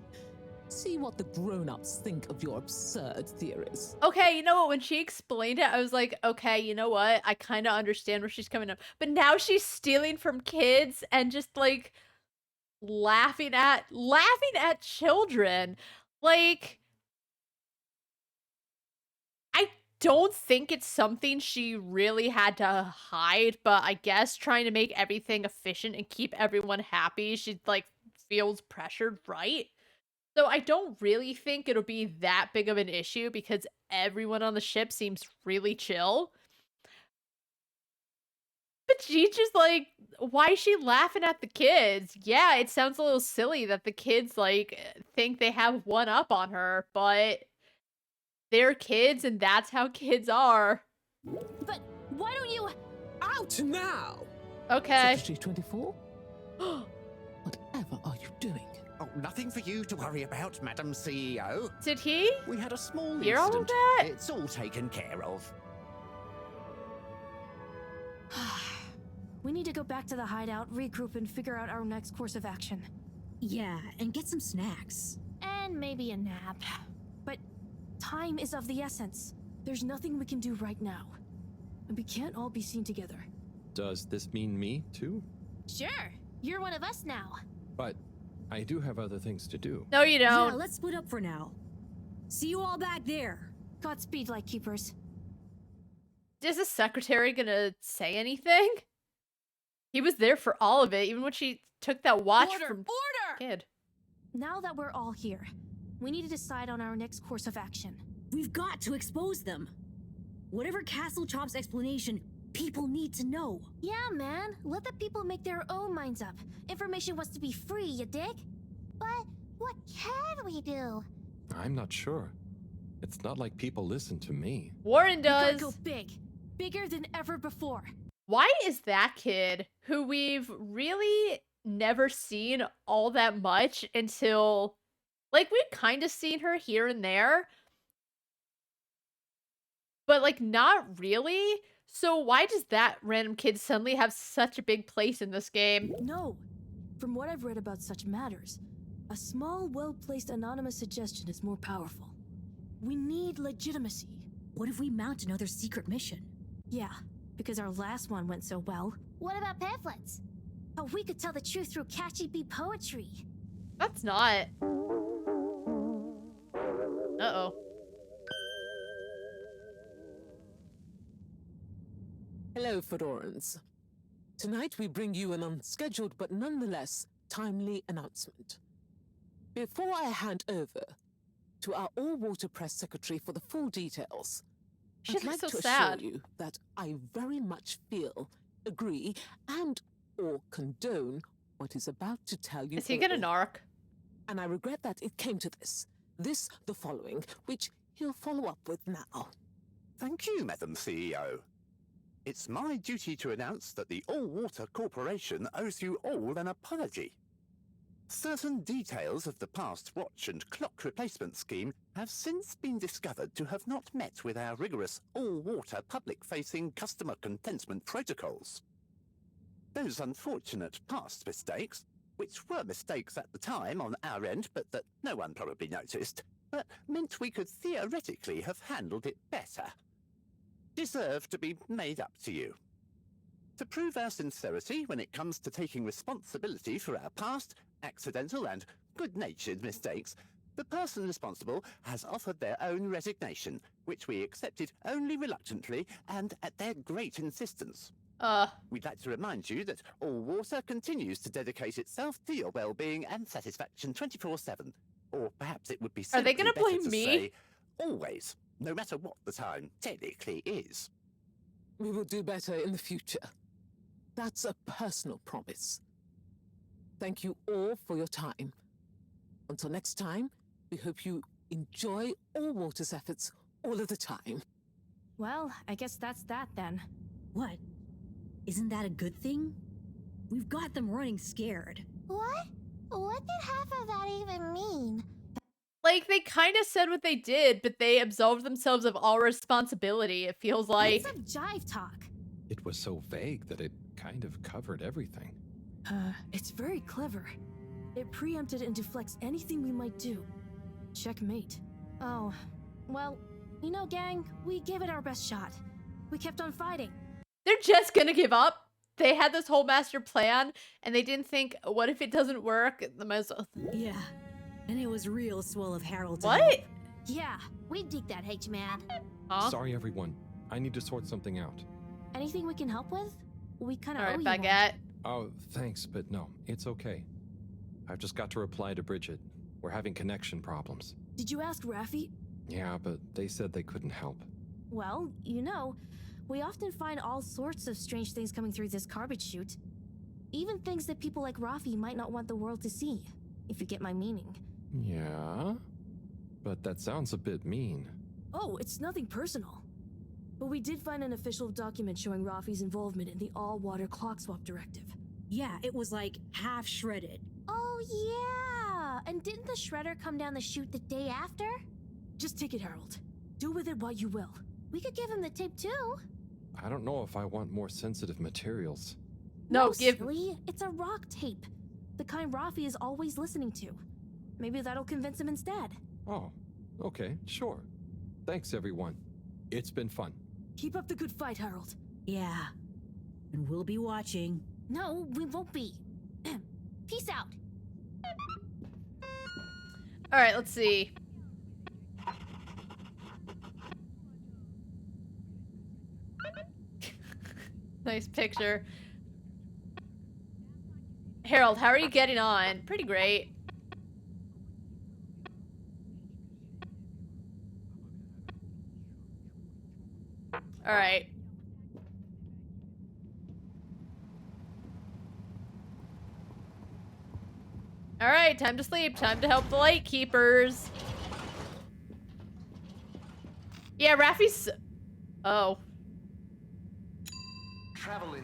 See what the grown-ups think of your absurd theories. Okay, you know what? When she explained it, I was like, okay, you know what? I kind of understand where she's coming from. But now she's stealing from kids and just like laughing at children. Like, I don't think it's something she really had to hide, but I guess trying to make everything efficient and keep everyone happy, she like feels pressured, right? So I don't really think it'll be that big of an issue because everyone on the ship seems really chill. But she's just like, why is she laughing at the kids? Yeah, it sounds a little silly that the kids like think they have one up on her, but they're kids and that's how kids are. But why don't you... Out now! Okay. Secretary 24? Whatever are you doing? Oh, nothing for you to worry about, Madam CEO. Did he? We had a small hear all of incident. that? It's all taken care of. We need to go back to the hideout, regroup, and figure out our next course of action. Yeah, and get some snacks. And maybe a nap. But time is of the essence. There's nothing we can do right now. And we can't all be seen together. Does this mean me, too? Sure, you're one of us now. But I do have other things to do. No, you don't. Yeah, let's split up for now. See you all back there. Godspeed, Lightkeepers. Is the secretary gonna say anything? He was there for all of it, even when she took that watch from kid. Now that we're all here, we We need to decide on our next course of action. We've got to expose them. Whatever Castle Chop's explanation, people need to know. Yeah, man. Let the people make their own minds up. Information wants to be free, you dig? But what can we do? I'm not sure. It's not like people listen to me. Warren We does. gotta go big. Bigger than ever before. Why is that kid, who we've really never seen all that much until, like, we've kind of seen her here and there, but, like, not really? So why does that random kid suddenly have such a big place in this game? No. From what I've read about such matters, a small, well-placed anonymous suggestion is more powerful. We need legitimacy. What if we mount another secret mission? Yeah, because our last one went so well. What about pamphlets? Oh, we could tell the truth through catchy bee poetry. That's not. Uh-oh. Hello, Fedorans. Tonight we bring you an unscheduled but nonetheless timely announcement. Before I hand over to our all-water press secretary for the full details, She I'd looks like so to sad. assure you that I very much feel, agree, and or condone what is about to tell you. Is he gonna narc? And I regret that it came to this. The following, which he'll follow up with now. Thank you, Madam CEO. It's my duty to announce that the All Water Corporation owes you all an apology. Certain details of the past watch and clock replacement scheme have since been discovered to have not met with our rigorous all-water public-facing customer contentment protocols. Those unfortunate past mistakes, which were mistakes at the time on our end but that no one probably noticed, but meant we could theoretically have handled it better, deserve to be made up to you. To prove our sincerity when it comes to taking responsibility for our past, accidental and good-natured mistakes, the person responsible has offered their own resignation, which we accepted only reluctantly and at their great insistence. We'd like to remind you that All Water continues to dedicate itself to your well-being and satisfaction 24/7. Or perhaps it would be Are they gonna simply better blame to me? say, always, no matter what the time technically is. We will do better in the future. That's a personal promise. Thank you all for your time. Until next time, we hope you enjoy All Water's efforts all of the time. Well, I guess that's that then. What? Isn't that a good thing? We've got them running scared. What? What did half of that even mean? Like, they kind of said what they did, but they absolved themselves of all responsibility, it feels like. What's some jive talk? It was so vague that it kind of covered everything. It's very clever. It preempted and deflects anything we might do. Checkmate. Oh, well, you know, gang, we gave it our best shot. We kept on fighting. They're just gonna give up. They had this whole master plan, and they didn't think, what if it doesn't work? The most. Yeah, and it was real swell of Harold to What? help. Yeah, we dig that, H-Man. Huh? Sorry, everyone. I need to sort something out. Anything we can help with? We kind of All owe right, you baguette. Oh, thanks, but no, it's okay. I've just got to reply to Bridget. We're having connection problems. one. Did you ask Raffi? Yeah, but they said they couldn't help. Well, you know, we often find all sorts of strange things coming through this garbage chute. Even things that people like Raffi might not want the world to see, if you get my meaning. Yeah? But that sounds a bit mean. Oh, it's nothing personal. But we did find an official document showing Raffi's involvement in the all-water clock swap directive. Yeah, it was like half shredded. Oh, yeah! And didn't the shredder come down the chute the day after? Just take it, Harold. Do with it what you will. We could give him the tape, too. I don't know if I want more sensitive materials. No, give. Silly. It's a rock tape. The kind Raffi is always listening to. Maybe that'll convince him instead. Oh, okay, sure. Thanks, everyone. It's been fun. Keep up the good fight, Harold. Yeah, and we'll be watching. No, we won't be. Peace out. All right, let's see. Nice picture. Harold, how are you getting on? Pretty great. All right. All right, time to sleep. Time to help the light keepers. Yeah, Raffi's... Oh.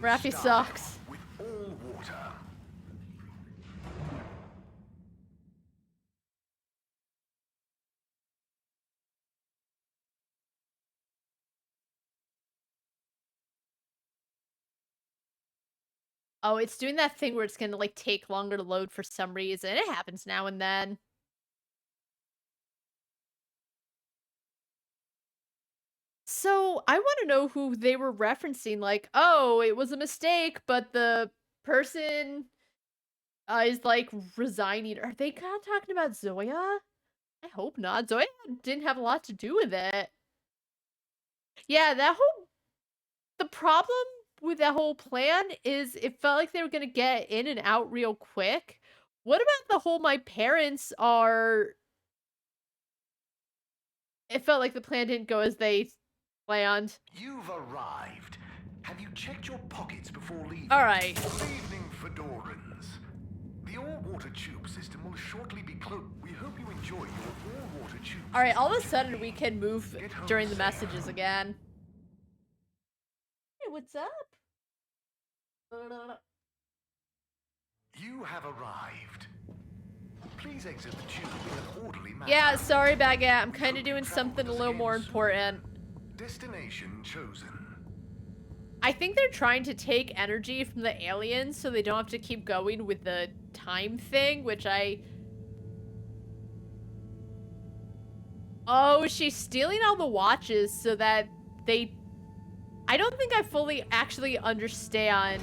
Raffi sucks. With all water. Oh, it's doing that thing where it's gonna, like, take longer to load for some reason. It happens now and then. So, I want to know who they were referencing. Like, oh, it was a mistake, but the person is, like, resigning. Are they kind of talking about Zoya? I hope not. Zoya didn't have a lot to do with it. Yeah, the problem with that whole plan is it felt like they were gonna get in and out real quick. What about the whole my parents are... It felt like the plan didn't go as they planned. You've arrived. Have you checked your pockets before leaving? All right. Good evening, Fedorans. The all-water tube system will shortly be closed. We hope you enjoy your all-water tube. All right, all of a sudden we can move during the messages again. Hey, what's up? You have arrived. Please exit the tube in an orderly manner. Yeah, sorry, Baguette. I'm kind of doing something a little more important. Destination chosen. I think they're trying to take energy from the aliens so they don't have to keep going with the time thing, which I... Oh, she's stealing all the watches so that they... I don't think I fully actually understand.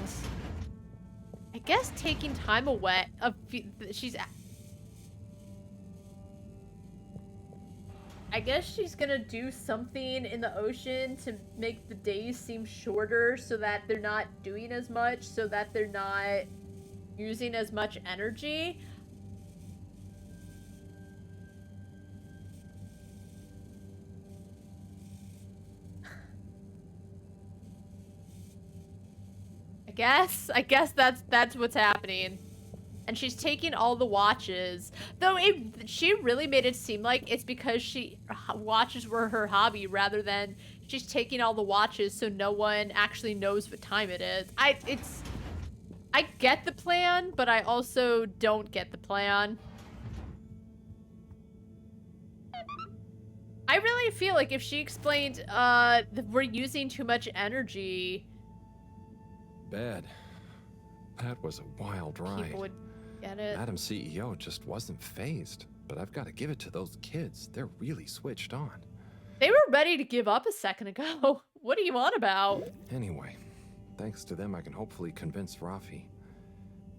I guess taking time away... She's... I guess she's gonna do something in the ocean to make the days seem shorter so that they're not doing as much, so that they're not using as much energy. I guess that's what's happening. And she's taking all the watches. Though she really made it seem like it's because watches were her hobby rather than she's taking all the watches so no one actually knows what time it is. I get the plan, but I also don't get the plan. I really feel like if she explained, we're using too much energy. Bad. That was a wild ride. People would get it. Madam CEO just wasn't phased, but I've got to give it to those kids. They're really switched on. They were ready to give up a second ago. What are you on about? Anyway, thanks to them I can hopefully convince Rafi.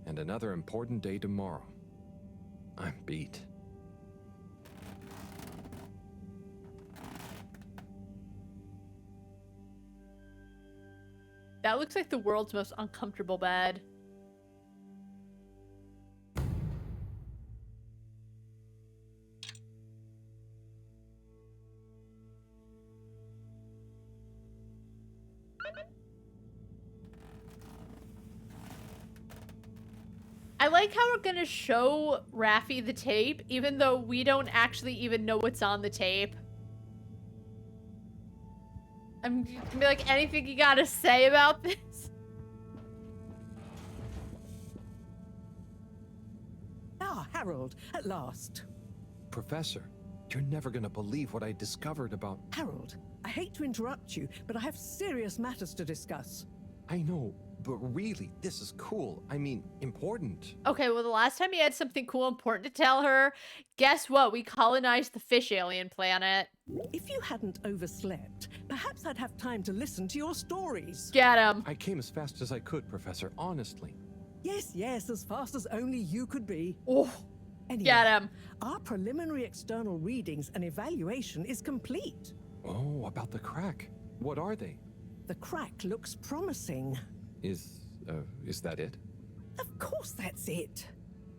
And another important day tomorrow. I'm beat. That looks like the world's most uncomfortable bed. I like how we're gonna show Raffi the tape, even though we don't actually even know what's on the tape. I'm gonna be like, anything you gotta say about this? Ah, Harold, at last. Professor, you're never gonna believe what I discovered about... Harold, I hate to interrupt you, but I have serious matters to discuss. I know, but really, this is cool. I mean, important. Okay, well, the last time he had something cool important to tell her, guess what? We colonized the fish alien planet. If you hadn't overslept, perhaps I'd have time to listen to your stories. Get him. I came as fast as I could, Professor, honestly. Yes, yes, as fast as only you could be. Oh, anyway, get him. Our preliminary external readings and evaluation is complete. Oh, about the crack. What are they? The crack looks promising. Is that it? Of course that's it.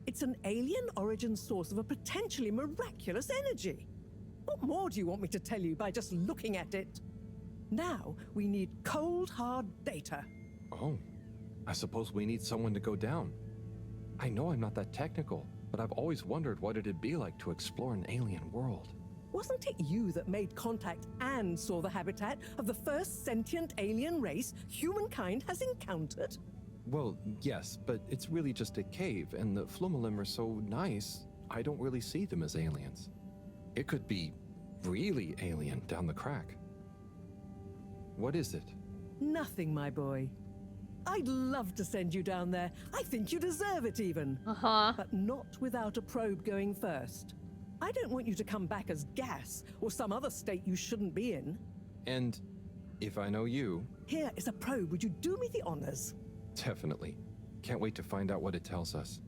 It's an alien origin source of a potentially miraculous energy. What more do you want me to tell you by just looking at it? Now we need cold, hard data. Oh, I suppose we need someone to go down. I know I'm not that technical, but I've always wondered what it'd be like to explore an alien world. Wasn't it you that made contact and saw the habitat of the first sentient alien race humankind has encountered? Well, yes, but it's really just a cave, and the Flumelim are so nice, I don't really see them as aliens. It could be really alien down the crack. What is it? Nothing, my boy. I'd love to send you down there. I think you deserve it even. But not without a probe going first. I don't want you to come back as gas or some other state you shouldn't be in. And if I know you... Here is a probe. Would you do me the honors? Definitely. Can't wait to find out what it tells us.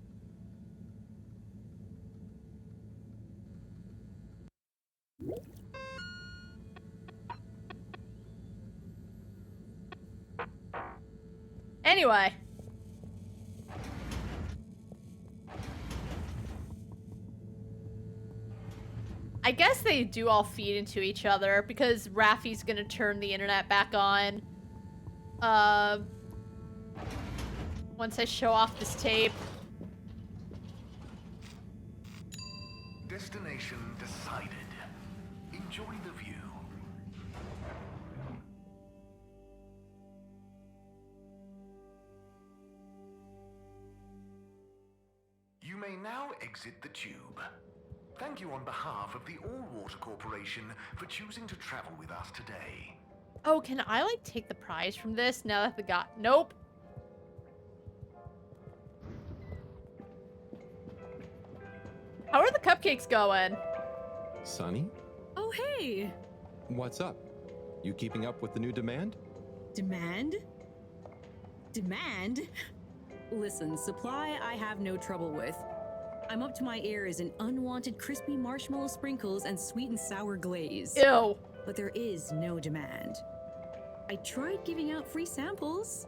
Anyway. I guess they do all feed into each other because Raffi's gonna turn the internet back on. Once I show off this tape. Destination decided. Enjoy the view. You may now exit the tube. Thank you on behalf of the All-Water Corporation for choosing to travel with us today. Oh, can I, like, take the prize from this now that the guy... Nope. How are the cupcakes going? Sunny? Oh, hey! What's up? You keeping up with the new demand? Demand? Demand? Listen, supply I have no trouble with. I'm up to my ears in unwanted crispy marshmallow sprinkles and sweet and sour glaze. Ew. But there is no demand. I tried giving out free samples.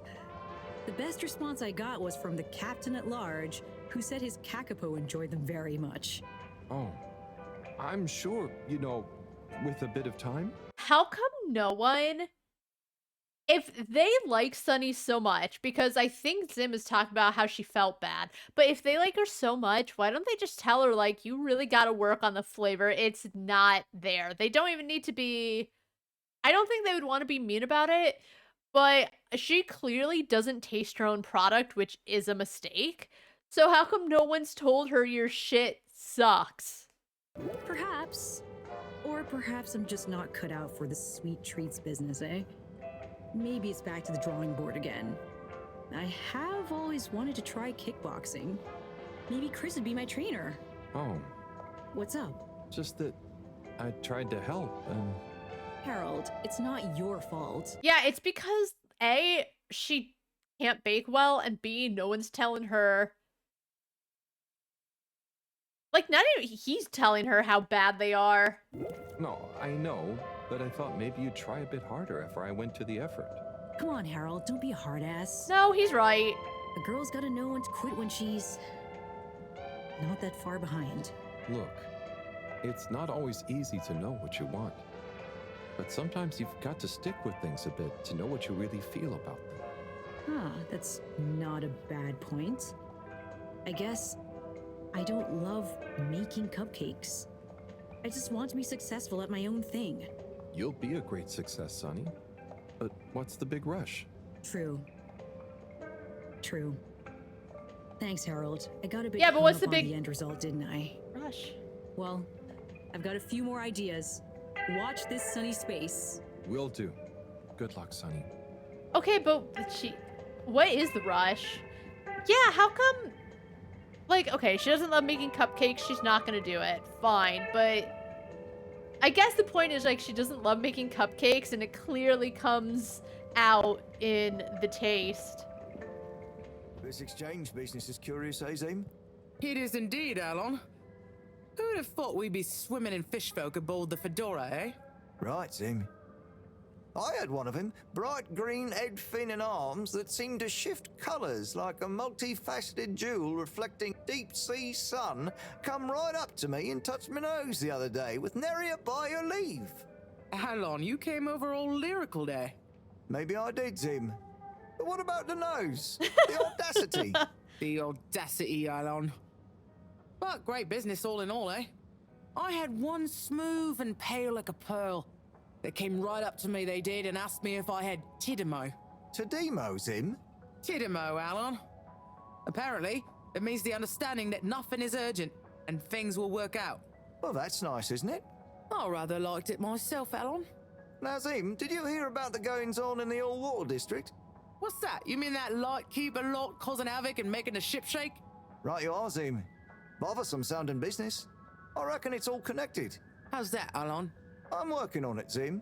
The best response I got was from the captain at large, who said his kakapo enjoyed them very much. Oh, I'm sure, you know, with a bit of time. How come no one... If they like Sunny so much, because I think Zim is talking about how she felt bad, but if they like her so much, why don't they just tell her, like, you really gotta work on the flavor, it's not there. They don't even need to be... I don't think they would want to be mean about it, but she clearly doesn't taste her own product, which is a mistake. So how come no one's told her your shit sucks? Perhaps. Or perhaps I'm just not cut out for the sweet treats business, eh? Maybe it's back to the drawing board again. I have always wanted to try kickboxing. Maybe Chris would be my trainer. Oh. What's up? Just that I tried to help and... Harold, it's not your fault. Yeah, it's because A, she can't bake well, and B, no one's telling her... Like, not even he's telling her how bad they are. No, I know, but I thought maybe you'd try a bit harder after I went to the effort. Come on, Harold, don't be a hard ass. No, he's right. A girl's gotta know when to quit when she's... not that far behind. Look, it's not always easy to know what you want. But sometimes you've got to stick with things a bit to know what you really feel about them. Huh, that's not a bad point. I guess I don't love making cupcakes. I just want to be successful at my own thing. You'll be a great success, Sonny. But what's the big rush? True. True. Thanks, Harold. I got a bit yeah, but what's hung the up on big the end result, didn't I? Rush? Well, I've got a few more ideas. Watch this sunny space. Will do. Good luck, Sonny. Okay, but what is the rush? Yeah, how come... Like, okay, she doesn't love making cupcakes, she's not gonna do it. Fine, but... I guess the point is, like, she doesn't love making cupcakes, and it clearly comes out in the taste. This exchange business is curious, eh, Zim? It is indeed, Alon. Who'd have thought we'd be swimming in fish folk aboard the Fedora, eh? Right, Zim. I had one of them, bright green head, fin and arms that seemed to shift colours like a multifaceted jewel reflecting deep sea sun, come right up to me and touched my nose the other day with nary a by your leave. Alon, you came over all lyrical there. Maybe I did, Zim. But what about the nose? The audacity. The audacity, Alon. But great business all in all, eh? I had one smooth and pale like a pearl. They came right up to me, they did, and asked me if I had Tidimo. Tidimo, Zim? Tidimo, Alon. Apparently, it means the understanding that nothing is urgent and things will work out. Well, that's nice, isn't it? I rather liked it myself, Alon. Now, Zim, did you hear about the goings-on in the all-water district? What's that? You mean that lightkeeper lot causing havoc and making the ship shake? Right you are, Zim. Bothersome sounding business. I reckon it's all connected. How's that, Alon? I'm working on it, Zim.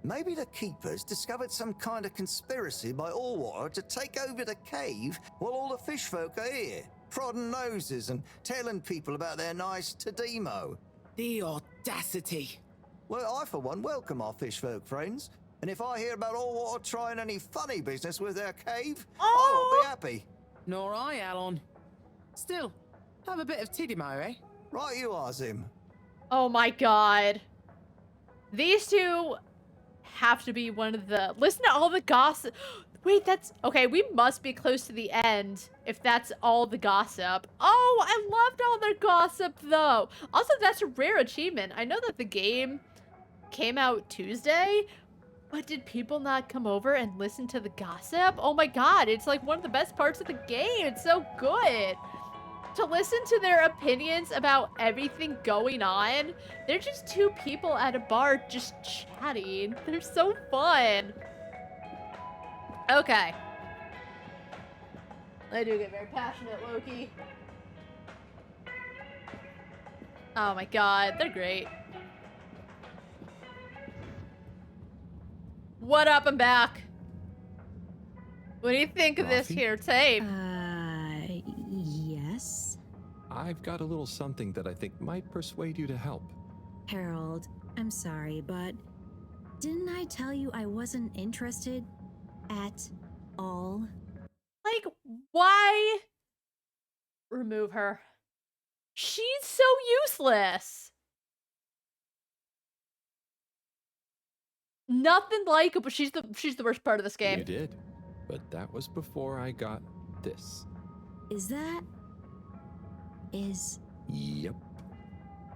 Maybe the keepers discovered some kind of conspiracy by Allwater to take over the cave while all the fish folk are here, prodding noses and telling people about their nice Tidimo. The audacity. Well, I for one welcome our fish folk friends, and if I hear about Allwater trying any funny business with their cave, I won't be happy. Nor I, Alon. Still, have a bit of Tidimo, eh? Right you are, Zim. Oh my god. These two have to be one of the... Listen to all the gossip. Wait, that's... Okay, we must be close to the end if that's all the gossip. Oh, I loved all their gossip, though. Also, that's a rare achievement. I know that the game came out Tuesday, but did people not come over and listen to the gossip? Oh my god, it's like one of the best parts of the game. It's so good. To listen to their opinions about everything going on. They're just two people at a bar just chatting. They're so fun. Okay. I do get very passionate, Loki. Oh my god, they're great. What up? I'm back. What do you think of this here tape? Yes? I've got a little something that I think might persuade you to help. Harold, I'm sorry, but didn't I tell you I wasn't interested at all? Like, why remove her? She's so useless. Nothing likable. She's the worst part of this game. You did, but that was before I got this. Yep.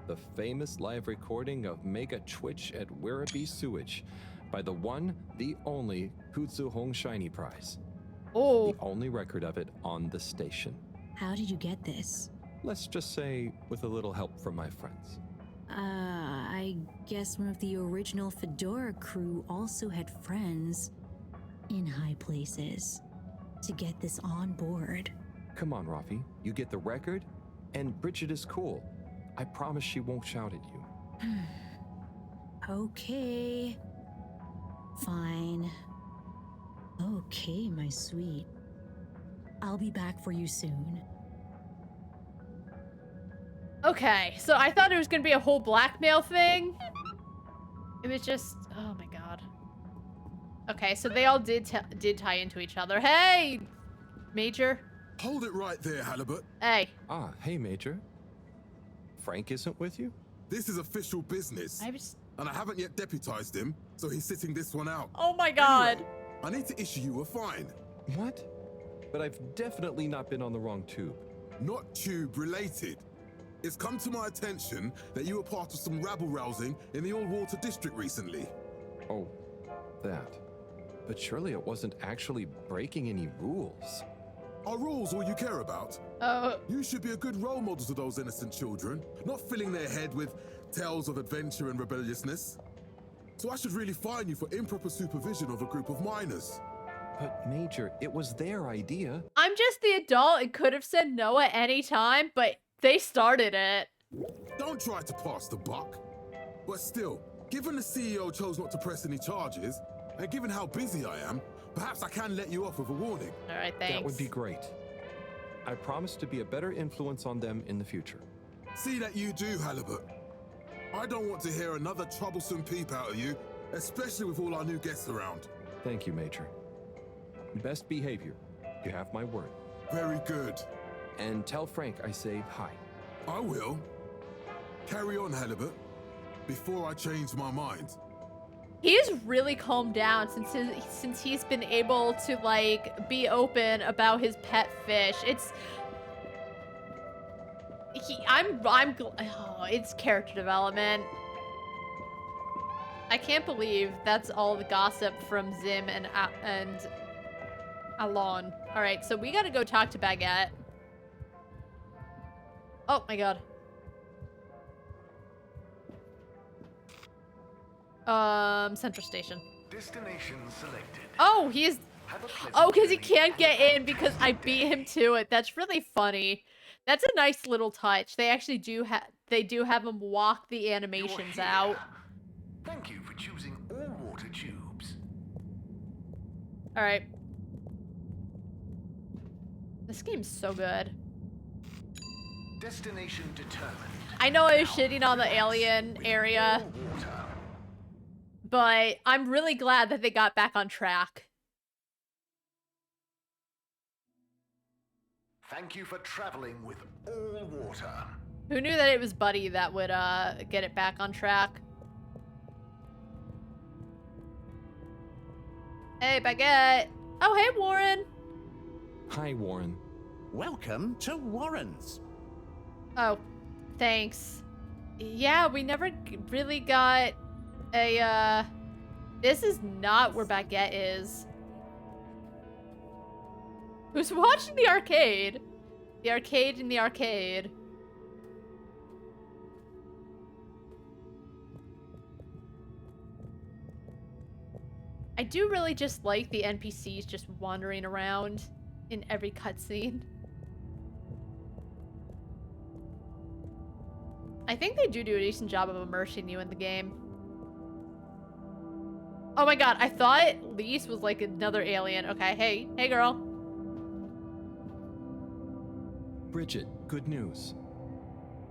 The famous live recording of Mega Twitch at Werribee Sewage by the one, the only Kutsu Hong Shiny Prize. Oh. The only record of it on the station. How did you get this? Let's just say with a little help from my friends. I guess one of the original Fedora crew also had friends in high places to get this on board. Come on, Rafi. You get the record, and Bridget is cool. I promise she won't shout at you. Okay. Fine. Okay, my sweet. I'll be back for you soon. Okay, so I thought it was gonna be a whole blackmail thing. It was just, oh my god. Okay, so they all did tie into each other. Hey, Major. Hold it right there, Halibut. Hey. Ah, hey, Major. Frank isn't with you? This is official business. And I haven't yet deputized him, so he's sitting this one out. Oh my god. Anyway, I need to issue you a fine. What? But I've definitely not been on the wrong tube. Not tube related. It's come to my attention that you were part of some rabble-rousing in the Allwater district recently. Oh, that. But surely it wasn't actually breaking any rules. Are rules all you care about? You should be a good role model to those innocent children, not filling their head with tales of adventure and rebelliousness. So I should really fine you for improper supervision of a group of minors. But Major, it was their idea. I'm just the adult and could have said no at any time, but they started it. Don't try to pass the buck. But still, given the CEO chose not to press any charges, and given how busy I am, perhaps I can let you off with a warning. All right, thanks. That would be great. I promise to be a better influence on them in the future. See that you do, Halibut. I don't want to hear another troublesome peep out of you, especially with all our new guests around. Thank you, Major. Best behavior. You have my word. Very good. And tell Frank I say hi. I will. Carry on, Halibut. Before I change my mind. He's really calmed down since he's been able to like be open about his pet fish. It's character development. I can't believe that's all the gossip from Zim and Alon. All right, so we gotta go talk to Baguette. Oh my god. Central Station. Destination selected. Oh, he's... Oh, because he can't get in because I beat him to it. That's really funny. That's a nice little touch. They actually do have... They do have him walk the animations out. Thank you for choosing all water tubes. Alright. This game's so good. Destination determined. I know I was shitting on the alien area, but I'm really glad that they got back on track. Thank you for traveling with all water. Who knew that it was Buddy that would get it back on track? Hey, Baguette. Oh, hey, Warren. Hi, Warren. Welcome to Warren's. Oh, thanks. Yeah, we never really got a, This is not where Baguette is. Who's watching the arcade? The arcade in the arcade. I do really just like the NPCs just wandering around in every cutscene. I think they do a decent job of immersing you in the game. Oh my god, I thought Lise was like another alien. Okay, hey girl. Bridget, good news.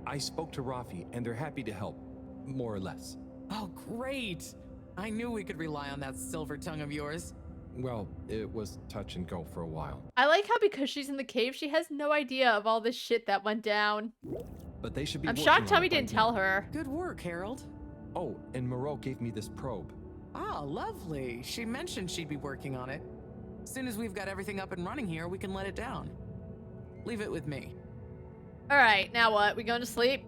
I spoke to Rafi, and they're happy to help, more or less. Oh, great. I knew we could rely on that silver tongue of yours. Well, it was touch and go for a while. I like how because she's in the cave, she has no idea of all this shit that went down. But they should be I'm working shocked on Tommy it by didn't now. tell her. Good work, Harold. Oh, and Moreau gave me this probe. Ah, lovely. She mentioned she'd be working on it. As soon as we've got everything up and running here, we can let it down. Leave it with me. Alright, now what? We going to sleep?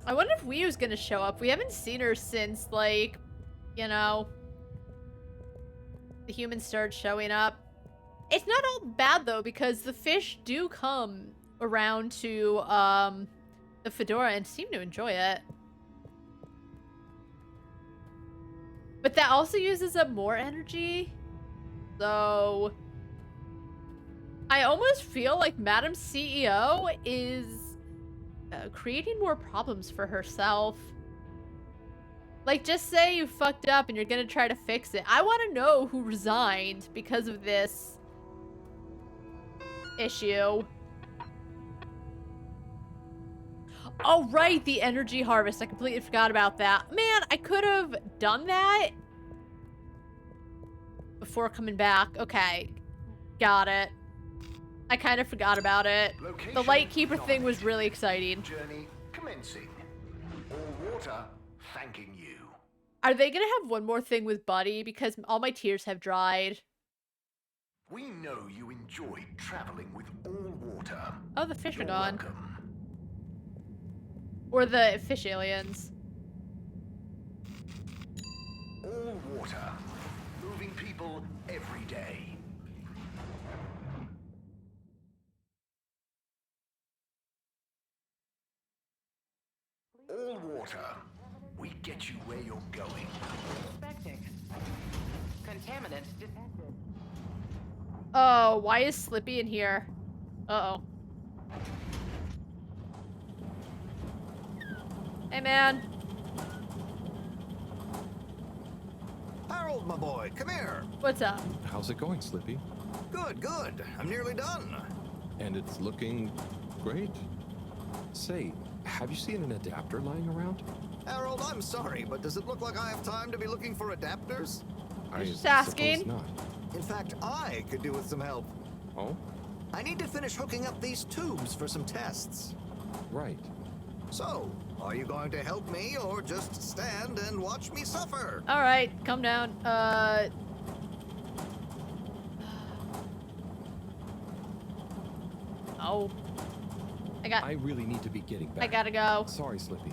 I wonder if Wiyu's gonna show up. We haven't seen her since, like, you know, the humans started showing up. It's not all bad, though, because the fish do come around to, the fedora and seem to enjoy it. But that also uses up more energy. So I almost feel like Madam CEO is creating more problems for herself. Like, just say you fucked up and you're gonna try to fix it. I want to know who resigned because of this issue. Oh, right, the energy harvest. I completely forgot about that. Man, I could have done that before coming back. Okay, got it. I kind of forgot about it. The Lightkeeper thing was really exciting. Journey commencing. All water thanking you. Are they gonna have one more thing with Buddy? Because all my tears have dried. We know you enjoyed traveling with all water. Oh, the fish are You're gone. welcome. Or the fish aliens. All water. Moving people every day. All water. We get you where you're going. Expecting. Contaminant detected. Oh, why is Slippy in here? Uh-oh. Hey, man. Harold, my boy, come here. What's up? How's it going, Slippy? Good, good. I'm nearly done. And it's looking great. Say, have you seen an adapter lying around? Harold, I'm sorry, but does it look like I have time to be looking for adapters? I Just asking. suppose not. In fact, I could do with some help. Oh? I need to finish hooking up these tubes for some tests. Right. So, are you going to help me or just stand and watch me suffer? All right, calm down. Oh. I really need to be getting back. I gotta go. Sorry, Slippy.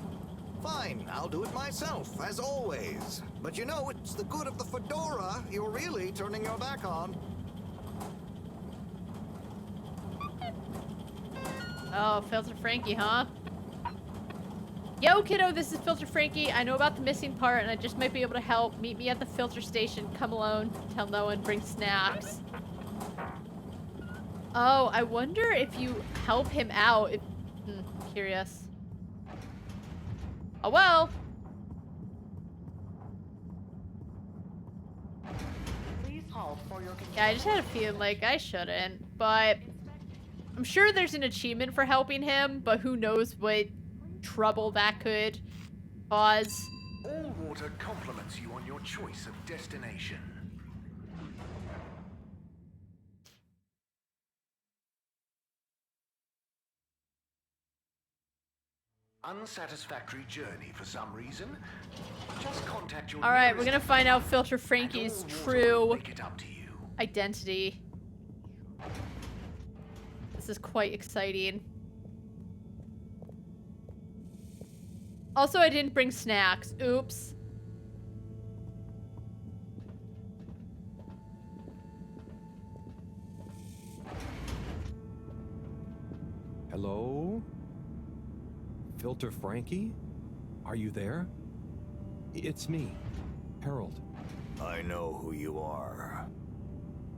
Fine, I'll do it myself, as always. But you know, it's the good of the fedora you're really turning your back on. Oh, Filter Frankie, huh? Yo, kiddo, this is Filter Frankie. I know about the missing part, and I just might be able to help. Meet me at the filter station. Come alone. Tell no one. Bring snacks. Oh, I wonder if you help him out. Curious. Oh, well. Please hold for your Yeah, I just had a feeling like I shouldn't, but I'm sure there's an achievement for helping him, but who knows what trouble that could cause. All water compliments you on your choice of destination. Unsatisfactory journey for some reason? Just contact your Alright, we're gonna find out Filter Frankie's true identity. This is quite exciting. Also, I didn't bring snacks. Oops. Hello? Filter Frankie? Are you there? It's me, Harold. I know who you are.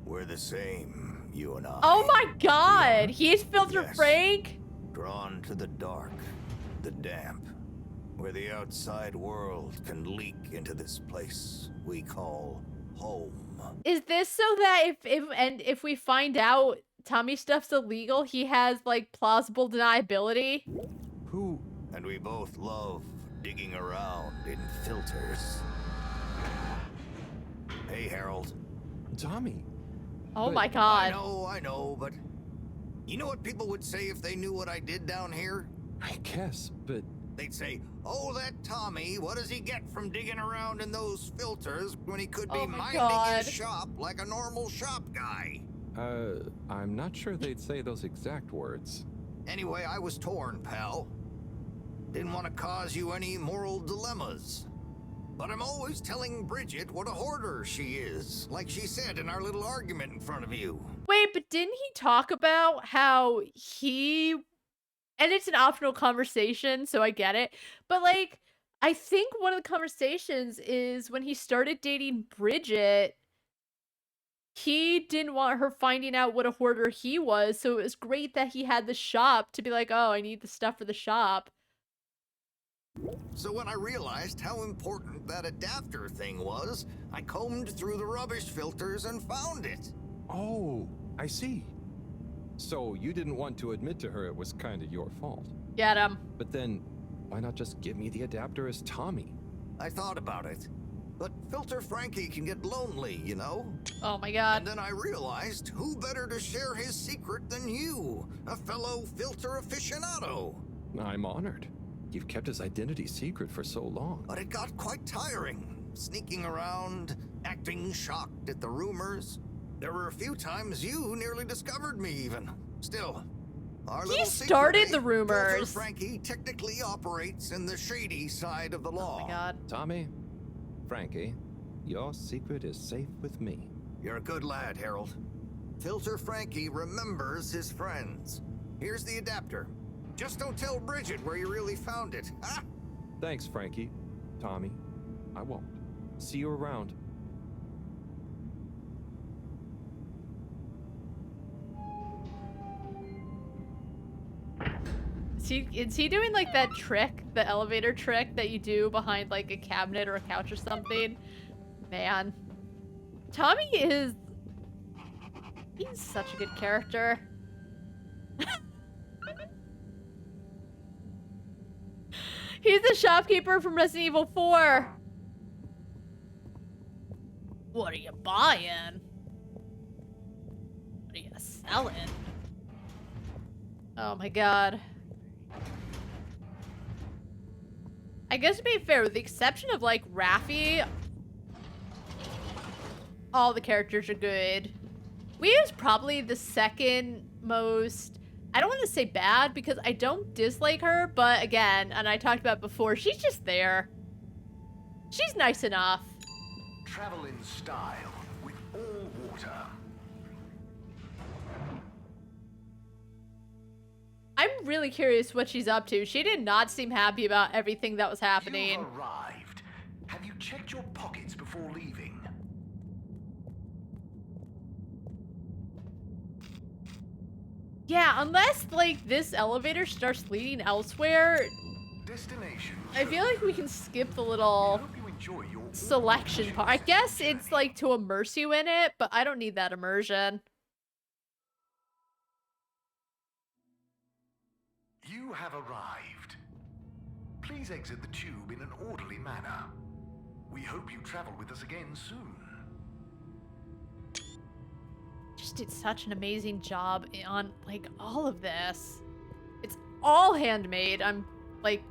We're the same, you and I. Oh my god! He's Filter Yes. Frank? Drawn to the dark, the damp, where the outside world can leak into this place we call home. Is this so that if we find out Tommy stuff's illegal, he has like plausible deniability? Who? And we both love digging around in filters. Hey, Harold. Tommy. Oh my god. I know, but you know what people would say if they knew what I did down here? I guess, but... They'd say, oh, that Tommy, what does he get from digging around in those filters when he could be Oh my minding God. his shop like a normal shop guy? I'm not sure they'd say those exact words. Anyway, I was torn, pal. Didn't want to cause you any moral dilemmas. But I'm always telling Bridget what a hoarder she is, like she said in our little argument in front of you. Wait, but didn't he talk about how he... And it's an optional conversation, so I get it. But, like, I think one of the conversations is when he started dating Bridget, he didn't want her finding out what a hoarder he was, so it was great that he had the shop to be like, oh, I need the stuff for the shop. So when I realized how important that adapter thing was, I combed through the rubbish filters and found it. Oh, I see. So you didn't want to admit to her it was kind of your fault. Get him. But then, why not just give me the adapter as Tommy? I thought about it. But Filter Frankie can get lonely, you know? Oh my god. And then I realized who better to share his secret than you, a fellow filter aficionado. I'm honored. You've kept his identity secret for so long. But it got quite tiring, sneaking around, acting shocked at the rumors. There were a few times you nearly discovered me even. Still, our He little started secret, the rumors. Filter Frankie technically operates in the shady side of the law. Oh my god. Tommy, Frankie, your secret is safe with me. You're a good lad, Harold. Filter Frankie remembers his friends. Here's the adapter. Just don't tell Bridget where you really found it, huh? Thanks, Frankie. Tommy, I won't. See you around. Is he doing like that trick, the elevator trick that you do behind like a cabinet or a couch or something? Man. Tommy is... He's such a good character. He's the shopkeeper from Resident Evil 4. What are you buying? What are you gonna Ellen. Oh my god. I guess to be fair, with the exception of like Raffi, all the characters are good. We is probably the second most, I don't want to say bad because I don't dislike her, but again, and I talked about before, she's just there. She's nice enough. Travel in style with all water. I'm really curious what she's up to. She did not seem happy about everything that was happening. You've arrived. Have you checked your pockets before leaving? Yeah, unless like this elevator starts leading elsewhere, Destination. I feel like we can skip the little selection part. I guess it's like to immerse you in it, but I don't need that immersion. You have arrived. Please exit the tube in an orderly manner. We hope you travel with us again soon. Just did such an amazing job on like all of this. It's all handmade. I'm like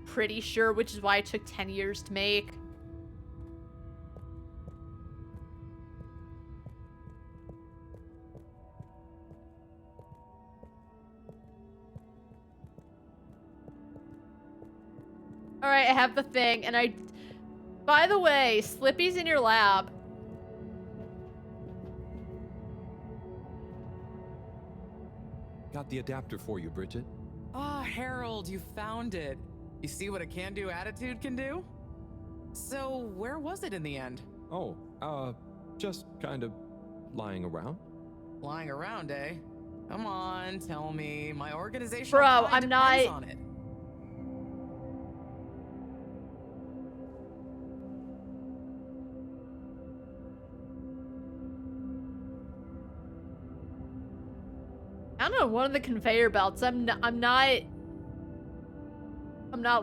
pretty sure, which is why it took 10 years to make. All right, I have the thing, and by the way, Slippy's in your lab. Got the adapter for you, Bridget. Ah, Harold, you found it. You see what a can-do attitude can do? So, where was it in the end? Oh, just kind of lying around. Lying around, eh? Come on, tell me. My organization. Bro, I'm not. On it. I don't know, one of the conveyor belts. I'm not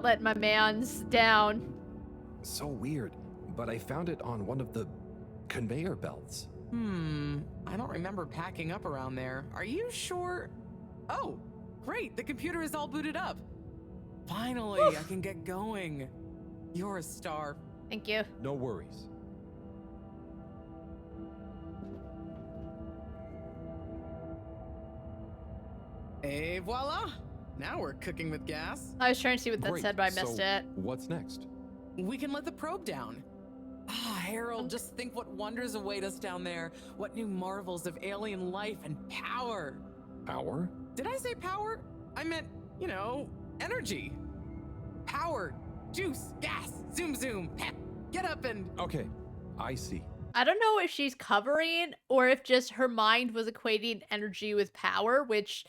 letting my mans down. So weird, but I found it on one of the conveyor belts. I don't remember packing up around there. Are you sure? Oh, great, the computer is all booted up. Finally, I can get going. You're a star. Thank you. No worries. Et voila! Now we're cooking with gas. I was trying to see what that Great. said, but I missed So, it. What's next? We can let the probe down. Ah, Harold, just think what wonders await us down there. What new marvels of alien life and power. Power? Did I say power? I meant, you know, energy. Power, juice, gas, zoom zoom, pep. Get up and... Okay, I see. I don't know if she's covering or if just her mind was equating energy with power, which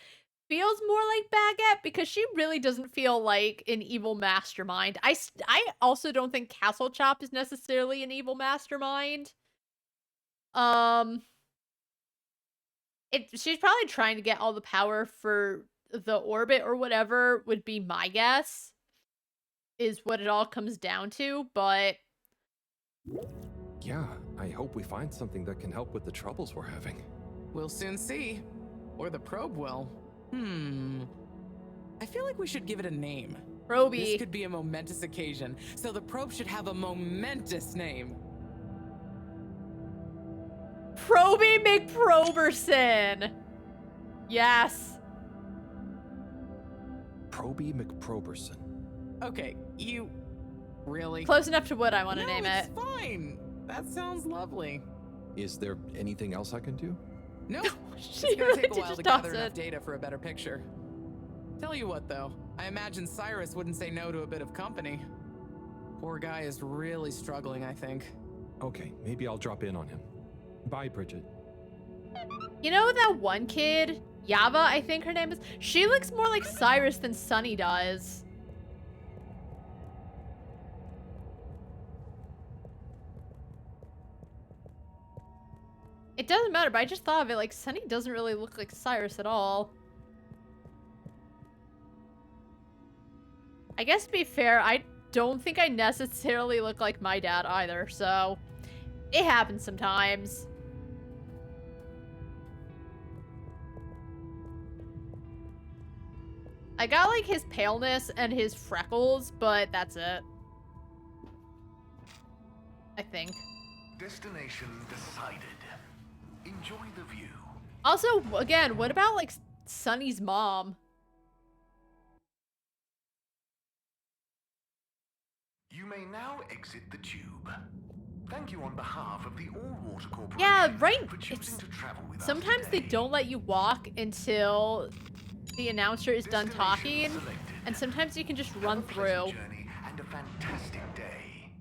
feels more like Baguette because she really doesn't feel like an evil mastermind. I also don't think Castle Chop is necessarily an evil mastermind. She's probably trying to get all the power for the orbit or whatever would be my guess. Is what it all comes down to, but Yeah, I hope we find something that can help with the troubles we're having. We'll soon see. Or the probe will. I feel like we should give it a name. Proby. This could be a momentous occasion, so the probe should have a momentous name. Proby McProberson. Yes. Proby McProberson. Okay, you... Really? Close enough to what I want to name it's it. Fine. That sounds lovely. Is there anything else I can do? No, She it's gonna really take a did while just to toss gather it. enough data for a better picture. Tell you what, though, I imagine Cyrus wouldn't say no to a bit of company. Poor guy is really struggling, I think. Okay, maybe I'll drop in on him. Bye, Bridget. You know that one kid, Yava, I think her name is? She looks more like Cyrus than Sunny does. It doesn't matter, but I just thought of it, like, Sunny doesn't really look like Cyrus at all. I guess to be fair, I don't think I necessarily look like my dad either, so it happens sometimes. I got like his paleness and his freckles, but that's it. I think. Destination decided. Enjoy the view. Also, again, what about like Sunny's mom? You may now exit the tube. Thank you on behalf of the All-Water Corporation. Yeah, right. For choosing to travel with Sometimes us they today. don't let you walk until the announcer is done talking, and sometimes you can just run through. And a fantastic day.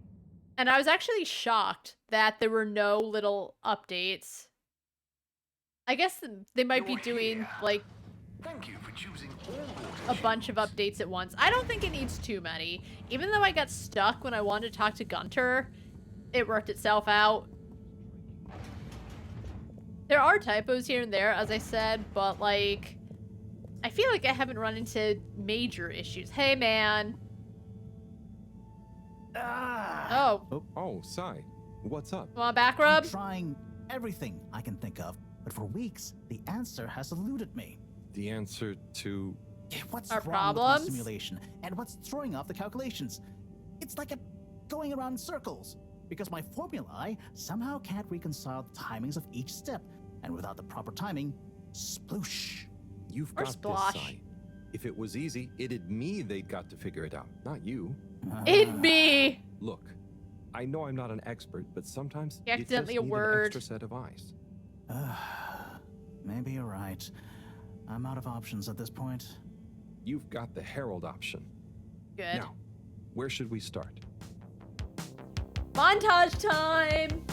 And I was actually shocked that there were no little updates. I guess they might be doing like Thank you for choosing a bunch of updates at once. I don't think it needs too many. Even though I got stuck when I wanted to talk to Gunter, it worked itself out. There are typos here and there, as I said, but like, I feel like I haven't run into major issues. Hey, man. Oh, Sai. What's up? Want a back rub? I'm trying everything I can think of, but for weeks, the answer has eluded me. The answer to... What's Our wrong problems? with my simulation, and what's throwing off the calculations? It's like going around in circles, because my formulae somehow can't reconcile the timings of each step, and without the proper timing, sploosh. You've Or got splosh. this, Sai. If it was easy, it'd me they'd got to figure it out, not you. It'd be. Look, I know I'm not an expert, but sometimes You accidentally you just a need word. an extra set of eyes. Maybe you're right. I'm out of options at this point. You've got the Herald option. Good. Now, where should we start? Montage time!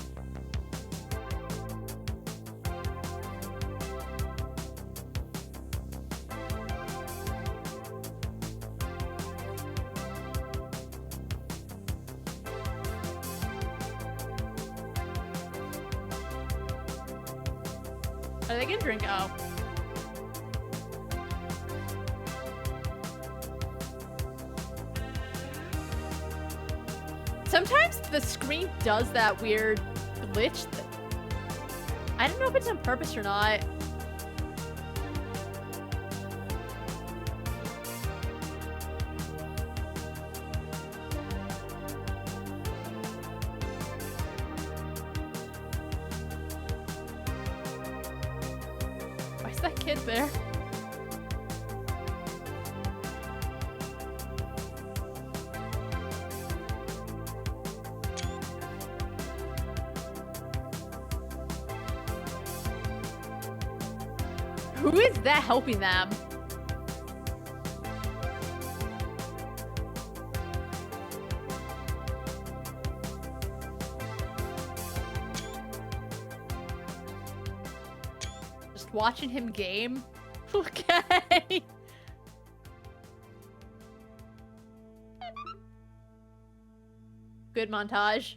Are they gonna drink? Oh. Sometimes the screen does that weird glitch. I don't know if it's on purpose or not. Why is that kid there? Who is that helping them? Just watching him game? Okay. Good montage.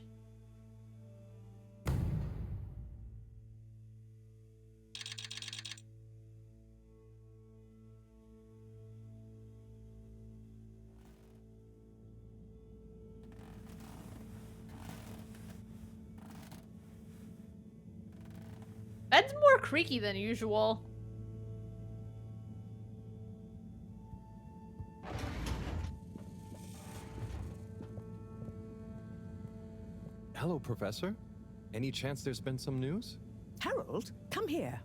Bed's more creaky than usual. Hello, Professor. Any chance there's been some news? Harold, come here.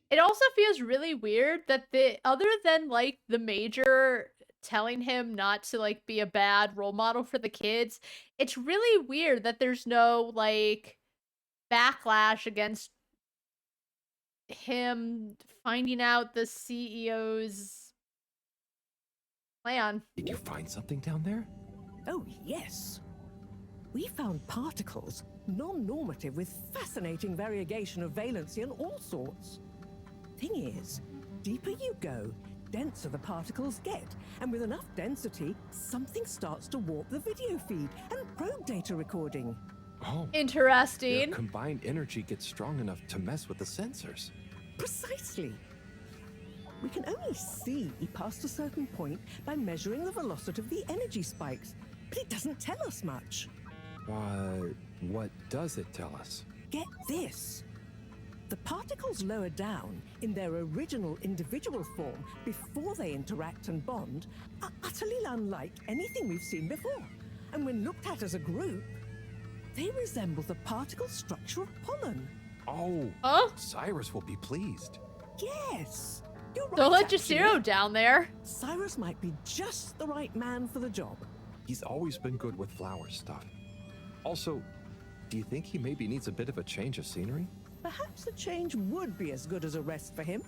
It also feels really weird that other than like the major telling him not to like be a bad role model for the kids, it's really weird that there's no like backlash against him finding out the CEO's plan. Did you find something down there? Oh, yes. We found particles, non-normative with fascinating variegation of valency and all sorts. Thing is, deeper you go, denser the particles get, and with enough density, something starts to warp the video feed and probe data recording. Oh. Interesting. Their combined energy gets strong enough to mess with the sensors. Precisely. We can only see past a certain point by measuring the velocity of the energy spikes, but it doesn't tell us much. What does it tell us? Get this. The particles lower down, in their original individual form, before they interact and bond, are utterly unlike anything we've seen before. And when looked at as a group, they resemble the particle structure of pollen. Oh, Cyrus will be pleased. Yes, you're right. Don't let actually. Jasiro down there. Cyrus might be just the right man for the job. He's always been good with flower stuff. Also, do you think he maybe needs a bit of a change of scenery? Perhaps a change would be as good as a rest for him.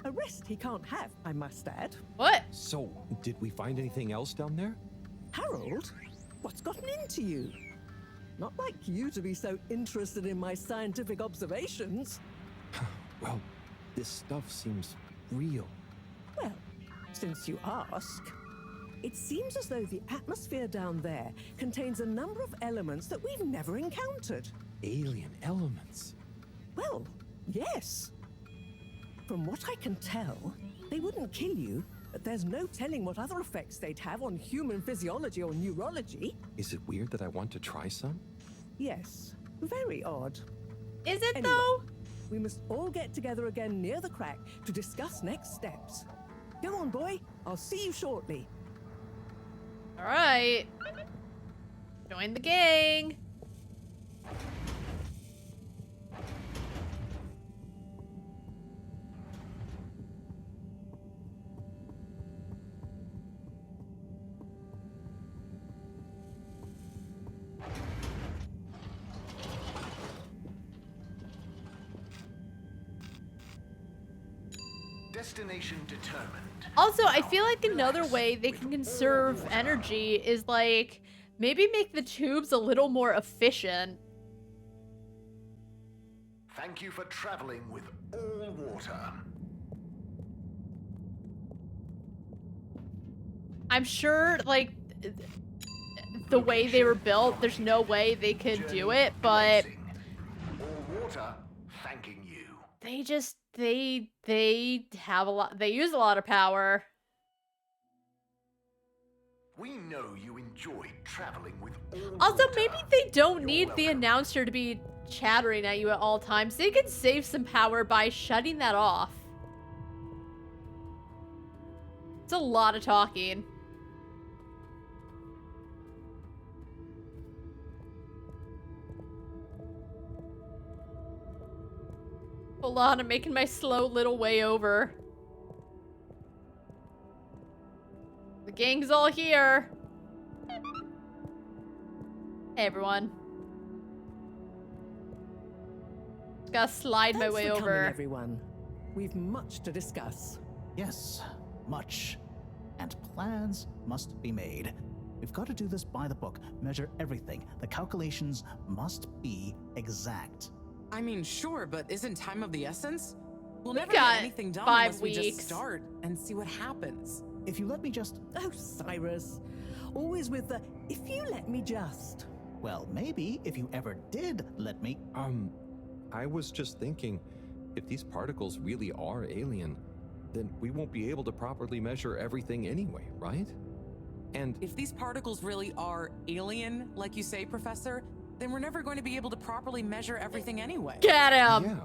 A rest he can't have, I must add. What? So, did we find anything else down there? Harold, what's gotten into you? Not like you to be so interested in my scientific observations. Well, this stuff seems real. Well, since you ask, it seems as though the atmosphere down there contains a number of elements that we've never encountered. Alien elements? Well, yes. From what I can tell, they wouldn't kill you, but there's no telling what other effects they'd have on human physiology or neurology. Is it weird that I want to try some? Yes, very odd. Is it Anyway, though? We must all get together again near the crack to discuss next steps. Go on, boy. I'll see you shortly. All right. Join the gang. Destination determined. Also, I feel like another way they can conserve energy is like maybe make the tubes a little more efficient. Thank you for traveling with all water. I'm sure, like, the way they were built, there's no way they could do it, but All water thanking you. they just, they have a lot, they use a lot of power. We know you enjoyed traveling with all Also, water. maybe they don't need the announcer to be chattering at you at all times. They can save some power by shutting that off. It's a lot of talking. Hold on, I'm making my slow little way over. The gang's all here. Hey, everyone. Just gotta slide my Thanks way for coming, over. everyone. We've much to discuss. Yes, much. And plans must be made. We've got to do this by the book, measure everything. The calculations must be exact. I mean, sure, but isn't time of the essence? We'll We never got get anything done 5 unless we just weeks. start and see what happens. If you let me just... Oh, Cyrus. Always with the, if you let me just. Well, maybe if you ever did let me... I was just thinking, if these particles really are alien, then we won't be able to properly measure everything anyway, right? And If these particles really are alien, like you say, Professor, then we're never going to be able to properly measure everything anyway. Get him! yeah,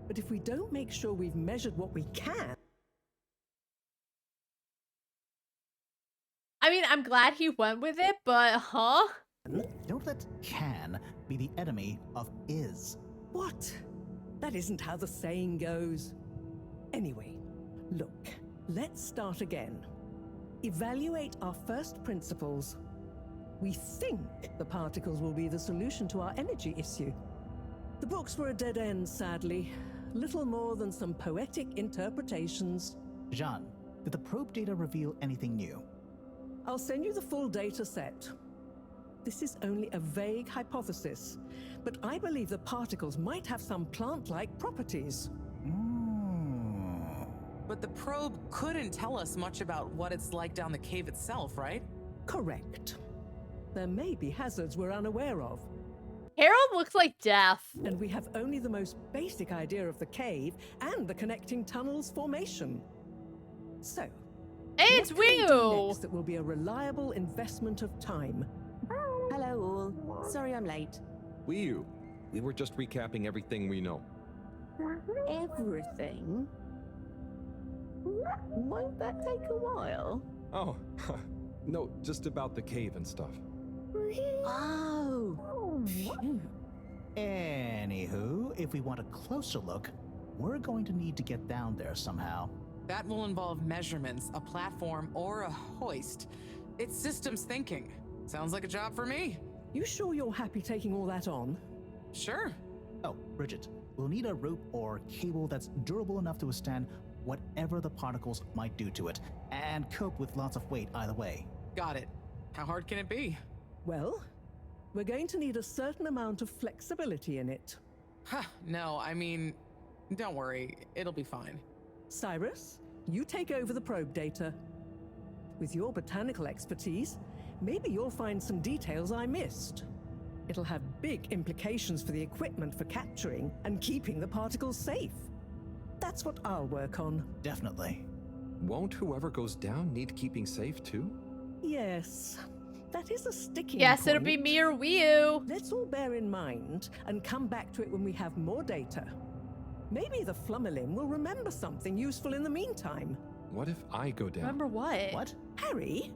But if we don't make sure we've measured what we can, I mean, I'm glad he went with it, but huh? Don't let can be the enemy of is. what? That isn't how the saying goes. Anyway, look, let's start again. Evaluate our first principles. We think the particles will be the solution to our energy issue. The books were a dead end, sadly. Little more than some poetic interpretations. Jean, did the probe data reveal anything new? I'll send you the full data set. This is only a vague hypothesis, but I believe the particles might have some plant-like properties. But the probe couldn't tell us much about what it's like down the cave itself, right? Correct. There may be hazards we're unaware of. Harold looks like death. And we have only the most basic idea of the cave and the connecting tunnels formation. So, Hey, it's what can we do Wee-oo. next that will be a reliable investment of time? Hello all. Sorry I'm late. we were just recapping everything we know. Everything? Won't that take a while? Oh, no, just about the cave and stuff. Oh. Phew. Anywho, if we want a closer look, we're going to need to get down there somehow. That will involve measurements, a platform, or a hoist. It's systems thinking. Sounds like a job for me. You sure you're happy taking all that on? Sure. Oh, Bridget, we'll need a rope or cable that's durable enough to withstand whatever the particles might do to it, and cope with lots of weight either way. Got it. How hard can it be? Well, we're going to need a certain amount of flexibility in it. Huh, no, I mean, don't worry, it'll be fine. Cyrus, you take over the probe data. With your botanical expertise, maybe you'll find some details I missed. It'll have big implications for the equipment for capturing and keeping the particles safe. That's what I'll work on. Definitely. Won't whoever goes down need keeping safe too? Yes, that is a sticking Yes, point. it'll be me or Wiu. Let's all bear in mind and come back to it when we have more data. Maybe the Flummerlim will remember something useful in the meantime. What if I go down? Remember what? What? Harry?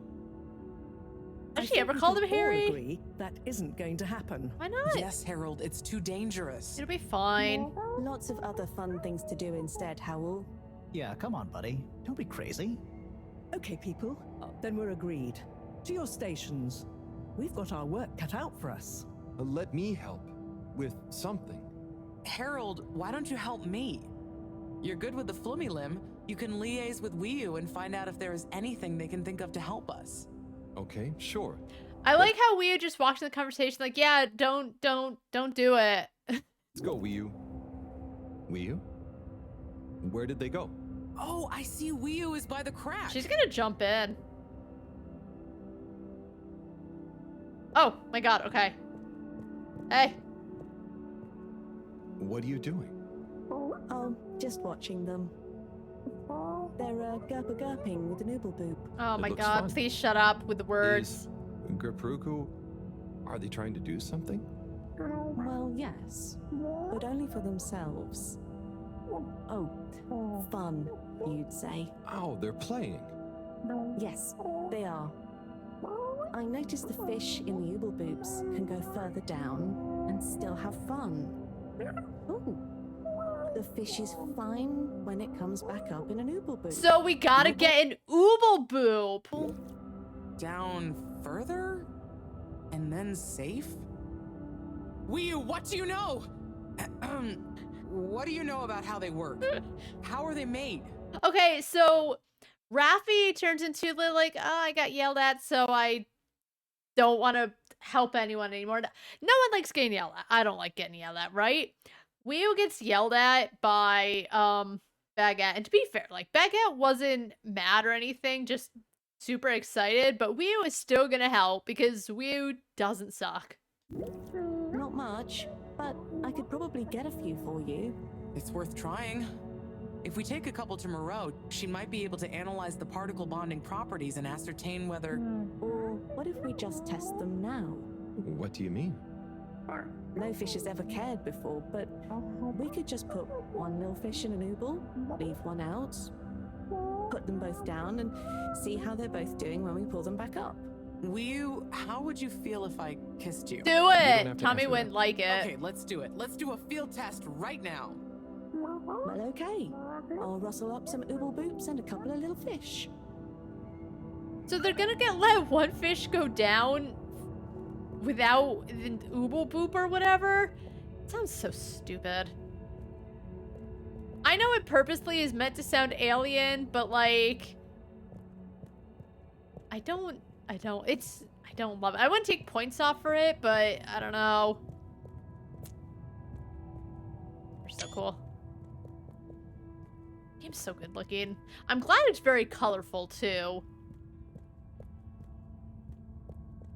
Has she ever called him we can all Harry? agree that isn't going to happen. Why not? Yes, Harold, it's too dangerous. It'll be fine. Lots of other fun things to do instead, Howell. Yeah, come on, buddy. Don't be crazy. Okay, people. Then we're agreed. To your stations. We've got our work cut out for us. Let me help with something. Harold, why don't you help me? You're good with the Flummerlim. You can liaise with Wiu and find out if there is anything they can think of to help us. Okay, sure. I like how Wiu just walked in the conversation like, yeah, don't do it. Let's go, Wiu. Wiu? Where did they go? Oh, I see Wiu is by the crack. She's gonna jump in. Oh my god, okay. Hey. What are you doing? Oh, just watching them. They're gerping with an ooblepoop. Oh my looks god, fun. please shut up with the words. Is Gerpruku, are they trying to do something? Well, yes, but only for themselves. Oh, fun, you'd say. Oh, they're playing. Yes, they are. I noticed the fish in the oobleboobs can go further down and still have fun. Ooh. The fish is fine when it comes back up in an oobleboob. So we gotta get an oobleboob. Down further? And then safe? Wiu, what do you know? What do you know about how they work? How are they made? Okay, so Raffi turns into like, oh, I got yelled at, so I don't want to help anyone anymore. No one likes getting yelled at. I don't like getting yelled at, right? Wiu gets yelled at by Baguette. And to be fair, like Baguette wasn't mad or anything, just super excited, but Wiu is still gonna help because Wiu doesn't suck. Not much, but I could probably get a few for you. It's worth trying. If we take a couple to Moreau, she might be able to analyze the particle bonding properties and ascertain whether... Or what if we just test them now? What do you mean? No fish has ever cared before, but we could just put one little fish in an ooble, leave one out, put them both down, and see how they're both doing when we pull them back up. Wiu, how would you feel if I kissed you? Do it! Tommy wouldn't like it. Okay, let's do it. Let's do a field test right now. Well, okay. I'll rustle up some ooble boops and a couple of little fish. So they're gonna let one fish go down without an ooble boop or whatever? It sounds so stupid. I know it purposely is meant to sound alien, but like, I don't love it. I wouldn't take points off for it, but I don't know. They're so cool. Game's so good looking. I'm glad it's very colorful too.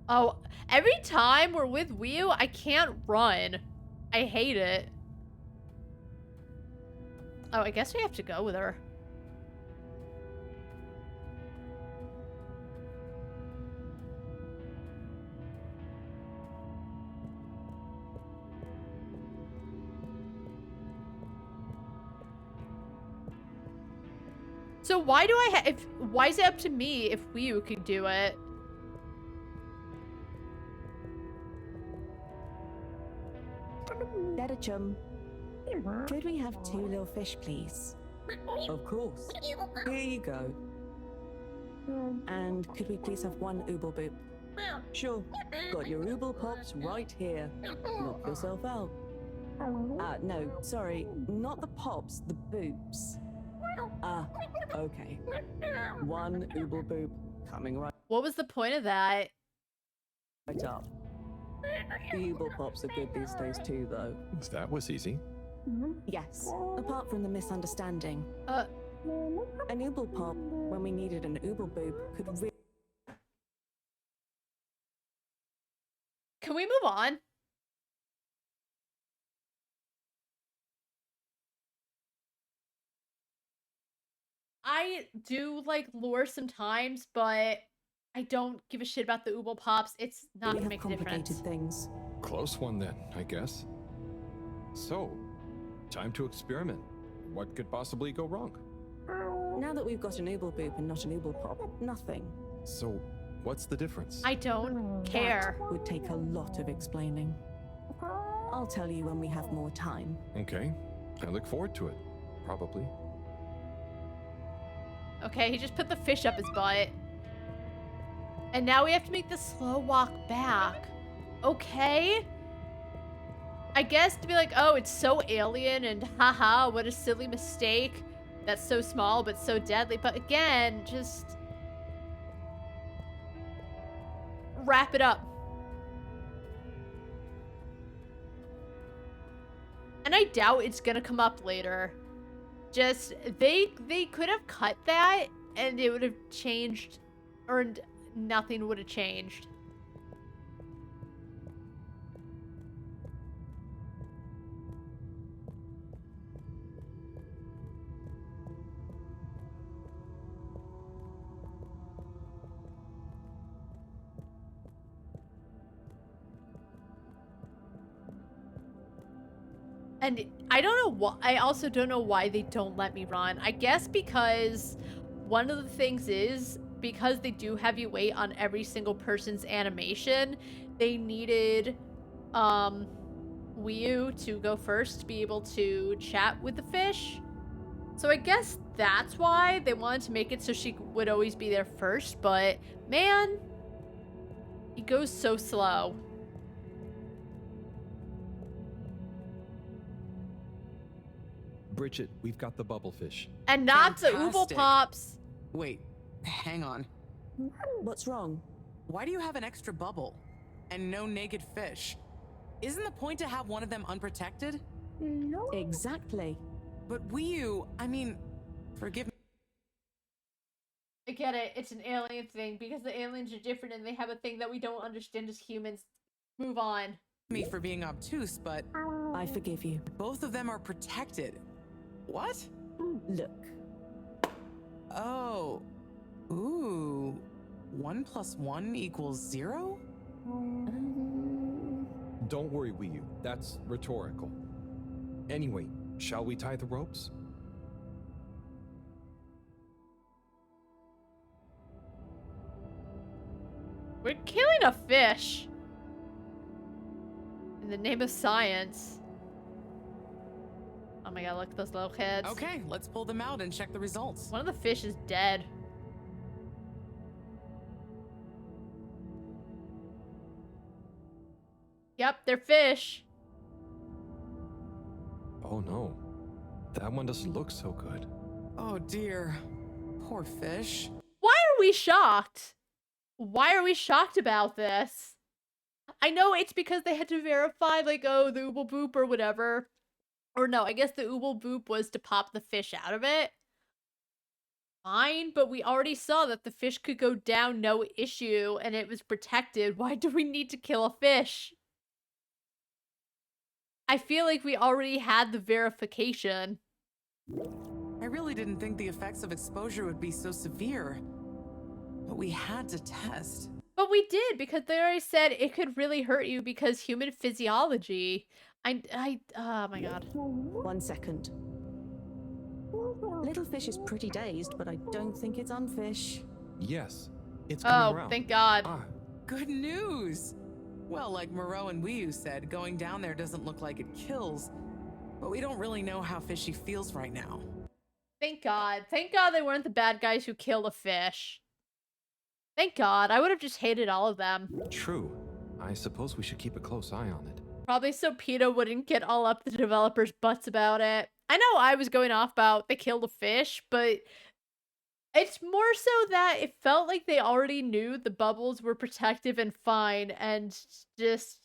Oh, every time we're with Wiu, I can't run. I hate it. Oh, I guess we have to go with her. So why do I have? Why is it up to me if Wii could do it? Dedachum, could we have 2 little fish, please? Of course. Here you go. And could we please have 1 ooble boop? Sure. Got your ooble pops right here. Knock yourself out. No, sorry, not the pops, the boops. Okay. 1 ooble boop coming right What was the point of that? up. The ooble pops are good these days too, though. That was easy. Yes, apart from the misunderstanding. An ooble pop, when we needed an ooble boop, could really... Can we move on? I do like lore sometimes, but I don't give a shit about the ooble pops. It's not gonna make a difference. things. Close one then, I guess. So, time to experiment. What could possibly go wrong? Now that we've got an ooble boop and not an ooble pop, nothing. So, what's the difference? I don't care. That would take a lot of explaining. I'll tell you when we have more time. Okay, I look forward to it. Probably. Okay, he just put the fish up his butt. And now we have to make the slow walk back. Okay. I guess to be like, oh, it's so alien and haha, what a silly mistake. That's so small but so deadly. But again, just wrap it up. And I doubt it's gonna come up later. Just, they could have cut that and it would have changed, or nothing would have changed. And I don't know why, I also don't know why they don't let me run. I guess because one of the things is, because they do have you wait on every single person's animation, they needed Wii U to go first to be able to chat with the fish. So I guess that's why they wanted to make it so she would always be there first, but man, he goes so slow. Bridget, we've got the bubblefish. And not the ooble Fantastic. pops. Wait, hang on. What's wrong? Why do you have an extra bubble? And no naked fish? Isn't the point to have one of them unprotected? No. Exactly. But Wii U, I mean, forgive me. I get it. It's an alien thing because the aliens are different and they have a thing that we don't understand as humans. Move on. Me for being obtuse, but I forgive you. Both of them are protected. What? Look. Oh. Ooh. 1 + 1 = 0? Don't worry, Wii U. That's rhetorical. Anyway, shall we tie the ropes? We're killing a fish. In the name of science. Oh my god, look at those little heads. Okay, let's pull them out and check the results. One of the fish is dead. Yep, they're fish. Oh no. That one doesn't look so good. Oh dear. Poor fish. Why are we shocked? Why are we shocked about this? I know it's because they had to verify, like, oh, the ooble boop or whatever. Or no, I guess the ooble boop was to pop the fish out of it. Fine, but we already saw that the fish could go down no issue and it was protected. Why do we need to kill a fish? I feel like we already had the verification. I really didn't think the effects of exposure would be so severe. But we had to test. But we did, because they already said it could really hurt you because human physiology. Oh my god. 1 second. Little fish is pretty dazed, but I don't think it's unfish. Yes, it's coming Oh, around. thank God. Good news! Well, like Moreau and Wiyu said, going down there doesn't look like it kills, but we don't really know how fishy feels right now. Thank God. Thank God they weren't the bad guys who killed a fish. Thank God. I would have just hated all of them. True. I suppose we should keep a close eye on it. Probably so PETA wouldn't get all up the developers' butts about it. I know I was going off about they killed a fish, but it's more so that it felt like they already knew the bubbles were protective and fine, and just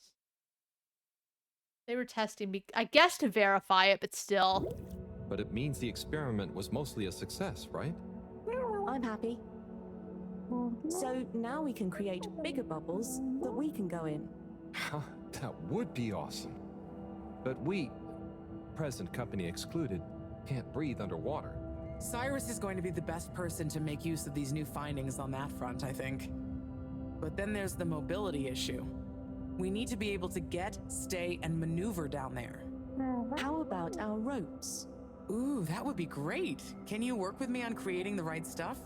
they were testing me, I guess, to verify it, but still. But it means the experiment was mostly a success, right? I'm happy. So now we can create bigger bubbles that we can go in. That would be awesome. But we, present company excluded, can't breathe underwater. Cyrus is going to be the best person to make use of these new findings on that front, I think. But then there's the mobility issue. We need to be able to get, stay, and maneuver down there. How about our ropes? Ooh, that would be great. Can you work with me on creating the right stuff?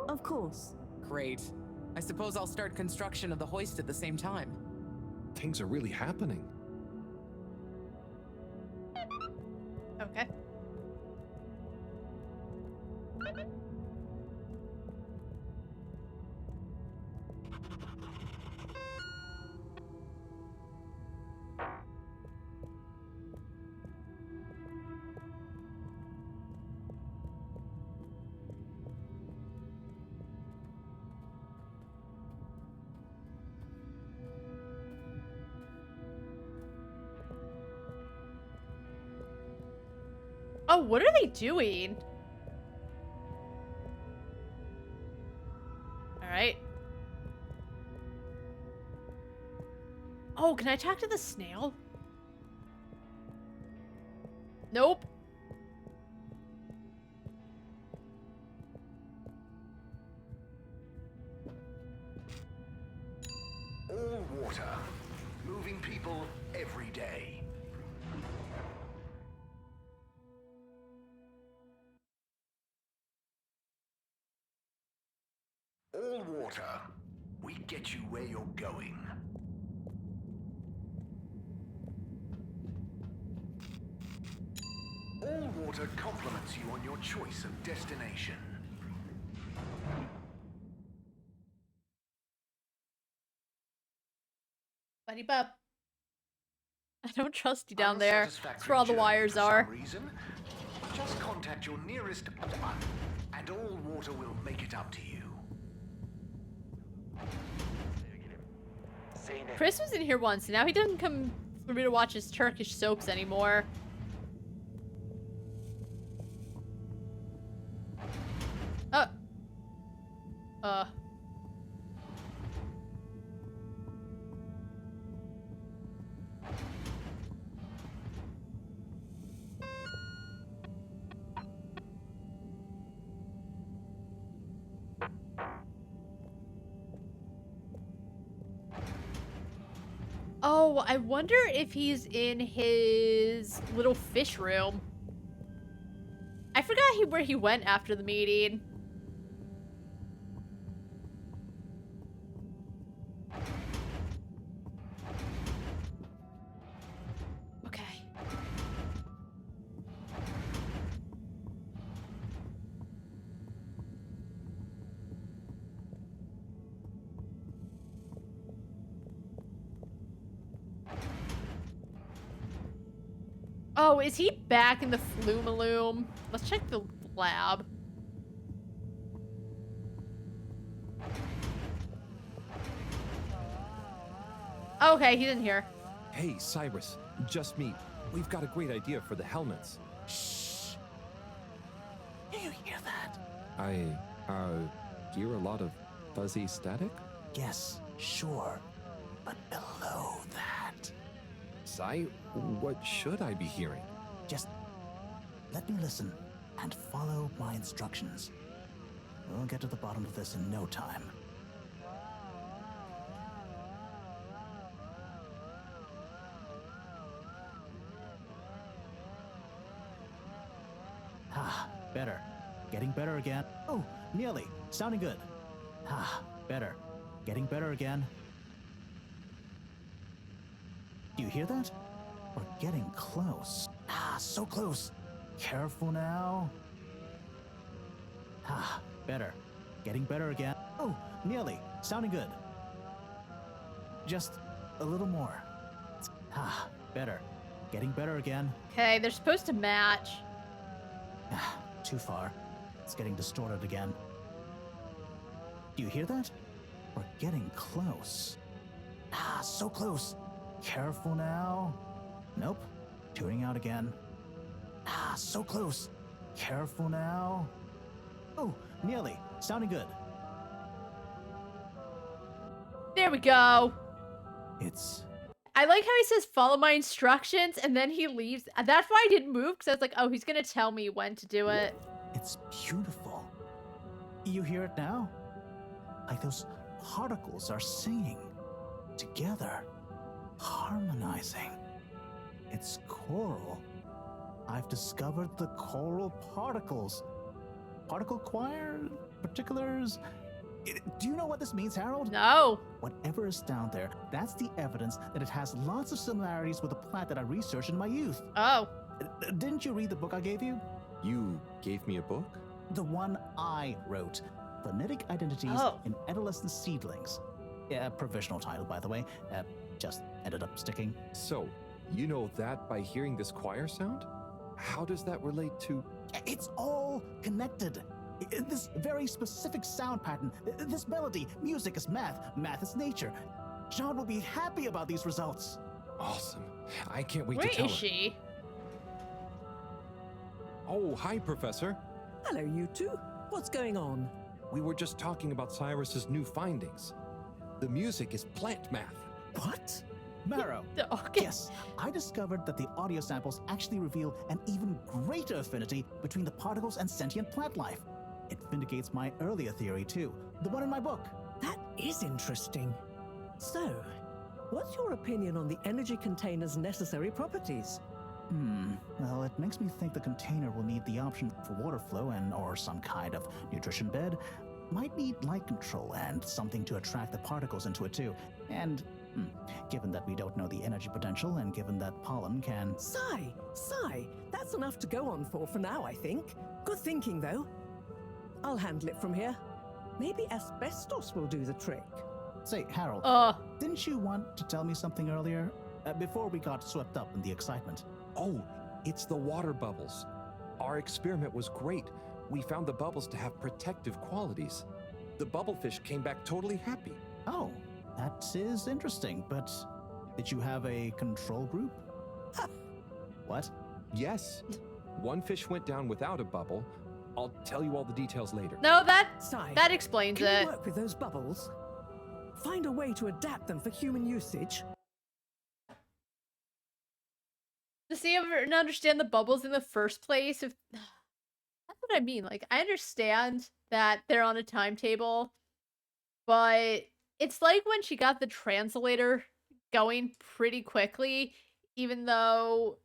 Of course. Great. I suppose I'll start construction of the hoist at the same time. Things are really happening. Okay. Oh, what are they doing? Alright. Oh, can I talk to the snail? Nope. All water. Moving people every day. All water. We get you where you're going. All water compliments you on your choice of destination. Buddy bub. I don't trust you down there. That's where all the wires are. Reason, just contact your nearest and all water will make it up to you. Chris was in here once, and now he doesn't come for me to watch his Turkish soaps anymore. Oh, I wonder if he's in his little fish room. I forgot where he went after the meeting. Okay. Oh, is he back in the Flumaloom? Let's check the lab. Okay, he's in here. Hey, Cyrus, just me. We've got a great idea for the helmets. Shh. Do you hear that? I, hear a lot of fuzzy static? Yes, sure. But below that. Cy, what should I be hearing? Just let me listen and follow my instructions. We'll get to the bottom of this in no time. Ah, better. Getting better again. Oh, nearly. Sounding good. Ah, better. Getting better again. Do you hear that? We're getting close. Ah, so close. Careful now. Ah, better. Getting better again. Oh, nearly. Sounding good. Just a little more. Ah, better. Getting better again. Okay, they're supposed to match. Ah, too far. It's getting distorted again. Do you hear that? We're getting close. Ah, so close. Careful now. Nope. Tuning out again. Ah, so close. Careful now. Oh, nearly. Sounding good. There we go. It's... I like how he says, follow my instructions, and then he leaves. That's why I didn't move, because I was like, oh, he's going to tell me when to do it. It's beautiful. You hear it now? Like those particles are singing. Together. Harmonizing. It's choral. I've discovered the choral particles. Particle choir? Particulars? Do you know what this means, Harold? No. Whatever is down there, that's the evidence that it has lots of similarities with a plant that I researched in my youth. Oh. Didn't you read the book I gave you? You gave me a book? The one I wrote. Phonetic Identities in Adolescent Seedlings. Provisional title, by the way. Just ended up sticking. So, you know that by hearing this choir sound? How does that relate to... It's all connected. This very specific sound pattern, this melody, music is math, math is nature. John will be happy about these results. Awesome. I can't wait Where to tell is her. she? Oh, hi, Professor. Hello, you two. What's going on? We were just talking about Cyrus's new findings. The music is plant math. What? Marrow. Okay. Yes, I discovered that the audio samples actually reveal an even greater affinity between the particles and sentient plant life. It vindicates my earlier theory, too. The one in my book. That is interesting. So, what's your opinion on the energy container's necessary properties? Well, it makes me think the container will need the option for water flow or some kind of nutrition bed. Might need light control and something to attract the particles into it, too. And, given that we don't know the energy potential and given that pollen can... Sigh! That's enough to go on for now, I think. Good thinking, though. I'll handle it from here. Maybe asbestos will do the trick. Say, Harold, didn't you want to tell me something earlier? Before we got swept up in the excitement. Oh, it's the water bubbles. Our experiment was great. We found the bubbles to have protective qualities. The bubblefish came back totally happy. Oh, that is interesting, but did you have a control group? What? Yes. One fish went down without a bubble. I'll tell you all the details later. No, that explains Can it. you work with those bubbles? Find a way to adapt them for human usage? Does he ever understand the bubbles in the first place? If that's what I mean. Like, I understand that they're on a timetable, but it's like when she got the translator going pretty quickly, even though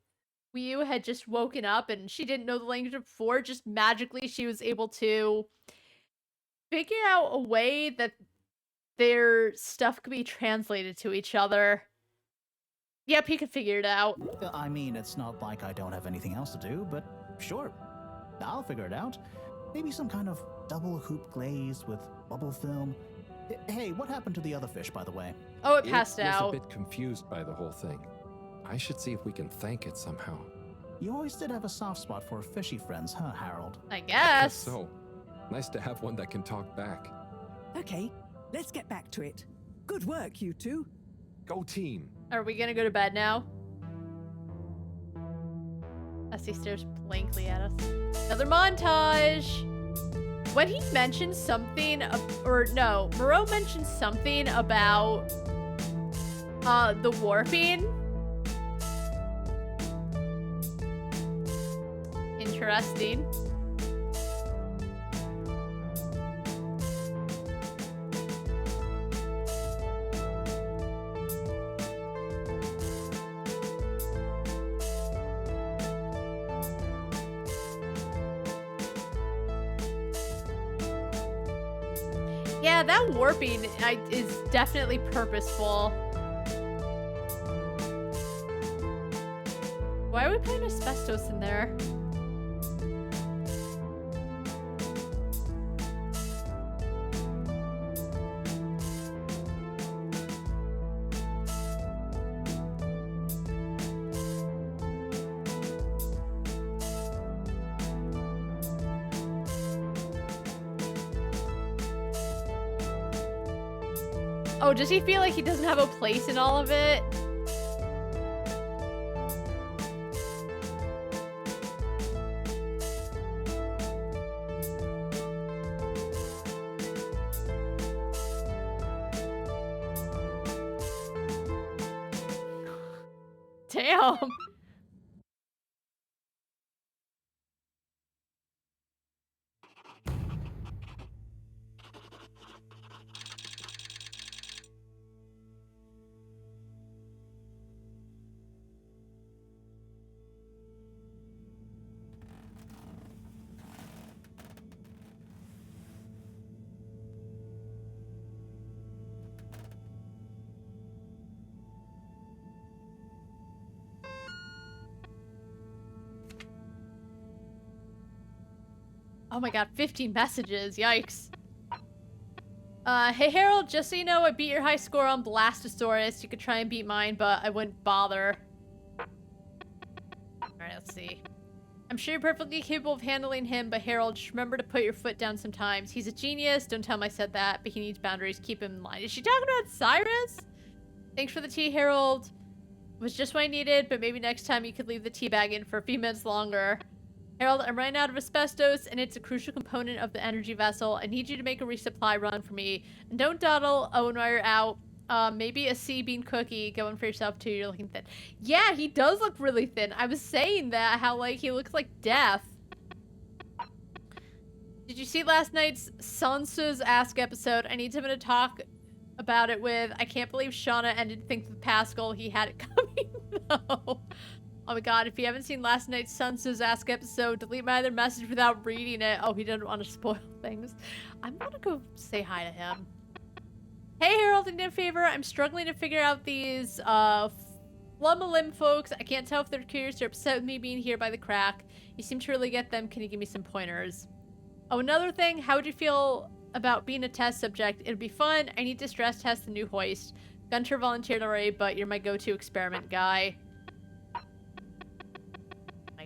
Wii had just woken up and she didn't know the language before, just magically she was able to figure out a way that their stuff could be translated to each other. Yep, he could figure it out. I mean, it's not like I don't have anything else to do, but sure. I'll figure it out. Maybe some kind of double hoop glaze with bubble film. Hey, what happened to the other fish, by the way? Oh, it passed It was out. a bit confused by the whole thing. I should see if we can thank it somehow. You always did have a soft spot for fishy friends, huh, Harold? I guess. So, nice to have one that can talk back. Okay, let's get back to it. Good work, you two. Go team. Are we gonna go to bed now? As he stares blankly at us. Another montage! When he mentioned something, Moreau mentioned something about the warping. Interesting. Yeah, that warping is definitely purposeful. Why are we putting asbestos in there? Oh, does he feel like he doesn't have a place in all of it? Damn. Oh my god, 15 messages. Yikes. Hey Harold, just so you know, I beat your high score on Blastosaurus. You could try and beat mine, but I wouldn't bother. Alright, let's see. I'm sure you're perfectly capable of handling him, but Harold, just remember to put your foot down sometimes. He's a genius. Don't tell him I said that, but he needs boundaries. Keep him in line. Is she talking about Cyrus? Thanks for the tea, Harold. It was just what I needed, but maybe next time you could leave the tea bag in for a few minutes longer. Harold, I'm running out of asbestos, and it's a crucial component of the energy vessel. I need you to make a resupply run for me. And don't dawdle. Oh, and while you're out, maybe a sea bean cookie. Go in for yourself, too. You're looking thin. Yeah, he does look really thin. I was saying that, how, like, he looks like death. Did you see last night's Sansa's Ask episode? I need someone to talk about it with. I can't believe Shauna ended things with Pascal. He had it coming, though. Oh my god, if you haven't seen last night's Sansa's Ask episode, delete my other message without reading it. Oh, he didn't want to spoil things. I'm gonna go say hi to him. Hey Harold, I need a favor. I'm struggling to figure out these Flummalim folks. I can't tell if they're curious or upset with me being here by the crack. You seem to really get them. Can you give me some pointers? Oh, another thing, how would you feel about being a test subject? It'd be fun. I need to stress test the new hoist. Gunter volunteered already, but you're my go-to experiment guy.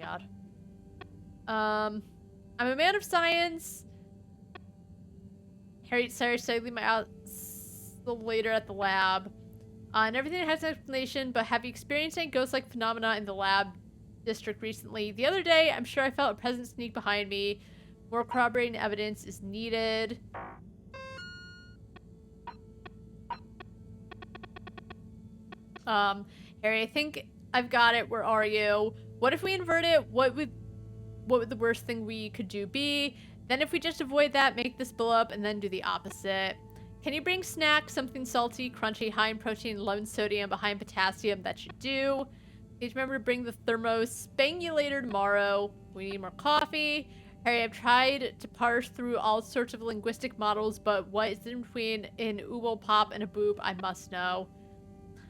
God. I'm a man of science. Harriet Cyrus studied my out later at the lab. And everything has an explanation, but have you experienced any ghost-like phenomena in the lab district recently? The other day, I'm sure I felt a presence sneak behind me. More corroborating evidence is needed. Harry, I think I've got it. Where are you? What if we invert it? What would the worst thing we could do be? Then if we just avoid that, make this blow up, and then do the opposite. Can you bring snacks, something salty, crunchy, high in protein, low in sodium, but high in potassium? That should do. Please remember to bring the thermos. Spang you later tomorrow. We need more coffee. Harry, I've tried to parse through all sorts of linguistic models, but what is in between an Ooble Pop and a boob? I must know.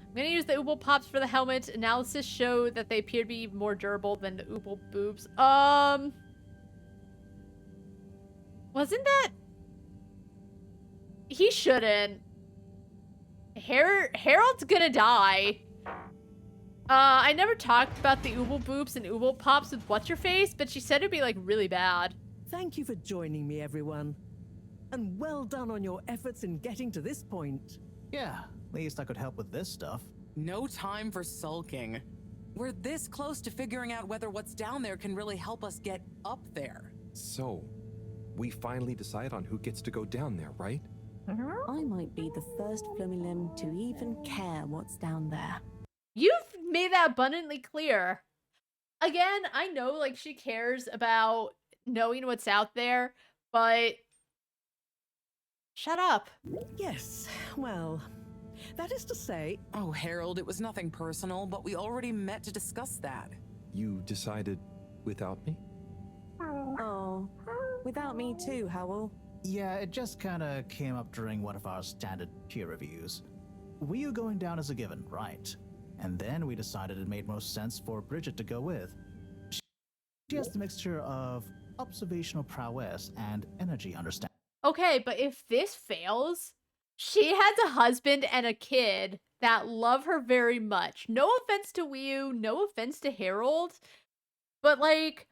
I'm gonna use the Ooble Pops for the helmet. Analysis showed that they appear to be more durable than the Ooble Boobs. Wasn't that? He shouldn't. Harold's gonna die. I never talked about the Ooble Boobs and Ooble Pops with What's-Your-Face, but she said it'd be, like, really bad. Thank you for joining me, everyone. And well done on your efforts in getting to this point. Yeah, at least I could help with this stuff. No time for sulking. We're this close to figuring out whether what's down there can really help us get up there. So, we finally decide on who gets to go down there, right? I might be the first Flummalim to even care what's down there. You've made that abundantly clear. Again, I know, like, she cares about knowing what's out there, but shut up. Yes, well, that is to say... Oh, Harold, it was nothing personal, but we already met to discuss that. You decided without me? Oh, without me too, Howell. Yeah, it just kinda came up during one of our standard peer reviews. We were going down as a given, right? And then we decided it made most sense for Bridget to go with. She has the mixture of observational prowess and energy understanding. Okay, but if this fails, she has a husband and a kid that love her very much. No offense to Wiu, no offense to Harold, but like,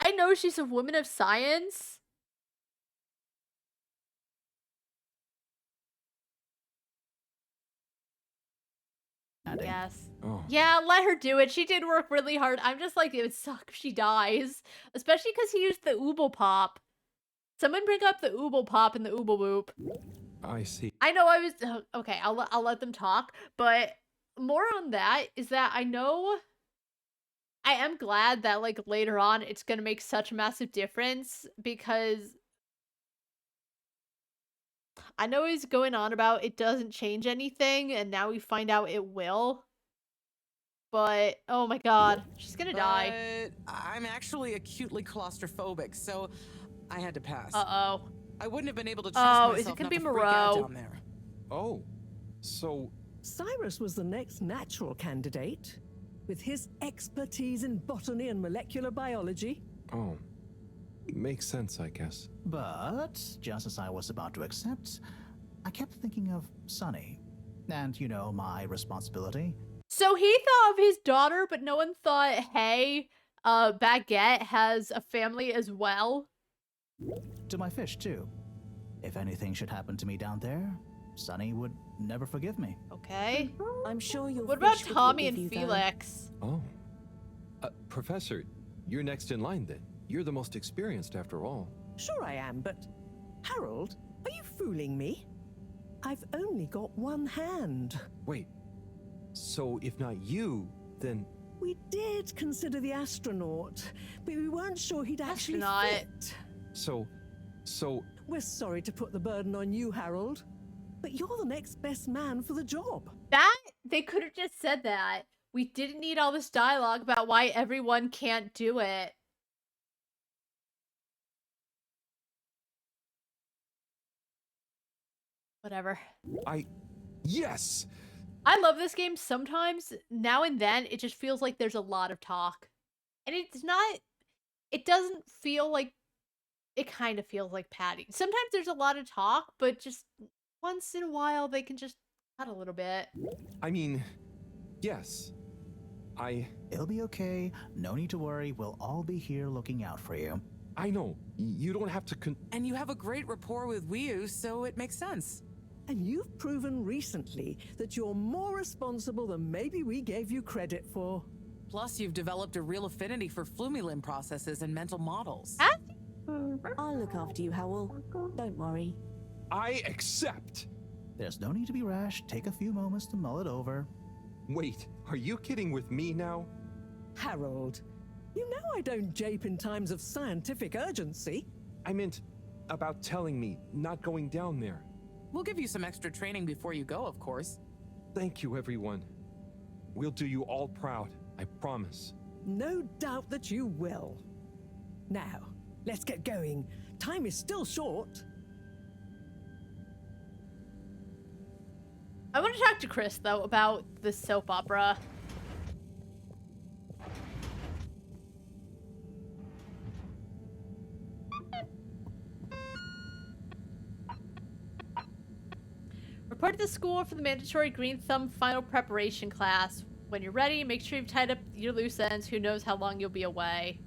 I know she's a woman of science. Yes. Oh. Yeah, let her do it. She did work really hard. I'm just like, it would suck if she dies. Especially because he used the Ooble Pop. Someone bring up the Ooble Pop and the Ooble Whoop. I see. I know I was... okay, I'll let them talk. But more on that is that I know... I am glad that, like, later on it's gonna make such a massive difference. Because... I know he's going on about it doesn't change anything. And now we find out it will. But, oh my god, she's gonna die. I'm actually acutely claustrophobic, so I had to pass. Uh-oh. I wouldn't have been able to trust is it myself gonna not be to freak out Moreau? down there. Oh, so... Cyrus was the next natural candidate. With his expertise in botany and molecular biology. Oh. Makes sense, I guess. But, just as I was about to accept, I kept thinking of Sunny. And, you know, my responsibility. So he thought of his daughter, but no one thought, hey, Baguette has a family as well. To my fish, too. If anything should happen to me down there, Sunny would never forgive me. Okay. I'm sure you'll. What about Tommy and Felix? Oh. Professor, you're next in line then. You're the most experienced after all. Sure I am, but... Harold, are you fooling me? I've only got one hand. Wait. So if not you, then... We did consider the astronaut, but we weren't sure he'd actually fit. So... We're sorry to put the burden on you, Harold, but you're the next best man for the job. They could have just said that. We didn't need all this dialogue about why everyone can't do it. Whatever. Yes! I love this game. Sometimes, now and then, it just feels like there's a lot of talk. And it's not... It doesn't feel like... It kind of feels like padding. Sometimes there's a lot of talk, but just once in a while, they can just cut a little bit. I mean, yes. It'll be okay. No need to worry. We'll all be here looking out for you. I know. You don't have to And you have a great rapport with Wiu, so it makes sense. And you've proven recently that you're more responsible than maybe we gave you credit for. Plus, you've developed a real affinity for Flumilim processes and mental models. I'll look after you, Howell. Don't worry. I accept! There's no need to be rash. Take a few moments to mull it over. Wait, are you kidding with me now? Harold, you know I don't jape in times of scientific urgency. I meant about telling me, not going down there. We'll give you some extra training before you go, of course. Thank you, everyone. We'll do you all proud, I promise. No doubt that you will. Now, let's get going. Time is still short. I want to talk to Chris, though, about the soap opera. Report to the school for the mandatory Green Thumb final preparation class. When you're ready, make sure you've tied up your loose ends. Who knows how long you'll be away.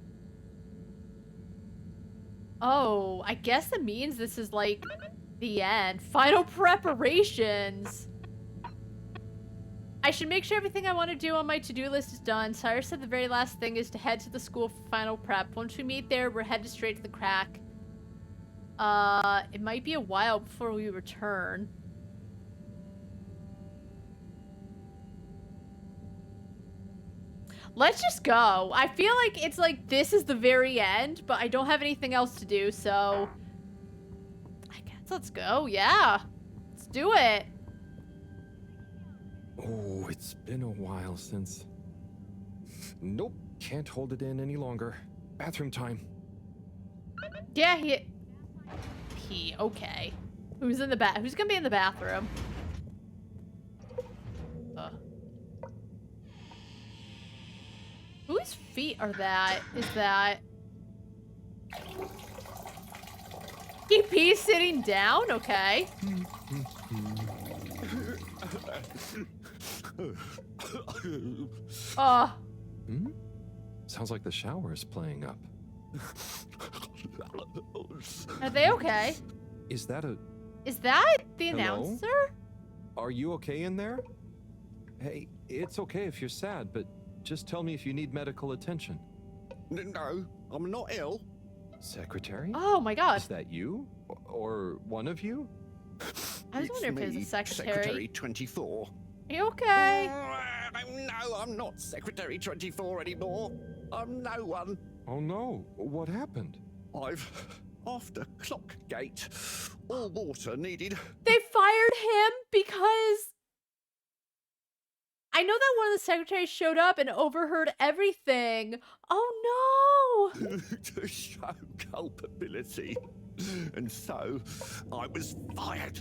Oh, I guess that means this is like the end. Final preparations. I should make sure everything I want to do on my to-do list is done. Cyrus said the very last thing is to head to the school for final prep. Once we meet there, we're headed straight to the crack. It might be a while before we return. Let's just go. I feel like it's like this is the very end, but I don't have anything else to do, so I guess let's go. Yeah. Let's do it. Oh, it's been a while since... Nope, can't hold it in any longer. Bathroom time. Yeah, okay. Who's gonna be in the bathroom? Whose feet are that? Is that... He pees sitting down? Okay. Hmm? Sounds like the shower is playing up. Are they okay? Is that the the Hello? announcer? Are you okay in there? Hey, it's okay if you're sad, but just tell me if you need medical attention. No, I'm not ill. Secretary? Oh my god. Is that you? Or one of you? I was wondering if it was a secretary. Secretary 24. Are you okay? No, I'm not Secretary 24 anymore. I'm no one. Oh no, what happened? After Clockgate, all water needed. They fired him because... I know that one of the secretaries showed up and overheard everything. Oh no! To show culpability. And so, I was fired.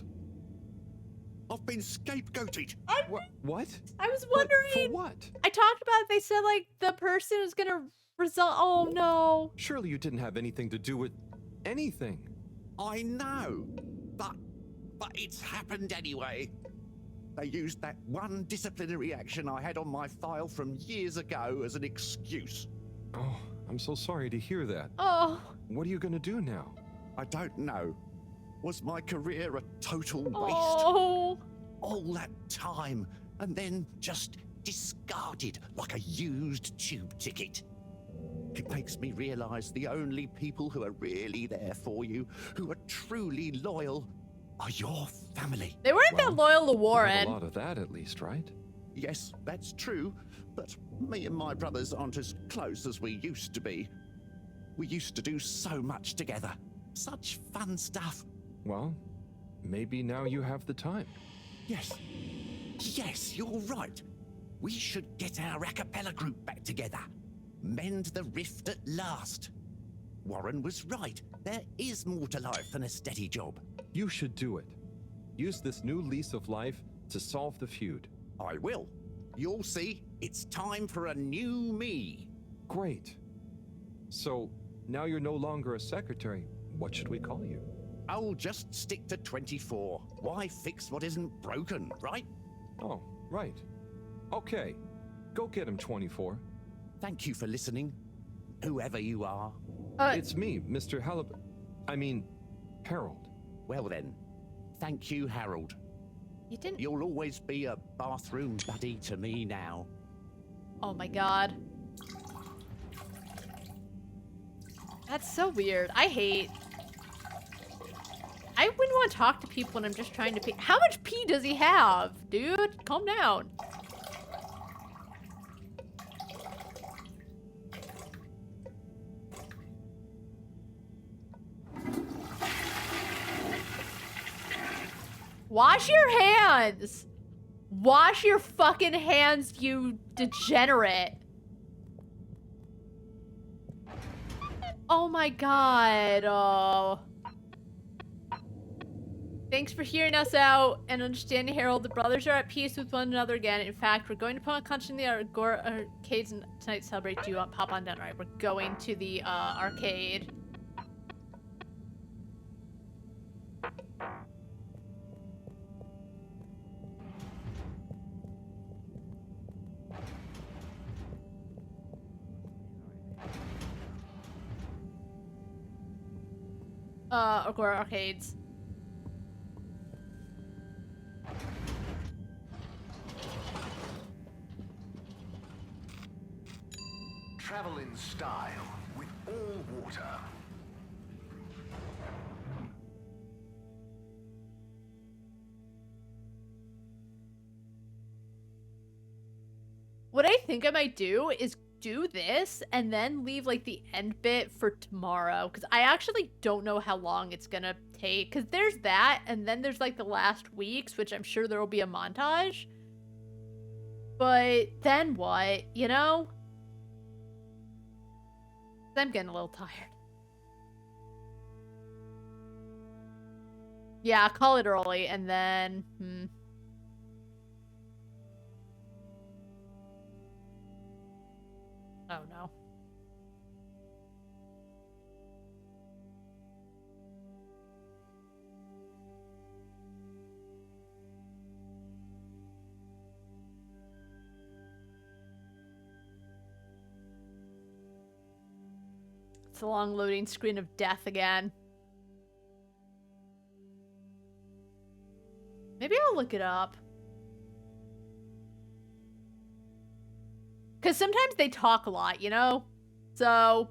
I've been scapegoated. What? I was wondering. For what? I talked about it. They said, like, the person was gonna result. Oh no. Surely you didn't have anything to do with anything. I know, but it's happened anyway. They used that one disciplinary action I had on my file from years ago as an excuse. Oh, I'm so sorry to hear that. Oh. What are you gonna do now? I don't know. Was my career a total waste? Oh. All that time, and then just discarded like a used tube ticket. It makes me realize the only people who are really there for you, who are truly loyal, are your family. They weren't that loyal to Warren. A lot of that, at least, right? Yes, that's true, but me and my brothers aren't as close as we used to be. We used to do so much together. Such fun stuff. Well, maybe now you have the time. Yes, you're right. We should get our a cappella group back together. Mend the rift at last. Warren was right. There is more to life than a steady job. You should do it. Use this new lease of life to solve the feud. I will. You'll see, it's time for a new me. Great. So, now you're no longer a secretary. What should we call you? I'll just stick to 24. Why fix what isn't broken, right? Oh, right. Okay. Go get him, 24. Thank you for listening, whoever you are. It's me, Mr. Halibut. I mean, Harold. Well then, thank you, Harold. You didn't... You'll always be a bathroom buddy to me now. Oh my god. That's so weird. I wouldn't want to talk to people when I'm just trying to pee. How much pee does he have? Dude, calm down. Wash your hands! Wash your fucking hands, you degenerate. Oh my god. Oh. Thanks for hearing us out and understanding, Harold. The brothers are at peace with one another again. In fact, we're going to put on Conscience in the arcades tonight to celebrate. Do you want pop on down? All right, we're going to the arcade. Agora arcades. Travel in style with all water. What I think I might do is do this and then leave like the end bit for tomorrow, because I actually don't know how long it's gonna take, because there's that and then there's like the last weeks, which I'm sure there will be a montage, but then what, you know? I'm getting a little tired. Yeah, call it early, and then... Oh, no. It's a long loading screen of death again. Maybe I'll look it up. Because sometimes they talk a lot, you know? So,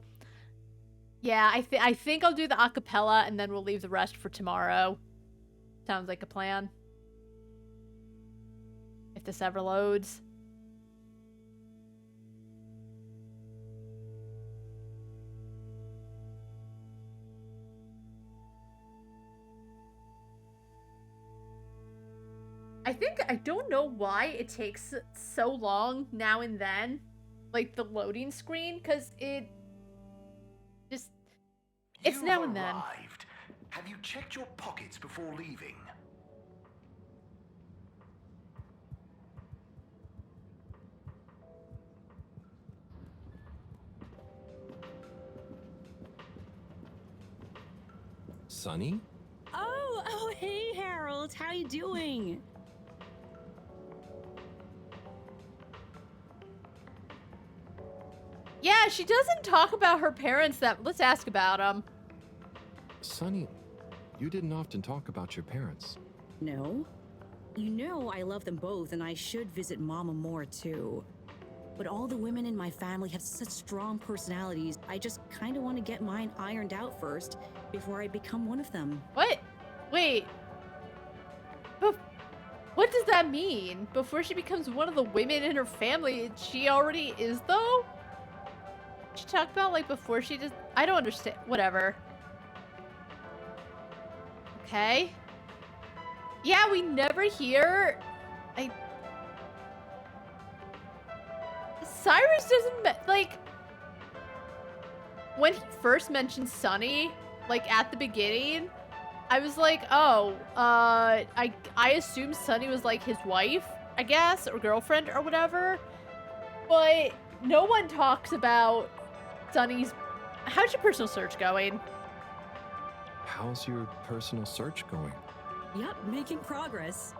yeah, I think I'll do the acapella and then we'll leave the rest for tomorrow. Sounds like a plan. If this ever loads. I don't know why it takes so long now and then, like the loading screen, because it's now and then. Arrived. Have you checked your pockets before leaving? Sunny? Oh, hey, Harold. How you doing? Yeah, she doesn't talk about her parents that... Let's ask about them. Sunny, you didn't often talk about your parents. No. You know I love them both, and I should visit Mama more, too. But all the women in my family have such strong personalities, I just kind of want to get mine ironed out first, before I become one of them. What? Wait. What does that mean? Before she becomes one of the women in her family, she already is, though? She talked about, like, before she just... I don't understand. Whatever. Okay. Yeah, we never hear... Cyrus doesn't... Like... When he first mentioned Sunny, like, at the beginning, I was like, oh, I assumed Sunny was, like, his wife, I guess, or girlfriend or whatever. But no one talks about Sunny's... How's your personal search going? How's your personal search going? Yep, making progress.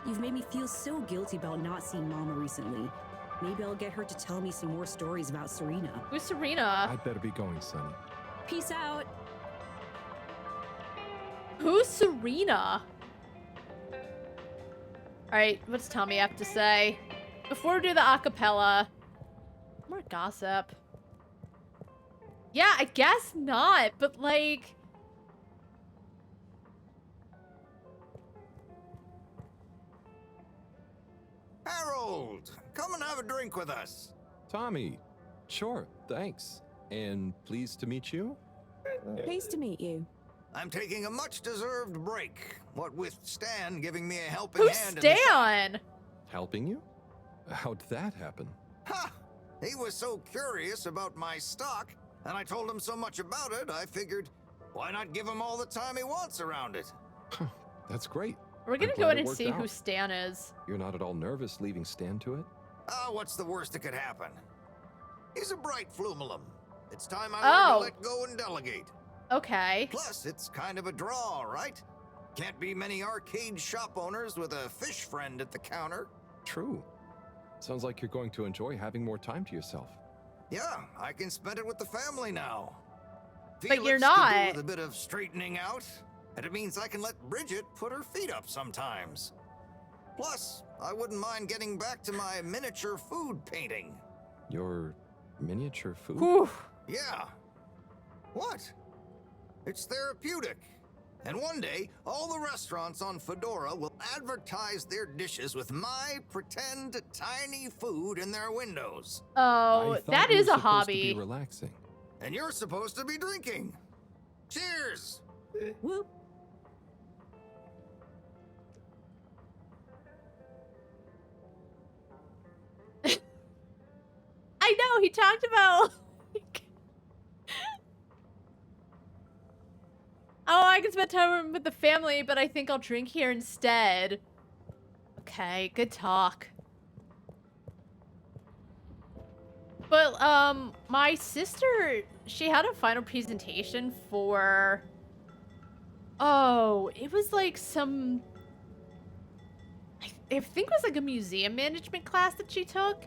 You've made me feel so guilty about not seeing Mama recently. Maybe I'll get her to tell me some more stories about Serena. Who's Serena? I'd better be going, Sunny. Peace out. Who's Serena? Alright, what's Tommy have to say? Before we do the acapella. More gossip. Yeah, I guess not, but like... Harold, come and have a drink with us. Tommy, sure, thanks. And pleased to meet you? Pleased to meet you. I'm taking a much-deserved break. What with Stan giving me a helping Who's hand. Stan? Helping you? How'd that happen? Ha! He was so curious about my stock, and I told him so much about it, I figured, why not give him all the time he wants around it? That's great. We're gonna go in and see who Stan is. You're not at all nervous leaving Stan to it? What's the worst that could happen? He's a bright flumalum. It's time I learned to let go and delegate. Okay. Plus, it's kind of a draw, right? Can't be many arcade shop owners with a fish friend at the counter. True. Sounds like you're going to enjoy having more time to yourself. Yeah, I can spend it with the family now. But you're Felix not. could do with a bit of straightening out, and it means I can let Bridget put her feet up sometimes. Plus, I wouldn't mind getting back to my miniature food painting. Your miniature food? Whew. Yeah. What? It's therapeutic. And one day, all the restaurants on Fedora will advertise their dishes with my pretend tiny food in their windows. Oh, that is a hobby. To be relaxing. And you're supposed to be drinking. Cheers! Whoop. I know, he talked about... Oh, I can spend time with the family, but I think I'll drink here instead. Okay, good talk. But, my sister, she had a final presentation for... Oh, it was like some... I think it was like a museum management class that she took.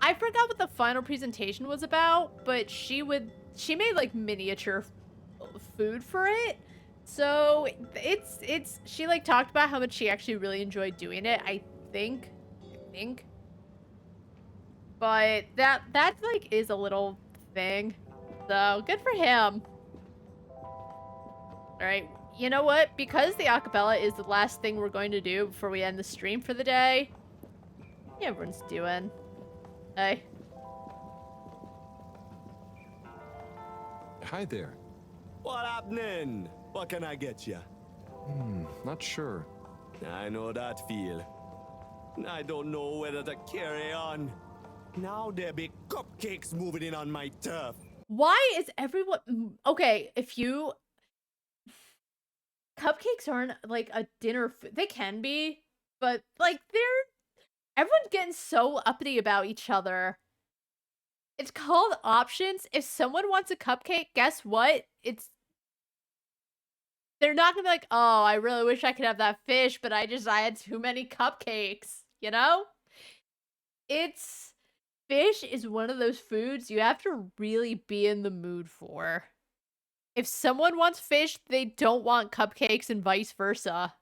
I forgot what the final presentation was about, but she made like miniature food for it. So she like talked about how much she actually really enjoyed doing it. I think. But that like is a little thing. So good for him. All right. You know what? Because the acapella is the last thing we're going to do before we end the stream for the day. Yeah, everyone's doing. Hey. Hi there. What happening? What can I get you? Not sure. I know that feel. I don't know whether to carry on. Now there be cupcakes moving in on my turf. Why is everyone... Okay, if you... Cupcakes aren't like a dinner food. They can be, but like everyone's getting so uppity about each other. It's called options. If someone wants a cupcake, guess what? They're not gonna be like, oh, I really wish I could have that fish, but I had too many cupcakes, you know? Fish is one of those foods you have to really be in the mood for. If someone wants fish, they don't want cupcakes and vice versa.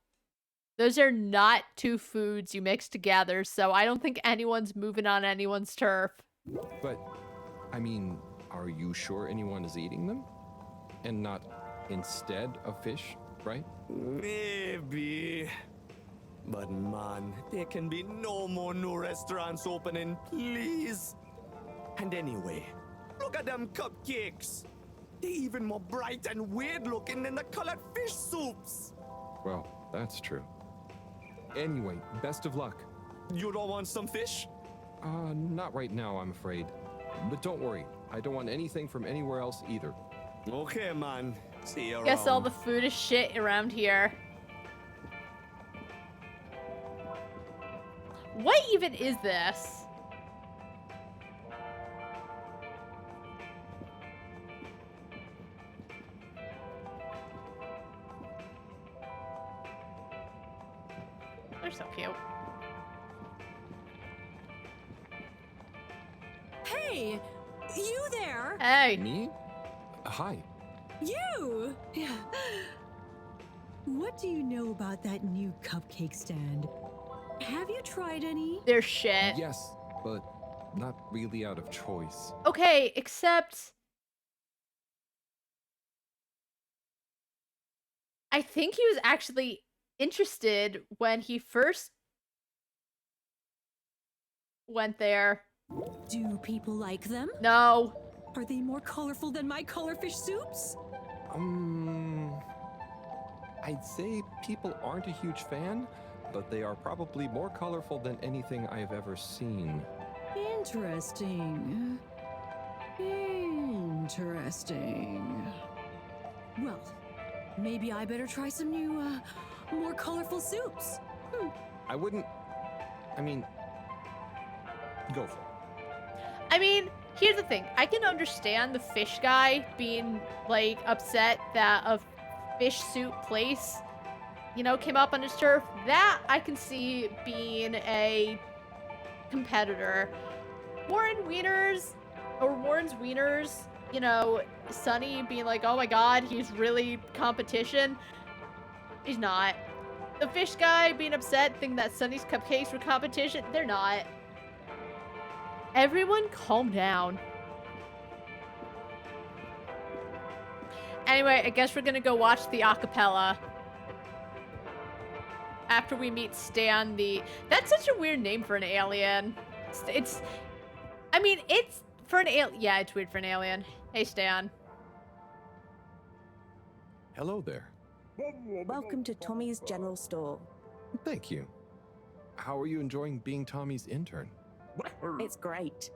Those are not two foods you mix together, so I don't think anyone's moving on anyone's turf. But, I mean, are you sure anyone is eating them? And not instead of fish, right? Maybe. But man, there can be no more new restaurants opening, please. And anyway, look at them cupcakes. They're even more bright and weird looking than the colored fish soups. Well, that's true. Anyway, best of luck. You don't want some fish? Not right now, I'm afraid. But don't worry, I don't want anything from anywhere else either. Okay, man. See you around. Guess all the food is shit around here. What even is this? They're so cute. Hey, you there? Hey. Me? Hi. You! What do you know about that new cupcake stand? Have you tried any? They're shit. Yes, but not really out of choice. Okay, except... I think he was actually interested when he first went there. Do people like them? No. Are they more colorful than my colorfish soups? I'd say people aren't a huge fan, but they are probably more colorful than anything I've ever seen. Interesting. Interesting. Well, maybe I better try some new, more colorful soups. I wouldn't... I mean... Go for it. I mean, here's the thing. I can understand the fish guy being, like, upset that a fish soup place, you know, came up on his turf. That I can see being a competitor. Warren's Wieners, you know, Sunny being like, oh my god, he's really competition. He's not. The fish guy being upset, thinking that Sunny's cupcakes were competition. They're not. Everyone calm down. Anyway, I guess we're gonna go watch the acapella. After we meet Stan the... That's such a weird name for an alien. I mean, it's for an alien... Yeah, it's weird for an alien. Hey, Stan. Hello there. Welcome to Tommy's General Store. Thank you. How are you enjoying being Tommy's intern? It's great.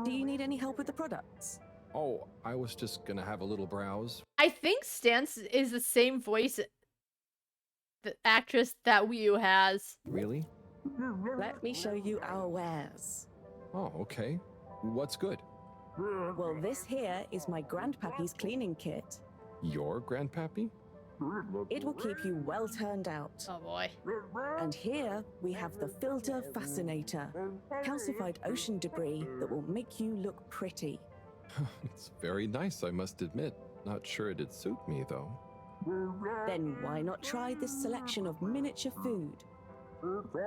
Do you need any help with the products? Oh, I was just gonna have a little browse. I think Stance is the same voice the actress that Wii U has. Really? Let me show you our wares. Oh, okay. What's good? Well, this here is my grandpappy's cleaning kit. Your grandpappy? It will keep you well turned out. Oh boy. And here we have the Filter Fascinator, calcified ocean debris that will make you look pretty. It's very nice, I must admit. Not sure it'd suit me, though. Then why not try this selection of miniature food?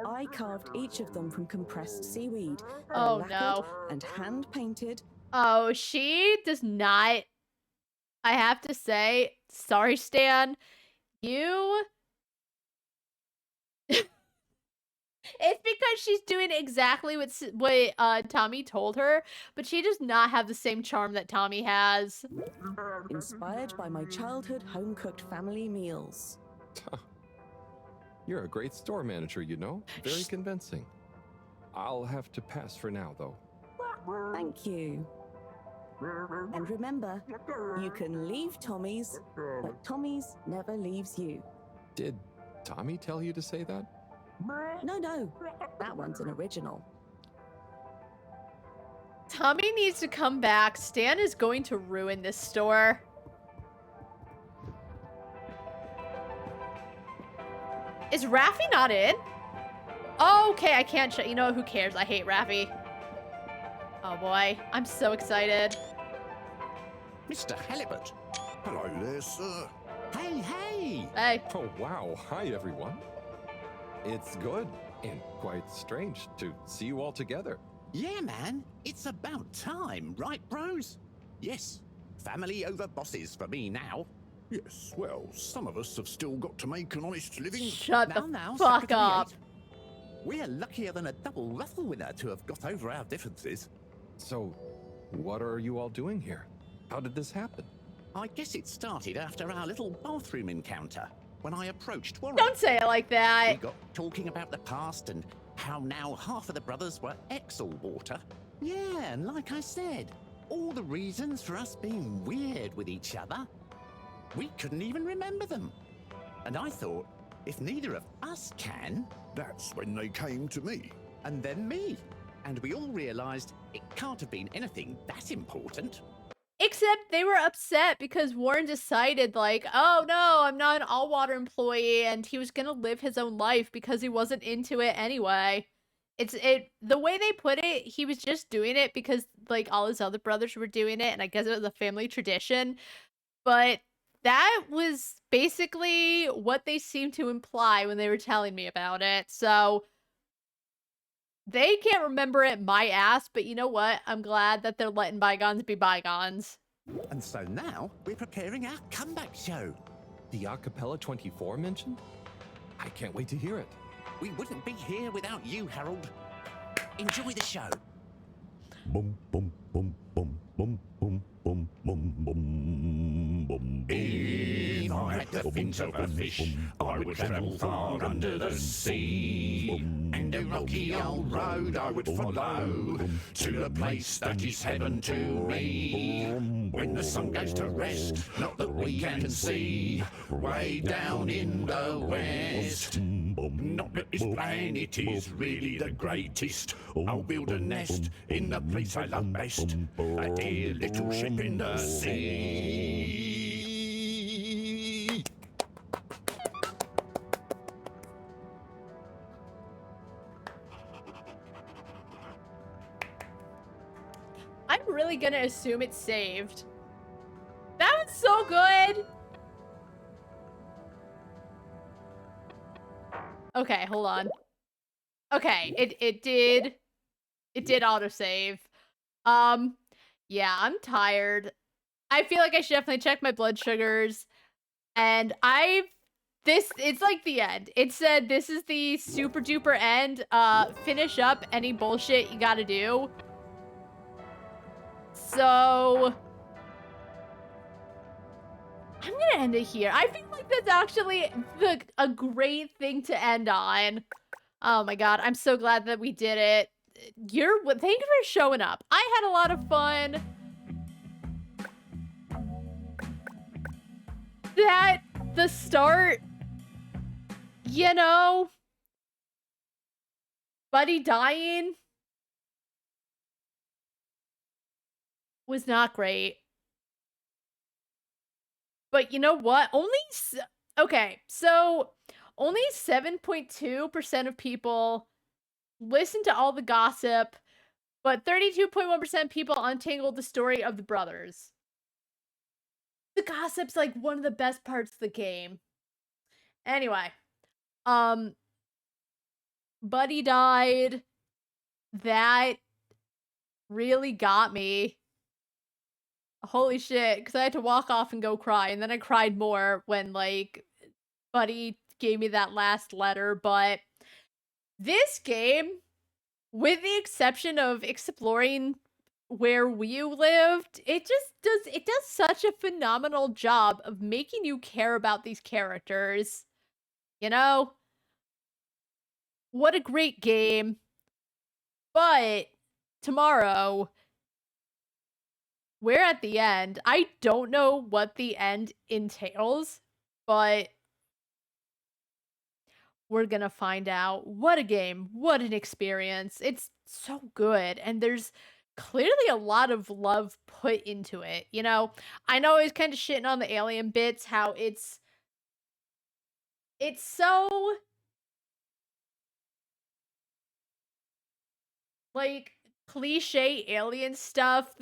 I carved each of them from compressed seaweed. Oh, lacquered no. And hand painted. Oh, she does not. I have to say, sorry, Stan. You. It's because she's doing exactly what Tommy told her, but she does not have the same charm that Tommy has. Inspired by my childhood home-cooked family meals. You're a great store manager, you know. Very convincing. I'll have to pass for now, though. Thank you. And remember, you can leave Tommy's, but Tommy's never leaves you. Did Tommy tell you to say that? No. That one's an original. Tommy needs to come back. Stan is going to ruin this store. Is Raffi not in? Oh, okay, I can't you know, who cares? I hate Raffi. Oh boy, I'm so excited. Mr. Halibut. Hello there, sir. Hey. Hey. Oh, wow. Hi, everyone. It's good and quite strange to see you all together. Yeah, man. It's about time, right, bros? Yes. Family over bosses for me now. Yes, well, some of us have still got to make an honest living. Shut the fuck Secretary up. 8. We're luckier than a double ruffle winner to have got over our differences. So, what are you all doing here? How did this happen? I guess it started after our little bathroom encounter, when I approached Warren. Don't say it like that. We got talking about the past and how now half of the brothers were ex-Allwater. Yeah, and like I said, all the reasons for us being weird with each other, we couldn't even remember them. And I thought, if neither of us can... That's when they came to me. And then me. And we all realized it can't have been anything that important. Except they were upset because Warren decided, like, oh no, I'm not an all-water employee, and he was gonna live his own life because he wasn't into it anyway. The way they put it, he was just doing it because, like, all his other brothers were doing it, and I guess it was a family tradition. But that was basically what they seemed to imply when they were telling me about it, so... They can't remember it my ass, but you know what? I'm glad that they're letting bygones be bygones. And so now, we're preparing our comeback show. The Acapella 24 mentioned? I can't wait to hear it. We wouldn't be here without you, Harold. Enjoy the show. Bum, bum, bum, bum, bum, bum, bum, bum, bum, bum. If I had the fins of a fish, I would travel far under the sea. And a rocky old road I would follow to the place that is heaven to me. When the sun goes to rest, not that we can see, way down in the west. Not that this planet is really the greatest. I'll build a nest in the place I love best, a dear little ship in the sea. I'm really gonna assume it's saved. That was so good! Okay, hold on. Okay, it did autosave. Yeah, I'm tired. I feel like I should definitely check my blood sugars. And it's like the end. It said this is the super duper end. Finish up any bullshit you gotta do. So I'm gonna end it here. I feel like that's actually a great thing to end on. Oh my god, I'm so glad that we did it. Thank you for showing up. I had a lot of fun. that the start, you know, Buddy dying was not great. But you know what? Okay, so only 7.2% of people listen to all the gossip, but 32.1% people untangled the story of the brothers. The gossip's like one of the best parts of the game. Anyway, Buddy died. That really got me. Holy shit, because I had to walk off and go cry, and then I cried more when, like, Buddy gave me that last letter, but this game, with the exception of exploring where we lived, it does such a phenomenal job of making you care about these characters. You know? What a great game. But tomorrow, we're at the end. I don't know what the end entails, but we're gonna find out. What a game. What an experience. It's so good. And there's clearly a lot of love put into it. You know, I know I was kind of shitting on the alien bits, how it's so, like, cliche alien stuff.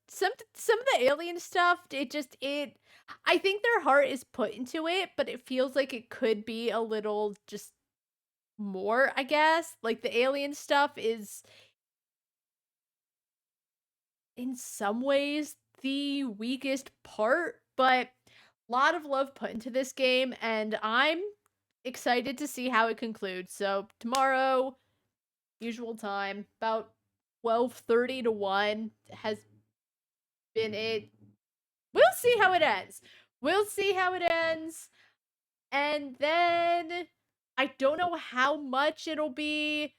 Some of the alien stuff, I think their heart is put into it, but it feels like it could be a little just more, I guess. Like, the alien stuff is in some ways the weakest part, but a lot of love put into this game, and I'm excited to see how it concludes. So tomorrow, usual time, about 12:30 to 1 has been it. We'll see how it ends. We'll see how it ends. And then I don't know how much it'll be.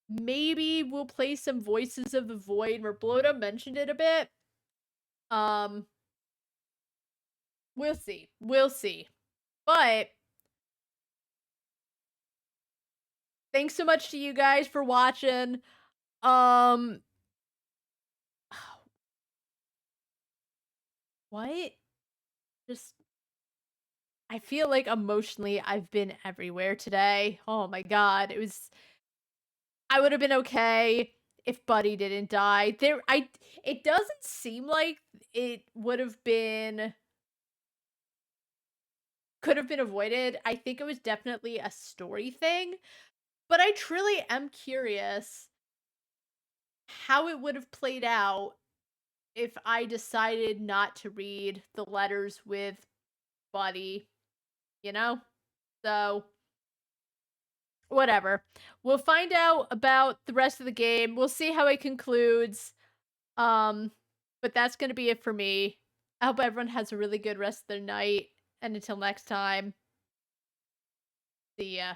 Maybe we'll play some Voices of the Void. Merblota mentioned it a bit. We'll see. We'll see. But thanks so much to you guys for watching. What? Just, I feel like emotionally I've been everywhere today. Oh my god. I would have been okay if Buddy didn't die. It doesn't seem like it could have been avoided. I think it was definitely a story thing, but I truly am curious how it would have played out if I decided not to read the letters with Buddy, you know? So, whatever. We'll find out about the rest of the game. We'll see how it concludes. But that's going to be it for me. I hope everyone has a really good rest of their night. And until next time, see ya.